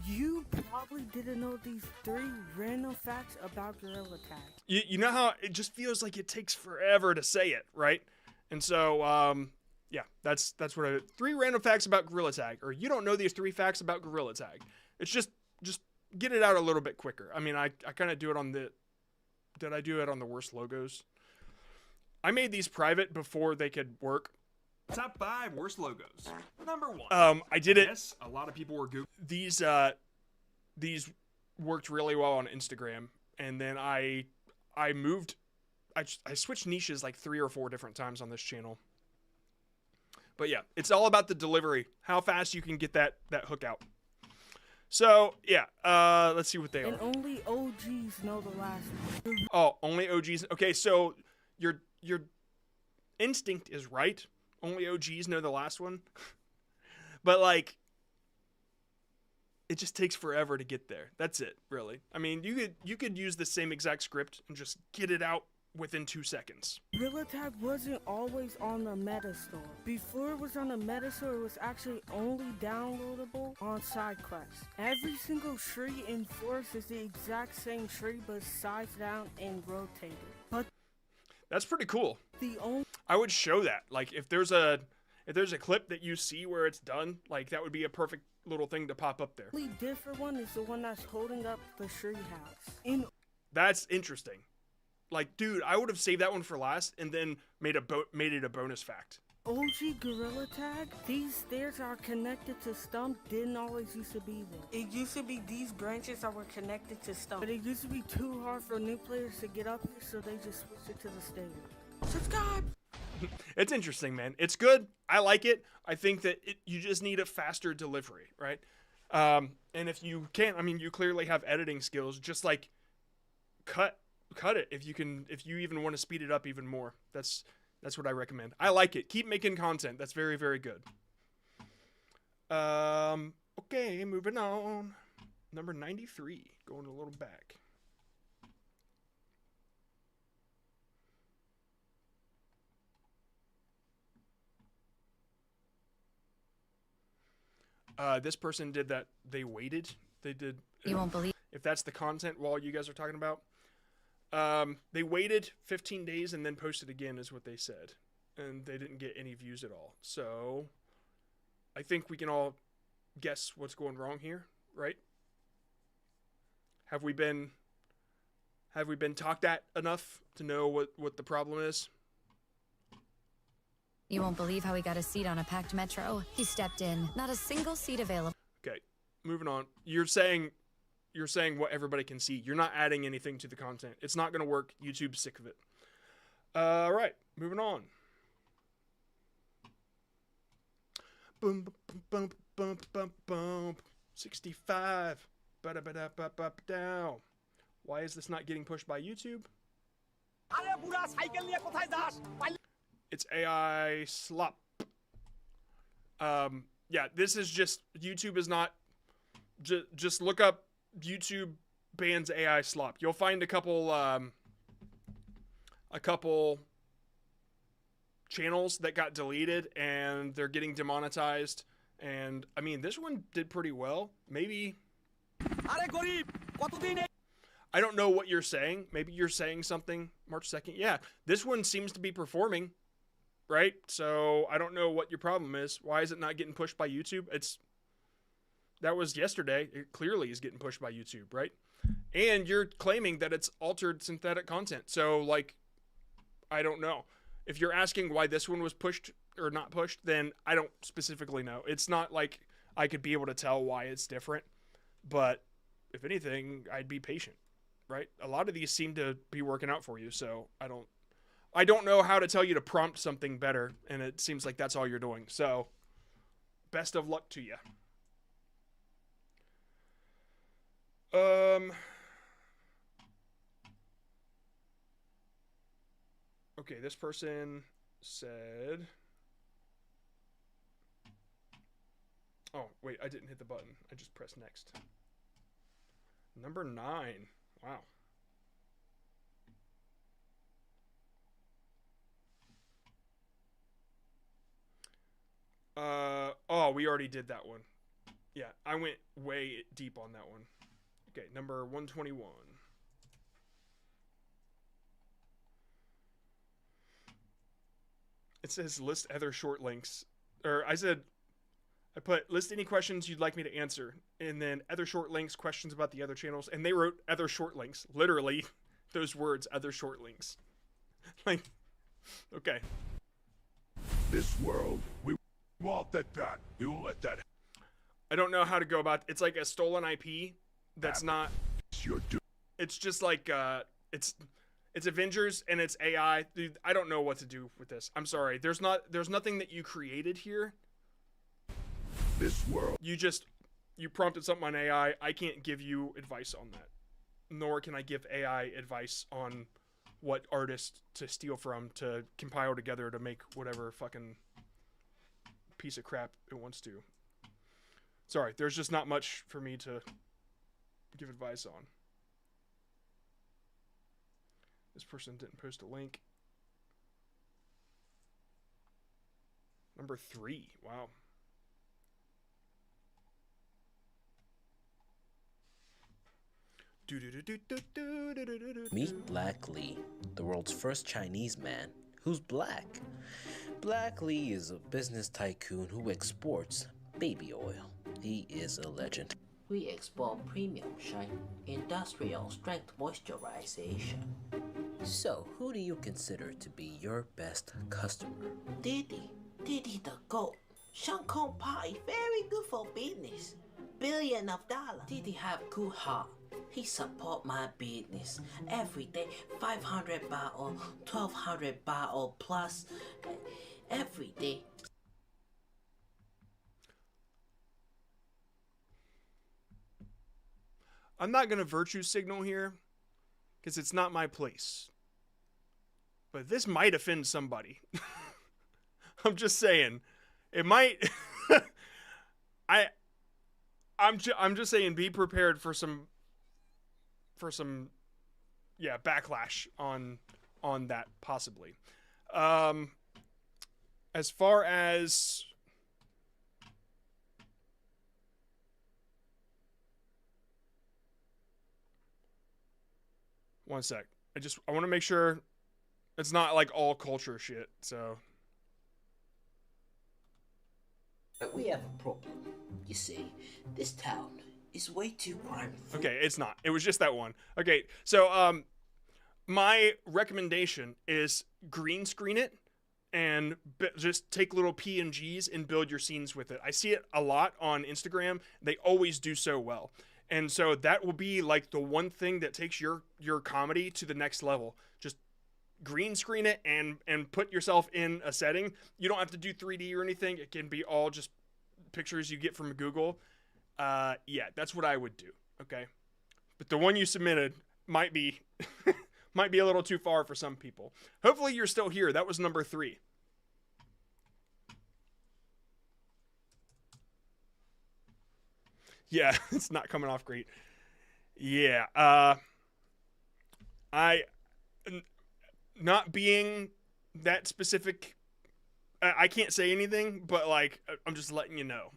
You probably didn't know these 3 random facts about Gorilla Tag. You know how it just feels like it takes forever to say it, right? And so, yeah, that's what I did. 3 random facts about Gorilla Tag. Or you don't know these 3 facts about Gorilla Tag. It's just get it out a little bit quicker. I mean, I kind of do it on the... Did I do it on the worst logos? I made these private before they could work. Top 5 worst logos. Number 1. I did it. Yes, a lot of people were Google. These worked really well on Instagram, and then I moved. I switched niches like 3 or 4 different times on this channel. But yeah, it's all about the delivery, how fast you can get that hook out. So yeah, let's see what they And are. only OGs know the last one. Oh, only OGs. Okay, so your instinct is right. Only OGs know the last one. But like, it just takes forever to get there. That's it, really. I mean, you could use the same exact script and just get it out within 2 seconds. Gorilla Tag wasn't always on the Meta Store. Before it was on the Meta Store, it was actually only downloadable on side quests. Every single tree in Forest is the exact same tree, but sized down and rotated. But That's pretty cool. the only I would show that. Like, if there's a clip that you see where it's done, like, that would be a perfect little thing to pop up there. different one is the one that's holding up the tree house. That's interesting. Like, dude, I would have saved that one for last and then made it a bonus fact. OG Gorilla Tag, these stairs are connected to stump, didn't always used to be there. It used to be these branches that were connected to stump, but it used to be too hard for new players to get up here, so they just switched it to the stairs. Subscribe! It's interesting, man. It's good. I like it. I think that you just need a faster delivery, right? And if you can't, I mean, you clearly have editing skills. Just like cut it if you even want to speed it up even more. That's what I recommend. I like it. Keep making content. That's very, very good. Okay, moving on. Number 93, going a little back. This person did that. They waited. They did. You won't believe. If that's the content while you guys are talking about. They waited 15 days and then posted again is what they said. And they didn't get any views at all. So I think we can all guess what's going wrong here, right? Have we been talked at enough to know what the problem is? You won't believe how he got a seat on a packed metro. He stepped in, not a single seat available. Okay, moving on. You're saying what everybody can see. You're not adding anything to the content. It's not going to work. YouTube's sick of it. All right, moving on. Boom, boom, boom, boom, boom. 65. Ba-da-ba-da-ba-ba-down. Why is this not getting pushed by YouTube? It's AI slop. Yeah, this is just, YouTube is not, just look up YouTube bans AI slop. You'll find a couple channels that got deleted and they're getting demonetized. And I mean, this one did pretty well. Maybe. I don't know what you're saying. Maybe you're saying something March 2nd. Yeah, this one seems to be performing, right? So I don't know what your problem is. Why is it not getting pushed by YouTube? That was yesterday. It clearly is getting pushed by YouTube, right? And you're claiming that it's altered synthetic content. So, like, I don't know. If you're asking why this one was pushed or not pushed, then I don't specifically know. It's not like I could be able to tell why it's different. But if anything, I'd be patient, right? A lot of these seem to be working out for you, so I don't know how to tell you to prompt something better, and it seems like that's all you're doing. So, best of luck to you. Okay, this person said... Oh, wait, I didn't hit the button. I just pressed next. Number 9. Wow. Oh, we already did that one. Yeah, I went way deep on that one. Okay, number 121. It says list other short links. Or I put list any questions you'd like me to answer. And then other short links, questions about the other channels. And they wrote other short links. Literally, those words, other short links. Like, okay. This world, we won't let that. We won't let that. I don't know how to go about. It's like a stolen IP. That's not. You're it's just like It's Avengers and it's AI. Dude, I don't know what to do with this. I'm sorry. There's nothing that you created here. This world. You prompted something on AI. I can't give you advice on that. Nor can I give AI advice on what artist to steal from to compile together to make whatever fucking piece of crap it wants to. Sorry, there's just not much for me to give advice on. This person didn't post a link. Number 3. Wow. Meet Black Lee, the world's first Chinese man who's black. Black Lee is a business tycoon who exports baby oil. He is a legend. We export premium shine, industrial strength moisturization. So, who do you consider to be your best customer? Diddy the goat. Sean Kong Pie, very good for business. Billion of dollars. Diddy have good heart. He support my business every day. 500 bottle, 1200 bottle plus every day. I'm not going to virtue signal here because it's not my place. But this might offend somebody. I'm just saying. It might. I'm just saying, be prepared for some backlash on that possibly. As far as one sec. I want to make sure it's not like all culture shit, so. But we have a problem. You see, this town is way too crime. Okay, it's not. It was just that one. Okay, so my recommendation is green screen it and just take little PNGs and build your scenes with it. I see it a lot on Instagram. They always do so well. And so that will be like the one thing that takes your comedy to the next level. Just green screen it and put yourself in a setting. You don't have to do 3D or anything. It can be all just pictures you get from Google. Yeah, that's what I would do. Okay. But the one you submitted might be might be a little too far for some people. Hopefully you're still here. That was number 3. Yeah, it's not coming off great. Yeah, not being that specific, I can't say anything, but like, I'm just letting you know.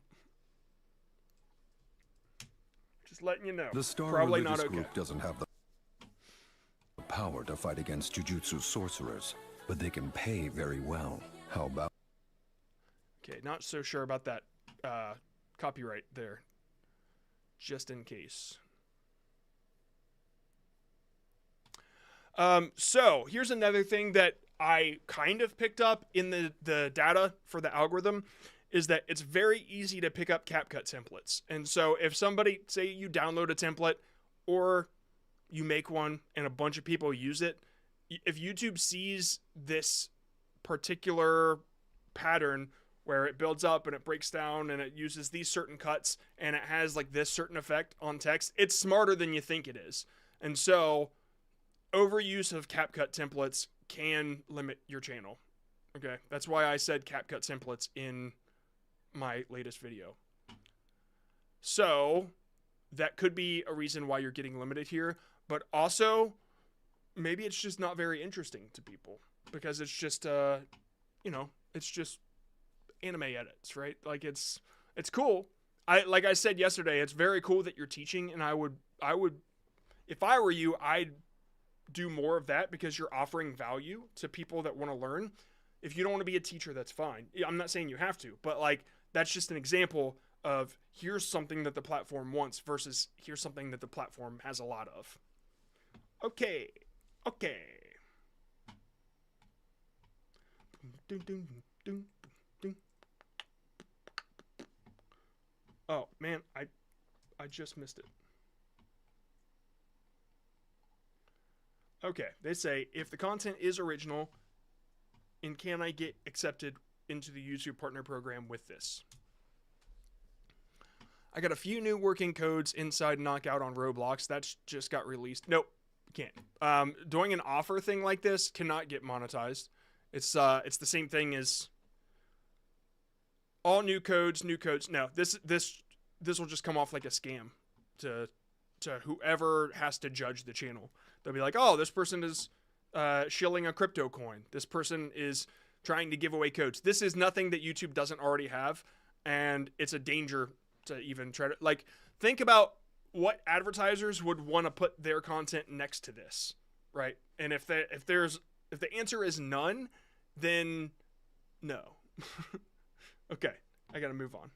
Just letting you know. The Star Probably Religious not okay. Group doesn't have the power to fight against Jujutsu sorcerers, but they can pay very well. How about? Okay, not so sure about that copyright there. Just in case. So here's another thing that I kind of picked up in the data for the algorithm is that it's very easy to pick up CapCut templates. And so if somebody, say you download a template or you make one and a bunch of people use it, if YouTube sees this particular pattern where it builds up and it breaks down and it uses these certain cuts and it has like this certain effect on text, it's smarter than you think it is. And so overuse of CapCut templates can limit your channel. Okay, that's why I said CapCut templates in my latest video. So that could be a reason why you're getting limited here, but also maybe it's just not very interesting to people because it's just it's just anime edits, right? Like it's cool. Like I said yesterday, it's very cool that you're teaching, and I would if I were you, I'd do more of that because you're offering value to people that want to learn. If you don't want to be a teacher, that's fine. I'm not saying you have to, but like that's just an example of here's something that the platform wants versus here's something that the platform has a lot of. Okay. Oh man, I just missed it. Okay, they say, if the content is original, and can I get accepted into the YouTube partner program with this? I got a few new working codes inside Knockout on Roblox. That's just got released. Nope, can't. Doing an offer thing like this cannot get monetized. It's the same thing as all new codes. No, this will just come off like a scam to whoever has to judge the channel. They'll be like, oh, this person is shilling a crypto coin. This person is trying to give away codes. This is nothing that YouTube doesn't already have, and it's a danger to even try to, like, think about what advertisers would want to put their content next to this, right? And if the answer is none, then no. Okay, I gotta move on.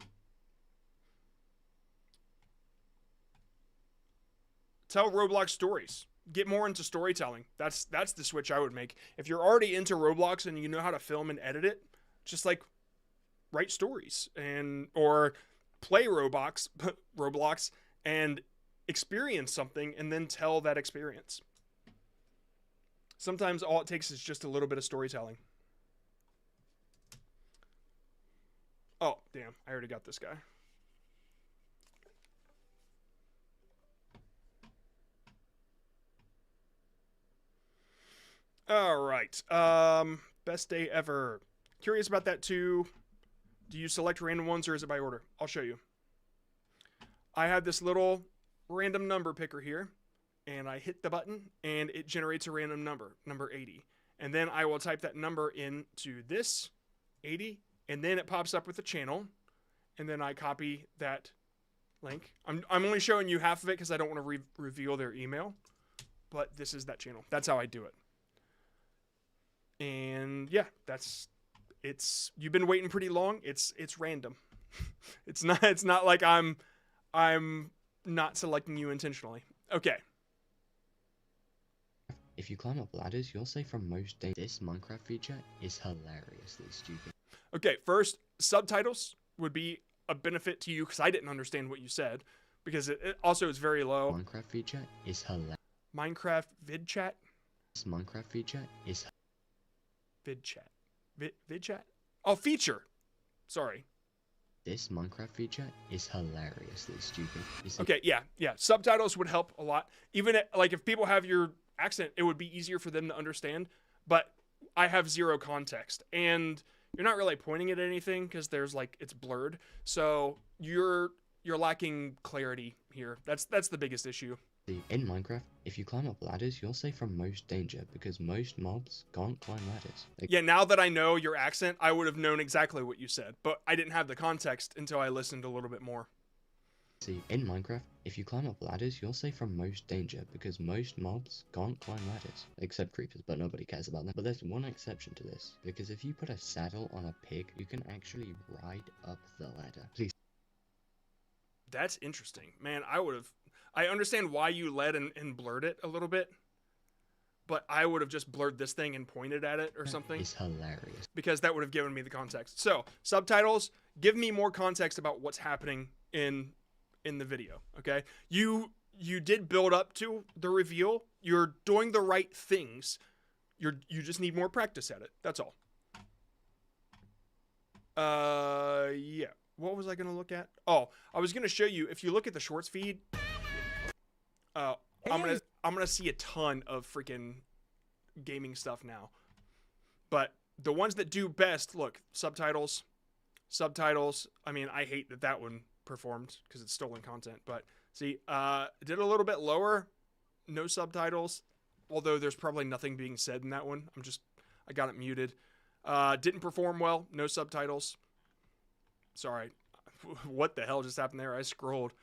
Tell Roblox stories. Get more into storytelling. That's the switch I would make. If you're already into Roblox and you know how to film and edit it, just like write stories or play Roblox and experience something and then tell that experience. Sometimes all it takes is just a little bit of storytelling. Oh, damn. I already got this guy. All right. Best day ever. Curious about that too. Do you select random ones or is it by order? I'll show you. I have this little random number picker here, and I hit the button and it generates a random number, number 80. And then I will type that number into this 80, and then it pops up with the channel, and then I copy that link. I'm only showing you half of it because I don't want to reveal their email, but this is that channel. That's how I do it. And yeah, you've been waiting pretty long. It's random. It's not like I'm not selecting you intentionally. Okay. If you climb up ladders, you'll say from most days. This Minecraft feature is hilariously stupid. Okay, first, subtitles would be a benefit to you because I didn't understand what you said, because it also is very low. Minecraft feature is hilarious. Minecraft vid chat? This Minecraft feature is vid chat. Vid chat? Oh, feature. Sorry. This Minecraft feature is hilariously stupid. Okay, yeah. Subtitles would help a lot. Even like if people have your accent, it would be easier for them to understand. But I have zero context, and you're not really pointing at anything because there's like it's blurred. So you're lacking clarity here. That's the biggest issue. In Minecraft, if you climb up ladders, you'll say from most danger because most mobs can't climb ladders. Yeah, now that I know your accent, I would have known exactly what you said, but I didn't have the context until I listened a little bit more. See, in Minecraft, if you climb up ladders, you'll say from most danger because most mobs can't climb ladders. Except creepers, but nobody cares about them. But there's one exception to this, because if you put a saddle on a pig, you can actually ride up the ladder. Please. That's interesting. Man, I understand why you led and blurred it a little bit, but I would have just blurred this thing and pointed at it or something. It's hilarious. Because that would have given me the context. So, subtitles, give me more context about what's happening in the video, okay? You did build up to the reveal. You're doing the right things. You just need more practice at it. That's all. Yeah. What was I going to look at? Oh, I was going to show you, if you look at the shorts feed, I'm gonna see a ton of freaking gaming stuff now. But the ones that do best, look, subtitles. I mean, I hate that one performed because it's stolen content. But see, did a little bit lower, no subtitles. Although there's probably nothing being said in that one. I got it muted. Didn't perform well, no subtitles. Sorry, what the hell just happened there? I scrolled.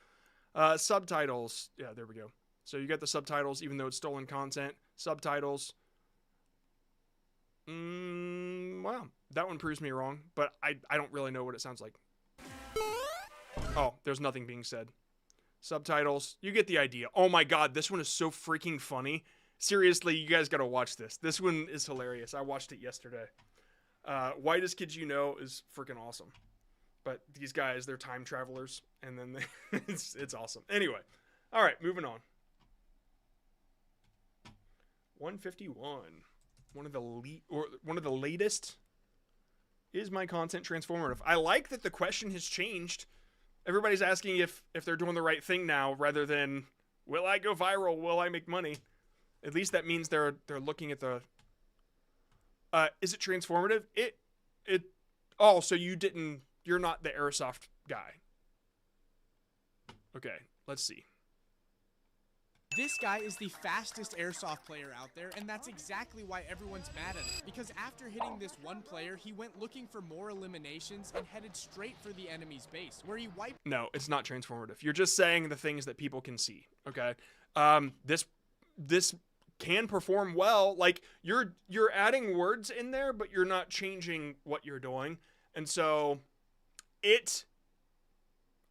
Subtitles. Yeah, there we go. So you got the subtitles, even though it's stolen content. Subtitles. Wow, that one proves me wrong, but I don't really know what it sounds like. Oh, there's nothing being said. Subtitles. You get the idea. Oh my god, this one is so freaking funny. Seriously, you guys gotta watch this. This one is hilarious. I watched it yesterday. Whitest Kids You Know is freaking awesome. But these guys, they're time travelers, and then it's awesome. Anyway, all right, moving on. 151. One of the latest. Is my content transformative? I like that the question has changed. Everybody's asking if they're doing the right thing now, rather than will I go viral? Will I make money? At least that means they're looking at the. Is it transformative? Oh, so you're not the airsoft guy. Okay, let's see. This guy is the fastest airsoft player out there, and that's exactly why everyone's mad at him. Because after hitting this one player, he went looking for more eliminations and headed straight for the enemy's base, where he wiped. No, it's not transformative. You're just saying the things that people can see. Okay, this can perform well. Like you're adding words in there, but you're not changing what you're doing, and so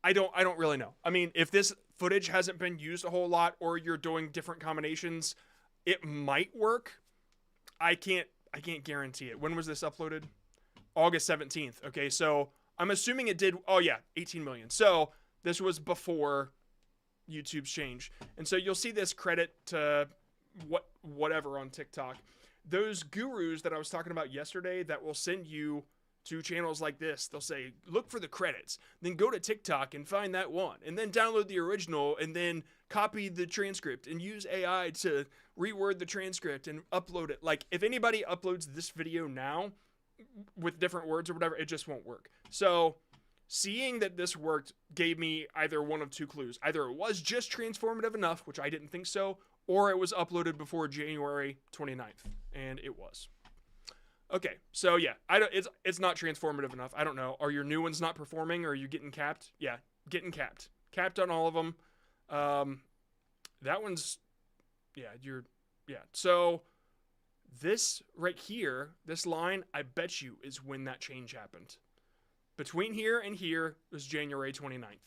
I don't really know. I mean, if this footage hasn't been used a whole lot, or you're doing different combinations, it might work. I can't guarantee it. When was this uploaded? August 17th. Okay, so I'm assuming it did. Oh yeah, 18 million. So this was before YouTube's change, and so you'll see this credit to whatever on TikTok. Those gurus that I was talking about yesterday that will send you to channels like this, they'll say, look for the credits, then go to TikTok and find that one, and then download the original, and then copy the transcript and use AI to reword the transcript and upload it. Like, if anybody uploads this video now with different words or whatever, it just won't work. So seeing that this worked gave me either one of two clues. Either it was just transformative enough, which I didn't think so, or it was uploaded before January 29th, and it was. Okay, so yeah, it's not transformative enough. I don't know. Are your new ones not performing, or are you getting capped? Yeah, getting capped. Capped on all of them. That one's, yeah. So this right here, this line, I bet you is when that change happened. Between here and here was January 29th.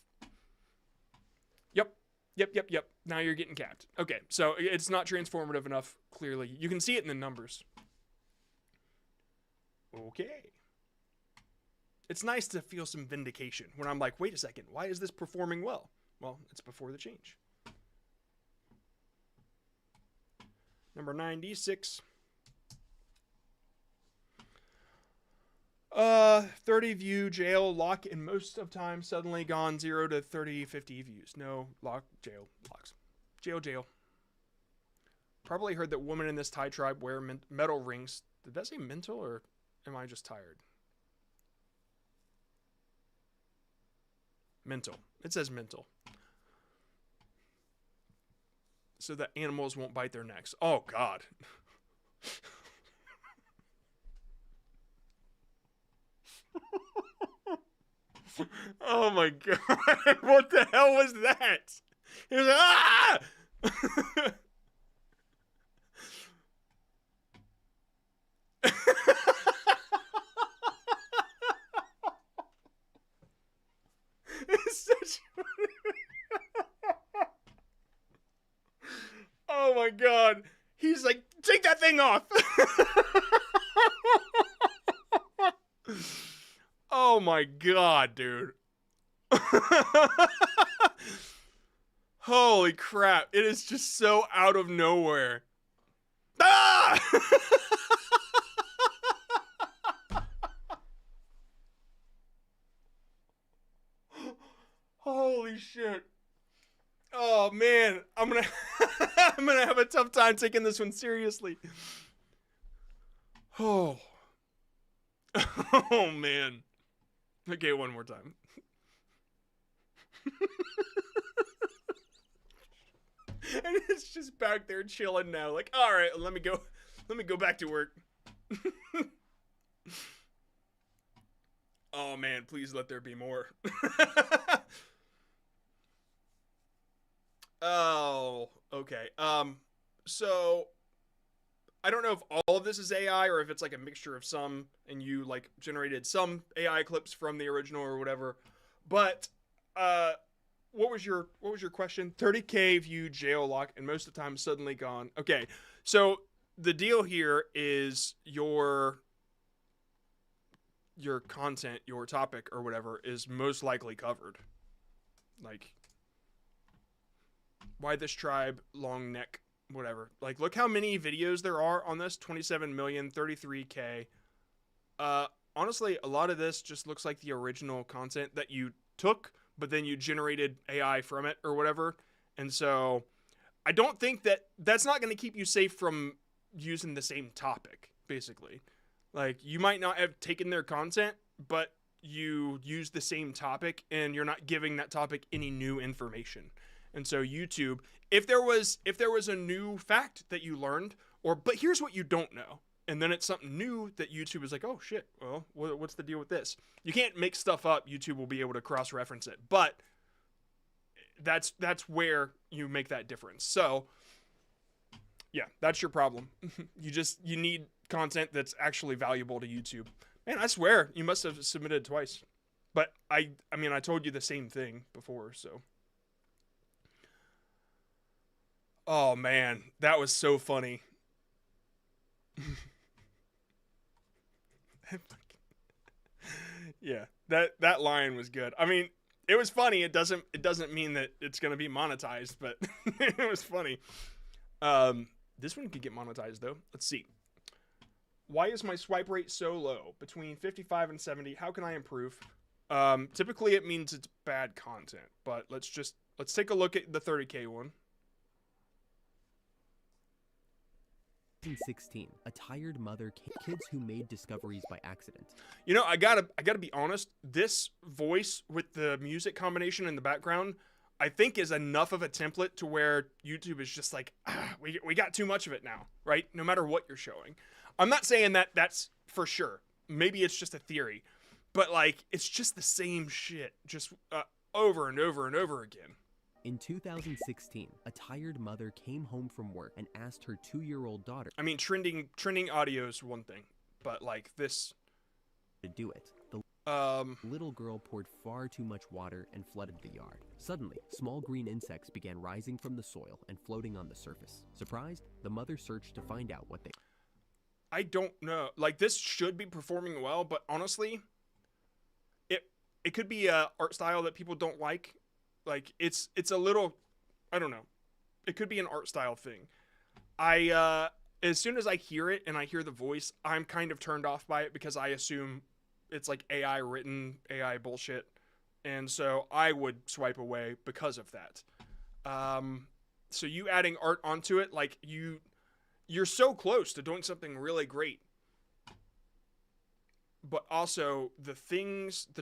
Yep. Now you're getting capped. Okay, so it's not transformative enough, clearly. You can see it in the numbers. Okay. It's nice to feel some vindication when I'm like, wait a second, why is this performing well? Well, it's before the change. Number 96. 30 view jail lock, and most of time suddenly gone 0 to 30, 50 views. No lock, jail, locks. Jail. Probably heard that women in this Thai tribe wear metal rings. Did that say mental, or am I just tired? Mental. It says mental. So that animals won't bite their necks. Oh, God. Oh, my God. What the hell was that? He was like, ah! It's such. Oh my God. He's like, take that thing off. Oh my God, dude. Holy crap. It is just so out of nowhere. Ah! Holy shit. Oh man, I'm gonna have a tough time taking this one seriously. Oh man. Okay, one more time. And it's just back there chilling now, like, all right, let me go back to work. Oh man, please let there be more. Oh, okay. So I don't know if all of this is AI or if it's like a mixture of some, and you like generated some AI clips from the original or whatever. But what was your question? 30K view jail lock, and most of the time suddenly gone. Okay, so the deal here is your content, your topic or whatever is most likely covered. Like, why this tribe, long neck, whatever. Like, look how many videos there are on this. 27 million, 33K. Honestly, a lot of this just looks like the original content that you took, but then you generated AI from it or whatever. And so I don't think that's not going to keep you safe from using the same topic, basically. Like, you might not have taken their content, but you use the same topic and you're not giving that topic any new information. And so YouTube, if there was a new fact that you learned, but here's what you don't know, and then it's something new that YouTube is like, oh shit, well, what's the deal with this? You can't make stuff up. YouTube will be able to cross-reference it, but that's where you make that difference. So yeah, that's your problem. You need content that's actually valuable to YouTube. Man, I swear you must have submitted twice, but I mean, I told you the same thing before, so. Oh man, that was so funny. Yeah, that line was good. I mean, it was funny. It doesn't mean that it's gonna be monetized, but it was funny. This one could get monetized though. Let's see. Why is my swipe rate so low? Between 55 and 70. How can I improve? Typically it means it's bad content, but let's take a look at the 30K one. 2016, a tired mother, kids who made discoveries by accident. You know, I gotta be honest. This voice with the music combination in the background, I think, is enough of a template to where YouTube is just like, we got too much of it now, right? No matter what you're showing. I'm not saying that that's for sure. Maybe it's just a theory, but like, it's just the same shit, just over and over and over again. In 2016, a tired mother came home from work and asked her 2-year-old daughter. I mean, trending audio is one thing, but like this. To do it. The little girl poured far too much water and flooded the yard. Suddenly, small green insects began rising from the soil and floating on the surface. Surprised, the mother searched to find out what they... I don't know. Like, this should be performing well, but honestly, it could be a art style that people don't like. Like, it's a little, I don't know. It could be an art style thing. As soon as I hear it and I hear the voice, I'm kind of turned off by it because I assume it's like AI written, AI bullshit. And so I would swipe away because of that. So you adding art onto it, like you're so close to doing something really great. But also the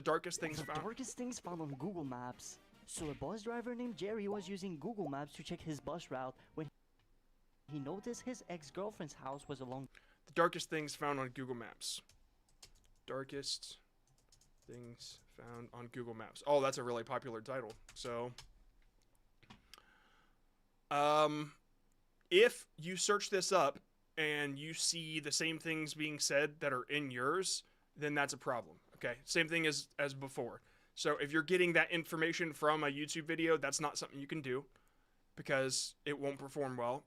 darkest things found. The darkest things found on Google Maps. So a bus driver named Jerry was using Google Maps to check his bus route when he noticed his ex-girlfriend's house was along... The darkest things found on Google Maps. Darkest things found on Google Maps. Oh, that's a really popular title. So, if you search this up and you see the same things being said that are in yours, then that's a problem. Okay, same thing as before. So if you're getting that information from a YouTube video, that's not something you can do because it won't perform well.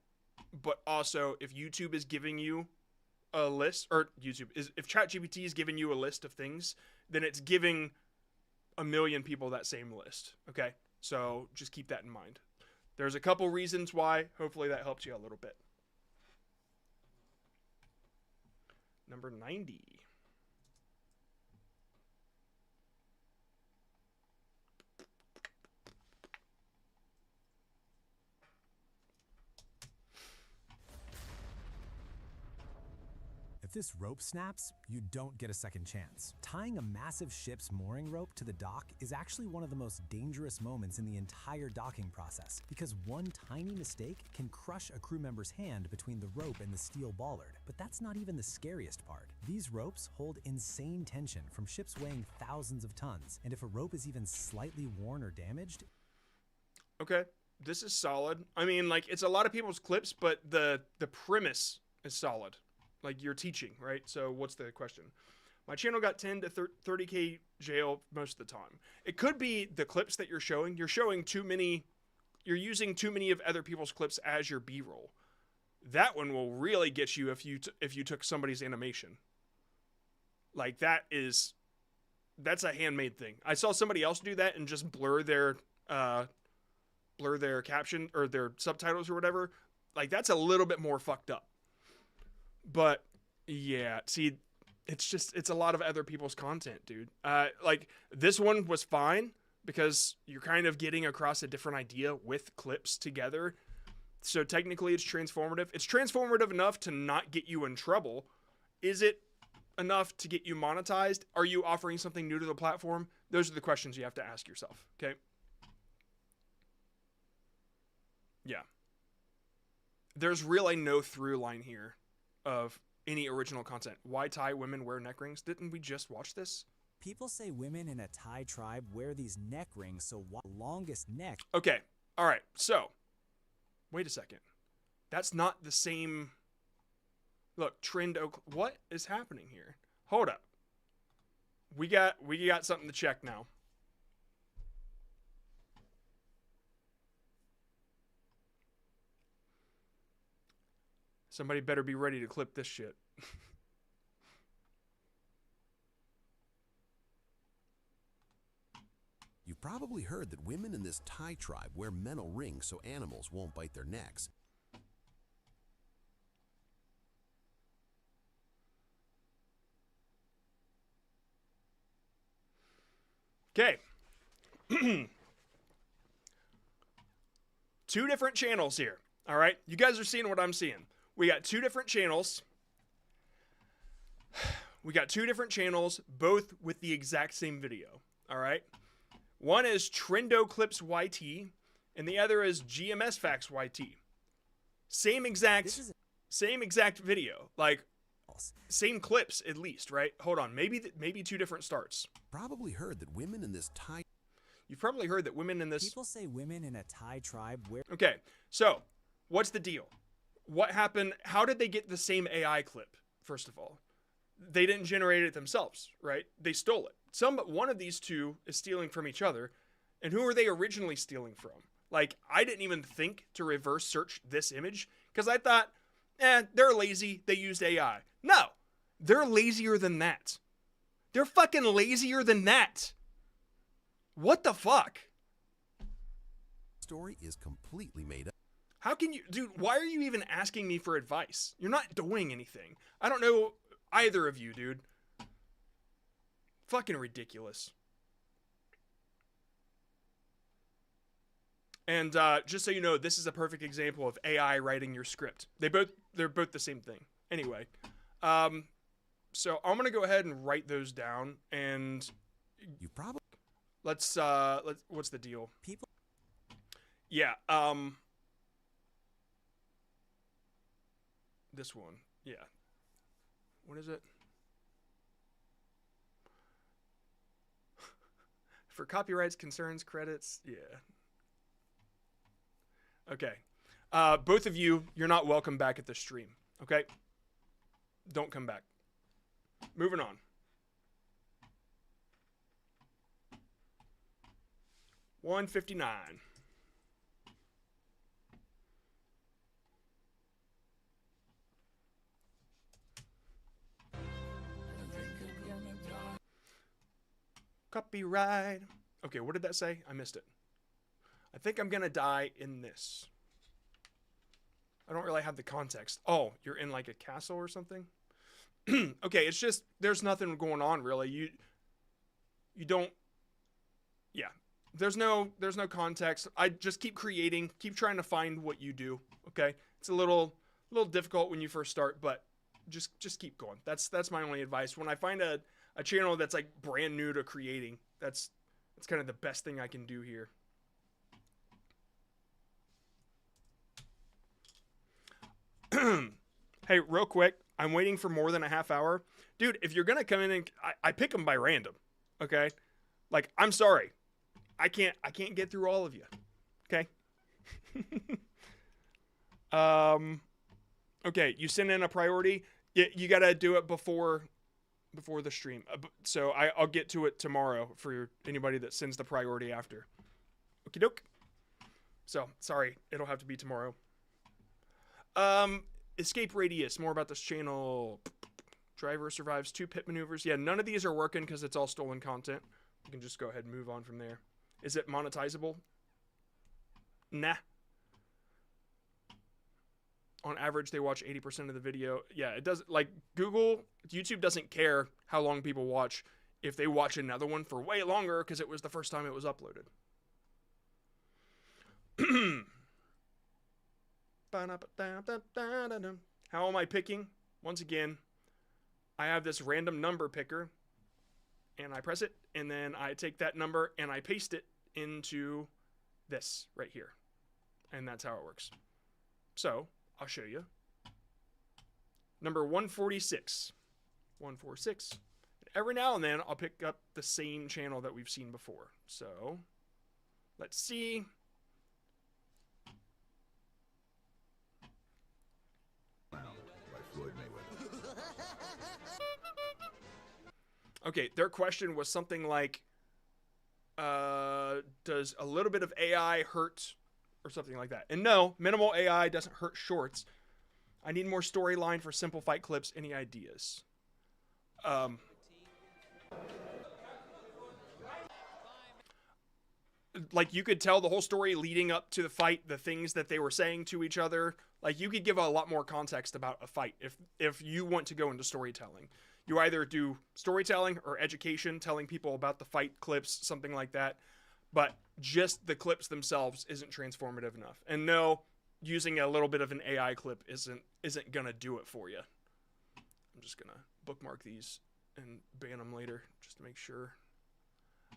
But also, if YouTube is giving you a list, or if ChatGPT is giving you a list of things, then it's giving a million people that same list. Okay, so just keep that in mind. There's a couple reasons why. Hopefully that helps you a little bit. Number 90. If this rope snaps, you don't get a second chance. Tying a massive ship's mooring rope to the dock is actually one of the most dangerous moments in the entire docking process, because one tiny mistake can crush a crew member's hand between the rope and the steel bollard. But that's not even the scariest part. These ropes hold insane tension from ships weighing thousands of tons, and if a rope is even slightly worn or damaged... Okay, this is solid. I mean, like, it's a lot of people's clips, but the premise is solid. Like, you're teaching, right? So what's the question? My channel got 10 to 30K jail most of the time. It could be the clips that you're showing. You're showing too many. You're using too many of other people's clips as your B-roll. That one will really get you if you took somebody's animation. Like, that's a handmade thing. I saw somebody else do that and just blur their caption or their subtitles or whatever. Like, that's a little bit more fucked up. But yeah, see, it's a lot of other people's content, dude. Like, this one was fine because you're kind of getting across a different idea with clips together. So technically it's transformative. It's transformative enough to not get you in trouble. Is it enough to get you monetized? Are you offering something new to the platform? Those are the questions you have to ask yourself, okay? Yeah. There's really no through line here of any original content. Why Thai women wear neck rings? Didn't we just watch this? People say women in a Thai tribe wear these neck rings so longest neck. Okay. All right. So, wait a second. That's not the same. Look, what is happening here? Hold up. We got something to check now. Somebody better be ready to clip this shit. You've probably heard that women in this Thai tribe wear metal rings so animals won't bite their necks. Okay. Two different channels here. All right. You guys are seeing what I'm seeing. We got two different channels. We got two different channels, both with the exact same video. All right. One is Trendo Clips YT, and the other is GMS Facts YT. Same exact video. Like, same clips at least, right? Hold on. Maybe two different starts. Probably heard that women in this Thai... You've probably heard that women in this... People say women in a Thai tribe wear... Okay, so, what's the deal? What happened? How did they get the same AI clip, first of all? They didn't generate it themselves, right? They stole it. One of these two is stealing from each other, and who are they originally stealing from? Like, I didn't even think to reverse search this image, because I thought, they're lazy, they used AI. No, they're lazier than that. They're fucking lazier than that. What the fuck? Story is completely made up. How can you, dude, why are you even asking me for advice? You're not doing anything. I don't know either of you, dude. Fucking ridiculous. And just so you know, this is a perfect example of AI writing your script. They're both the same thing. Anyway, so I'm gonna go ahead and write those down, and you probably let's what's the deal? People. Yeah. This one. Yeah. What is it? For copyrights, concerns, credits. Yeah. Okay. Both of you, you're not welcome back at the stream. Okay? Don't come back. Moving on. $159. Copyright. Okay, what did that say? I missed it. I think I'm gonna die in this. I don't really have the context. Oh, you're in like a castle or something? Okay, it's just, there's nothing going on really. You don't, yeah. There's no context. I just keep creating, keep trying to find what you do, okay? It's a little difficult when you first start, but just keep going. That's my only advice. When I find a channel that's like brand new to creating, that's kind of the best thing I can do here. Hey, real quick, I'm waiting for more than a half hour. Dude, if you're gonna come in and I pick them by random, okay? Like, I'm sorry. I can't get through all of you. Okay? Okay, you send in a priority. You gotta do it before the stream. So I'll get to it tomorrow for anybody that sends the priority after. Okie doke. So, sorry, it'll have to be tomorrow. Escape radius, more about this channel. Driver survives 2 pit maneuvers. Yeah, none of these are working because it's all stolen content. You can just go ahead and move on from there. Is it monetizable? Nah. On average, they watch 80% of the video. Yeah, it does. Like YouTube doesn't care how long people watch if they watch another one for way longer because it was the first time it was uploaded. How am I picking? Once again, I have this random number picker and I press it and then I take that number and I paste it into this right here. And that's how it works. So I'll show you. Number 146. 146. Every now and then I'll pick up the same channel that we've seen before. So let's see. Okay, their question was something like, does a little bit of AI hurt, or something like that? And no, minimal AI doesn't hurt shorts. I need more storyline for simple fight clips. Any ideas? Like, you could tell the whole story leading up to the fight, the things that they were saying to each other. Like, you could give a lot more context about a fight if you want to go into storytelling. You either do storytelling or education, telling people about the fight clips, something like that. But just the clips themselves isn't transformative enough. And no, using a little bit of an AI clip isn't gonna do it for you. I'm just gonna bookmark these and ban them later just to make sure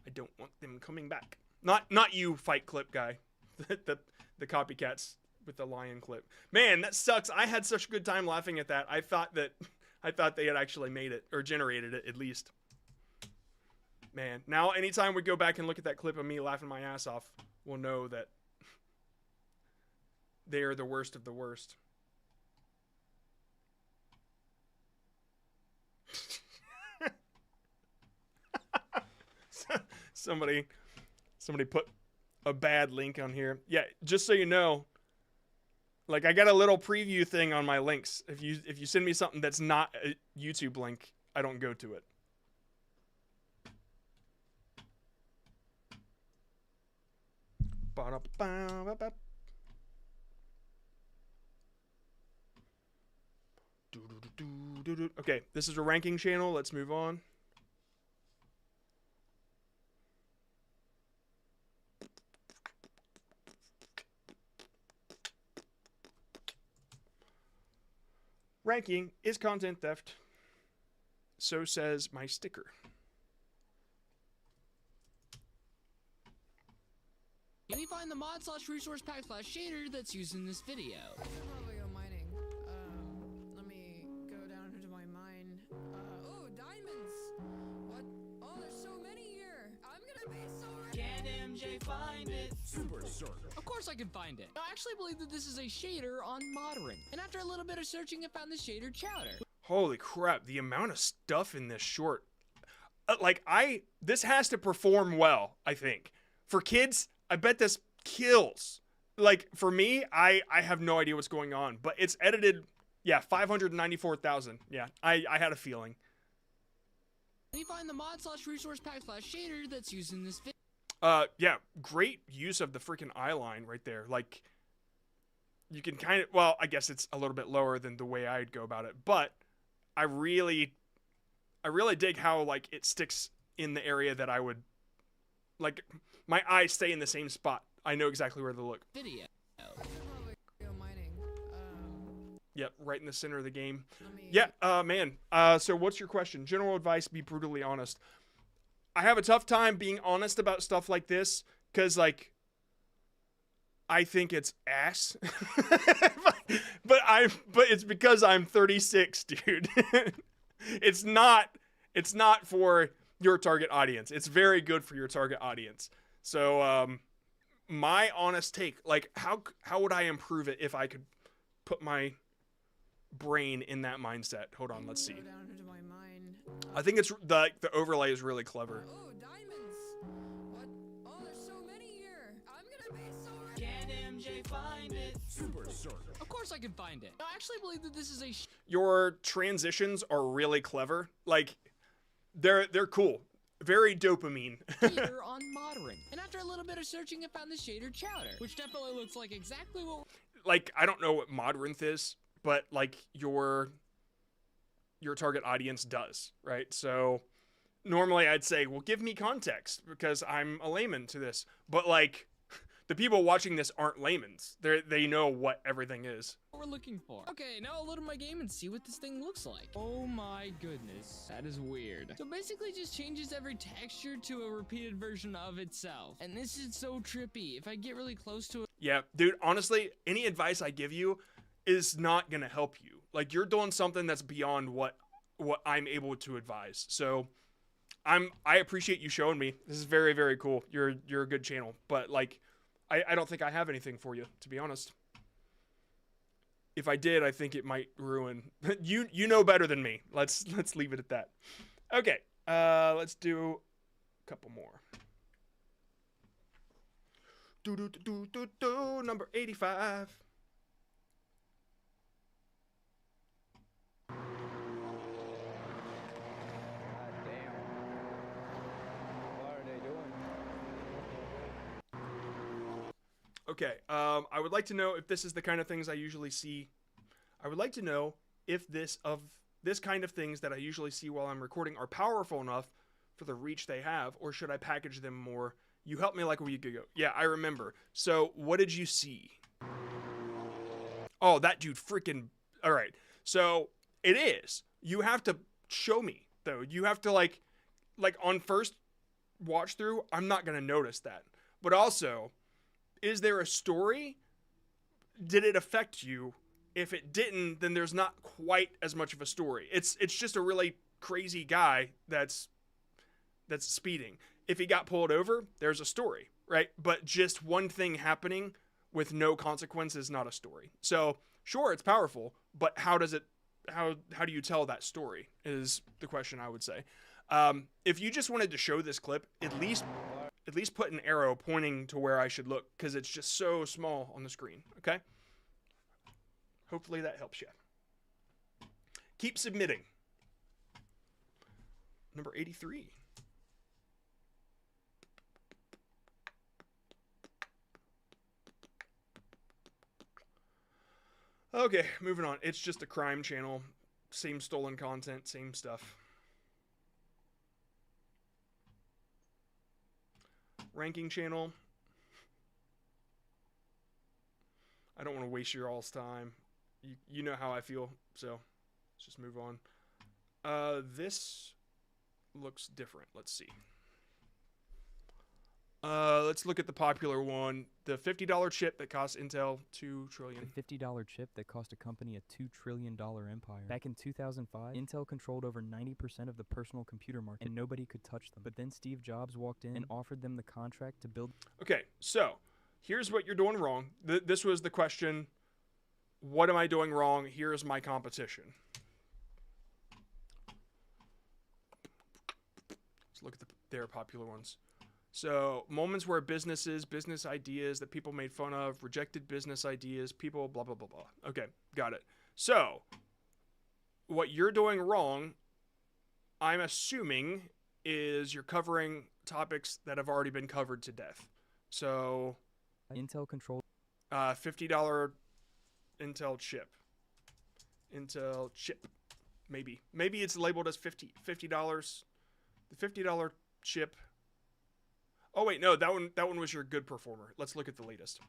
I don't want them coming back. Not you, fight clip guy. the copycats with the lion clip. Man, that sucks. I had such a good time laughing at that. I thought they had actually made it, or generated it at least. Man, now anytime we go back and look at that clip of me laughing my ass off, we'll know that they are the worst of the worst. Somebody put a bad link on here. Yeah, just so you know, like, I got a little preview thing on my links. If you send me something that's not a YouTube link, I don't go to it. Okay, this is a ranking channel. Let's move on. Ranking is content theft. So says my sticker. Can you find the mod/resource pack/shader that's used in this video? Probably go mining. Let me go down into my mine. Oh, diamonds! What? Oh, there's so many here. I'm gonna be so rich. Can MJ find it? Super Circle. Of course I can find it. I actually believe that this is a shader on Modern. And after a little bit of searching, I found the shader chowder. Holy crap, the amount of stuff in this short. This has to perform well, I think. For kids, I bet this kills. Like, for me, I have no idea what's going on. But it's edited, yeah, 594,000. Yeah, I had a feeling. Can you find the mod/resource pack/shader that's used in this video? Yeah, great use of the freaking eye line right there. Like, you can kind of, well, I guess it's a little bit lower than the way I'd go about it, but I really dig how, like, it sticks in the area that I would, like, my eyes stay in the same spot. I know exactly where to look. Video. Go mining. Yep, right in the center of the game. Yeah, man. So what's your question? General advice, be brutally honest. I have a tough time being honest about stuff like this because, like, I think it's ass. but it's because I'm 36, dude. It's not for your target audience. It's very good for your target audience. So, my honest take, like, how would I improve it if I could put my brain in that mindset? Hold on, let's see. Go down into my mine. I think it's the overlay is really clever. Oh, diamonds! What? Oh, there's so many here. I'm gonna be so rich. Can MJ find it? Super Circle. Of course I can find it. I actually believe that this is a Your transitions are really clever. Like, they're cool. Very dopamine. shader on Modern. And after a little bit of searching, I found the shader chowder, which definitely looks like exactly what... like, I don't know what Modrinth is, but like your target audience does, right? So normally I'd say, well, give me context because I'm a layman to this. But like, the people watching this aren't laymans. They know what everything is. What we're looking for. Okay, now I'll load up my game and see what this thing looks like. Oh my goodness, that is weird. So basically just changes every texture to a repeated version of itself. And this is so trippy. If I get really close to it. Yeah, dude, honestly, any advice I give you is not gonna help you. Like, you're doing something that's beyond what I'm able to advise. So I appreciate you showing me. This is very, very cool. You're a good channel. But like, I don't think I have anything for you, to be honest. If I did, I think it might ruin. You know better than me. Let's leave it at that. Okay, let's do a couple more. Number 85. Okay, I would like to know if this is the kind of things I usually see. I would like to know if this kind of things that I usually see while I'm recording are powerful enough for the reach they have, or should I package them more? You helped me like a week ago. Yeah, I remember. So, what did you see? Oh, that dude freaking... All right. So, it is. You have to show me, though. You have to, like on first watch through, I'm not going to notice that. But also... Is there a story? Did it affect you? If it didn't, then there's not quite as much of a story. It's just a really crazy guy that's speeding. If he got pulled over, there's a story, right? But just one thing happening with no consequence is not a story. So sure, it's powerful, but how do you tell that story is the question I would say. If you just wanted to show this clip, at least put an arrow pointing to where I should look, because it's just so small on the screen, okay? Hopefully that helps you. Keep submitting. Number 83. Okay, moving on. It's just a crime channel. Same stolen content, same stuff. Ranking channel. I don't want to waste your all's time. You know how I feel, so let's just move on. This looks different. Let's see. Let's look at the popular one. The $50 chip that cost Intel $2 trillion. The $50 chip that cost a company a $2 trillion empire. Back in 2005, Intel controlled over 90% of the personal computer market, and nobody could touch them. But then Steve Jobs walked in and offered them the contract to build... Okay, so here's what you're doing wrong. This was the question. What am I doing wrong? Here's my competition. Let's look at their popular ones. So, moments where business ideas that people made fun of, rejected business ideas, people, blah, blah, blah, blah. Okay, got it. So, what you're doing wrong, I'm assuming, is you're covering topics that have already been covered to death. So, Intel controlled... $50 Intel chip. Intel chip. Maybe. Maybe it's labeled as $50. The $50 chip... Oh wait, no, that one was your good performer. Let's look at the latest.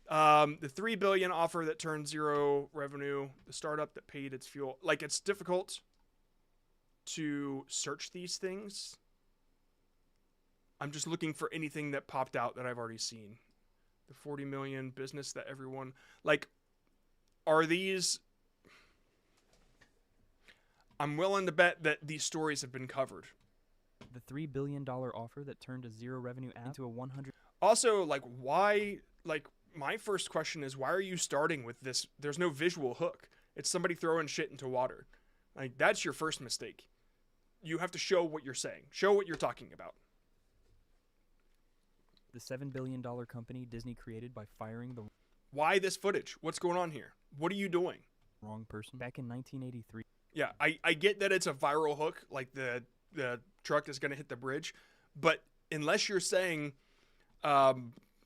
The $3 billion offer that turned zero revenue, the startup that paid its fuel. Like, it's difficult to search these things. I'm just looking for anything that popped out that I've already seen. The 40 million business that everyone, like, are these... I'm willing to bet that these stories have been covered. The $3 billion offer that turned a zero revenue app into a 100... Also, like, why... Like, my first question is, why are you starting with this? There's no visual hook. It's somebody throwing shit into water. Like, that's your first mistake. You have to show what you're saying. Show what you're talking about. The $7 billion company Disney created by firing the... Why this footage? What's going on here? What are you doing? Wrong person. Back in 1983. Yeah, I get that it's a viral hook, like the truck is going to hit the bridge, but unless you're saying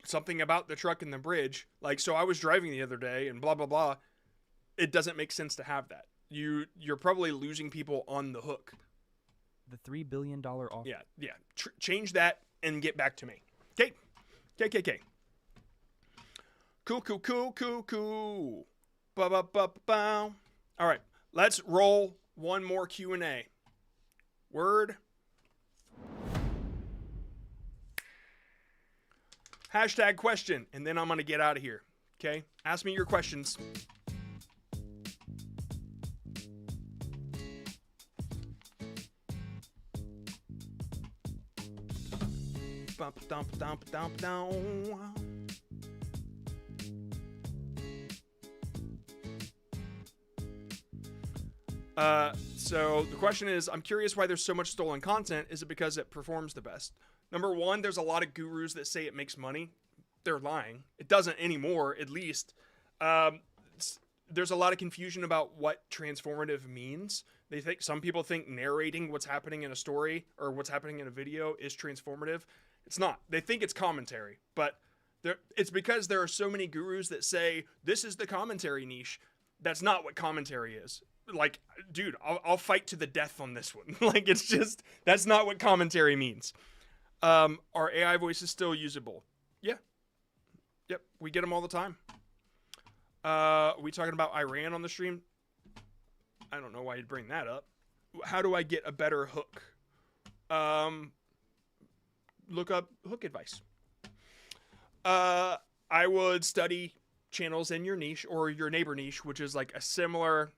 something about the truck and the bridge. Like, so I was driving the other day and blah, blah, blah. It doesn't make sense to have that. You're probably losing people on the hook. The $3 billion offer. Yeah. Change that and get back to me. Okay. Cool. Ba-ba-ba-ba. All right. Let's roll one more Q&A. Word. Hashtag question, and then I'm going to get out of here. Okay? Ask me your questions. So the question is, I'm curious why there's so much stolen content. Is it because it performs the best? Number one, there's a lot of gurus that say it makes money. They're lying. It doesn't anymore, at least. There's a lot of confusion about what transformative means. Some people think narrating what's happening in a story or what's happening in a video is transformative. It's not. They think it's commentary, but it's because there are so many gurus that say this is the commentary niche. That's not what commentary is. Like, dude, I'll fight to the death on this one. Like, it's just, that's not what commentary means. Are AI voices still usable? Yeah. Yep. We get them all the time. We talking about Iran on the stream? I don't know why you'd bring that up. How do I get a better hook? Look up hook advice. I would study channels in your niche or your neighbor niche, which is like a similar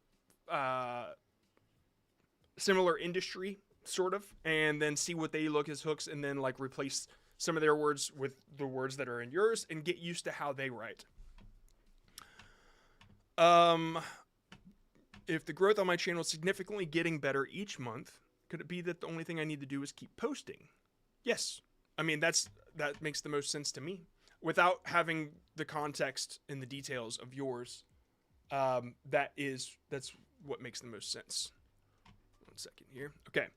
industry sort of, and then see what they look as hooks, and then like replace some of their words with the words that are in yours and get used to how they write. If the growth on my channel is significantly getting better each month, could it be that the only thing I need to do is keep posting? Yes. I mean, that makes the most sense to me. Without having the context and the details of yours, that's what makes the most sense. 1 second here. Okay.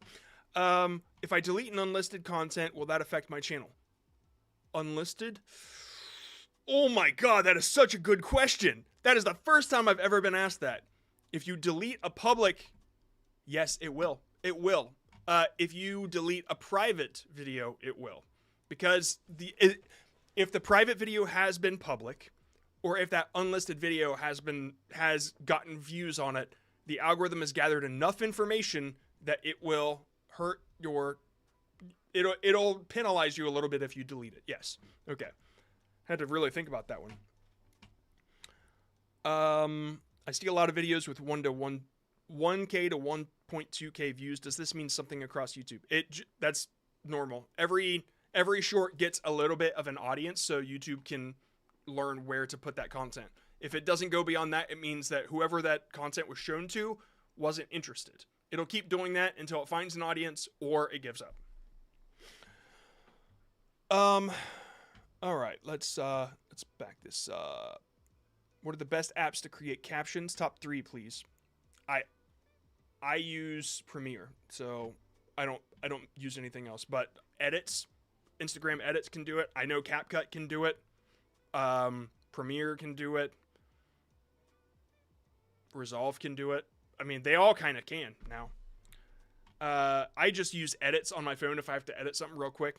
If I delete an unlisted content, will that affect my channel? Unlisted? Oh my god, that is such a good question. That is the first time I've ever been asked that. If you delete a public, yes, it will. It will. If you delete a private video, it will. Because if the private video has been public, or if that unlisted video has gotten views on it, the algorithm has gathered enough information that it will hurt it'll penalize you a little bit if you delete it. Yes. Okay. Had to really think about that one. I see a lot of videos with 1K to 1.2K views. Does this mean something across YouTube? That's normal. Every short gets a little bit of an audience, so YouTube can learn where to put that content. If it doesn't go beyond that, it means that whoever that content was shown to wasn't interested. It'll keep doing that until it finds an audience or it gives up. All right, let's back this up. What are the best apps to create captions? Top 3, please. I use Premiere, so I don't use anything else. But edits, Instagram edits can do it. I know CapCut can do it. Premiere can do it. Resolve can do it. I mean, they all kind of can now. I just use edits on my phone if I have to edit something real quick.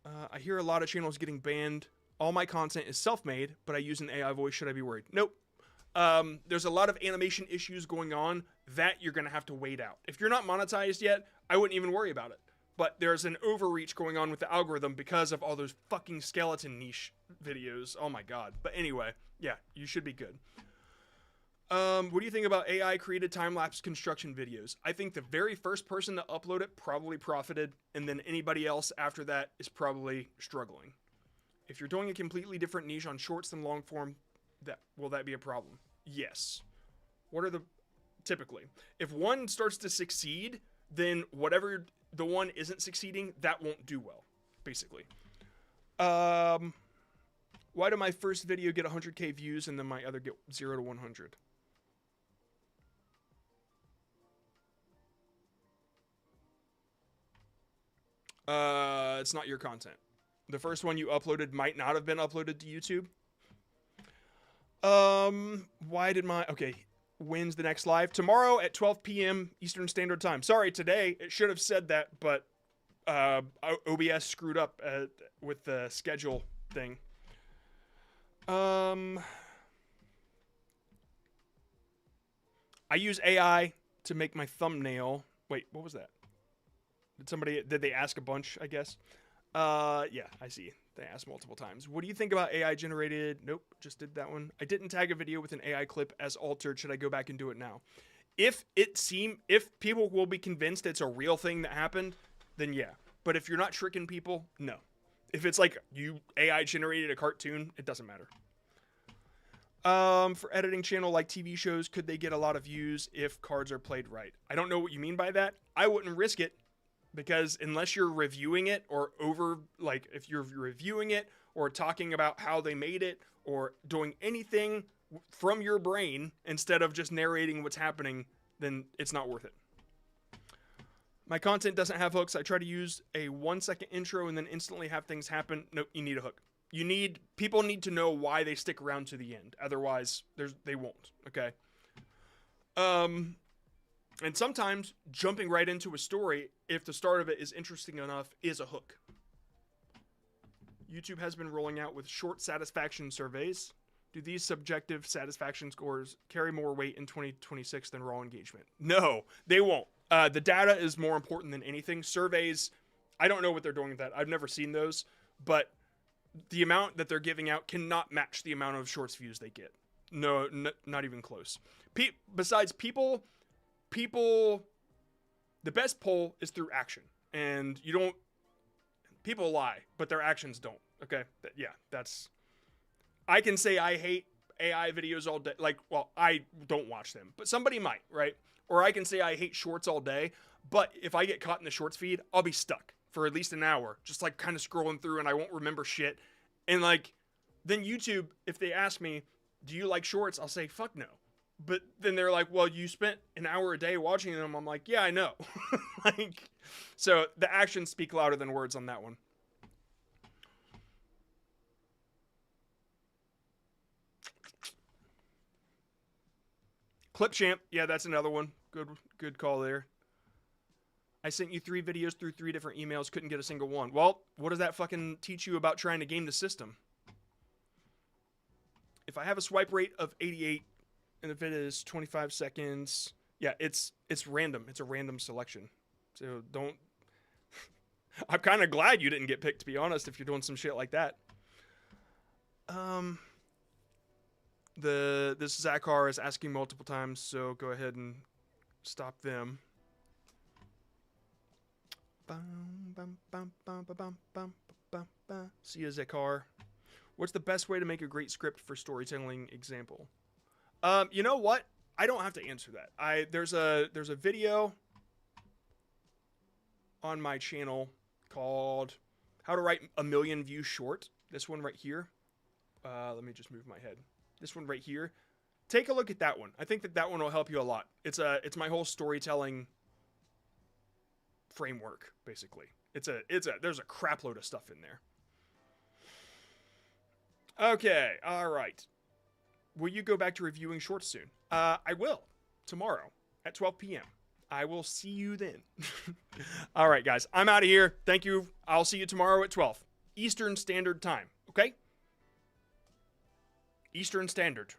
I hear a lot of channels getting banned. All my content is self-made, but I use an AI voice. Should I be worried? Nope. There's a lot of animation issues going on that you're going to have to wait out. If you're not monetized yet, I wouldn't even worry about it. But there's an overreach going on with the algorithm because of all those fucking skeleton niche videos. Oh my god. But anyway, yeah, you should be good. What do you think about AI created time-lapse construction videos? I think the very first person to upload it probably profited, and then anybody else after that is probably struggling. If you're doing a completely different niche on shorts than long form, will that be a problem? Yes. What are typically, if one starts to succeed, then whatever the one isn't succeeding, that won't do well, basically. Why did my first video get 100k views and then my other get 0 to 100? It's not your content. The first one you uploaded might not have been uploaded to YouTube. Why did my... Okay, when's the next live? Tomorrow at 12 p.m. Eastern Standard Time. Sorry, today. It should have said that, but OBS screwed up with the schedule thing. I use AI to make my thumbnail. Wait, what was that? Did they ask a bunch, I guess? Yeah, I see. They asked multiple times. What do you think about AI generated? Nope, just did that one. I didn't tag a video with an AI clip as altered. Should I go back and do it now? If people will be convinced it's a real thing that happened, then yeah. But if you're not tricking people, no. If it's like you AI generated a cartoon, it doesn't matter. For editing channel like TV shows, could they get a lot of views if cards are played right? I don't know what you mean by that. I wouldn't risk it. Because unless you're reviewing it or if you're reviewing it or talking about how they made it or doing anything from your brain instead of just narrating what's happening, then it's not worth it. My content doesn't have hooks. I try to use a 1-second intro and then instantly have things happen. Nope, you need a hook. People need to know why they stick around to the end. Otherwise, they won't, okay? And sometimes jumping right into a story, if the start of it is interesting enough, is a hook. YouTube has been rolling out with short satisfaction surveys. Do these subjective satisfaction scores carry more weight in 2026 than raw engagement? No, they won't. The data is more important than anything. Surveys, I don't know what they're doing with that. I've never seen those, but the amount that they're giving out cannot match the amount of shorts views they get. No, not even close. Besides people, the best poll is through action, and people lie, but their actions don't. Okay. Yeah. I can say I hate AI videos all day. I don't watch them, but somebody might, right? Or I can say I hate shorts all day, but if I get caught in the shorts feed, I'll be stuck for at least an hour, just kind of scrolling through, and I won't remember shit. And then YouTube, if they ask me, do you like shorts? I'll say, fuck no. But then they're like, well, you spent an hour a day watching them. I'm like, yeah, I know. So the actions speak louder than words on that one. Clip Champ. Yeah, that's another one. Good call there. I sent you 3 videos through 3 different emails. Couldn't get a single one. Well, what does that fucking teach you about trying to game the system? If I have a swipe rate of 88, and if it is 25 seconds, yeah, it's random. It's a random selection. So don't... I'm kind of glad you didn't get picked, to be honest, if you're doing some shit like that. This Zakar is asking multiple times, so go ahead and stop them. See ya, Zakar. What's the best way to make a great script for storytelling example? You know what? I don't have to answer that. There's a video on my channel called How to Write a Million View Short. This one right here. Let me just move my head. This one right here. Take a look at that one. I think that one will help you a lot. It's my whole storytelling framework, basically. There's a crap load of stuff in there. Okay, all right. Will you go back to reviewing shorts soon? I will. Tomorrow at 12 p.m. I will see you then. All right, guys. I'm out of here. Thank you. I'll see you tomorrow at 12. Eastern Standard Time. Okay? Eastern Standard.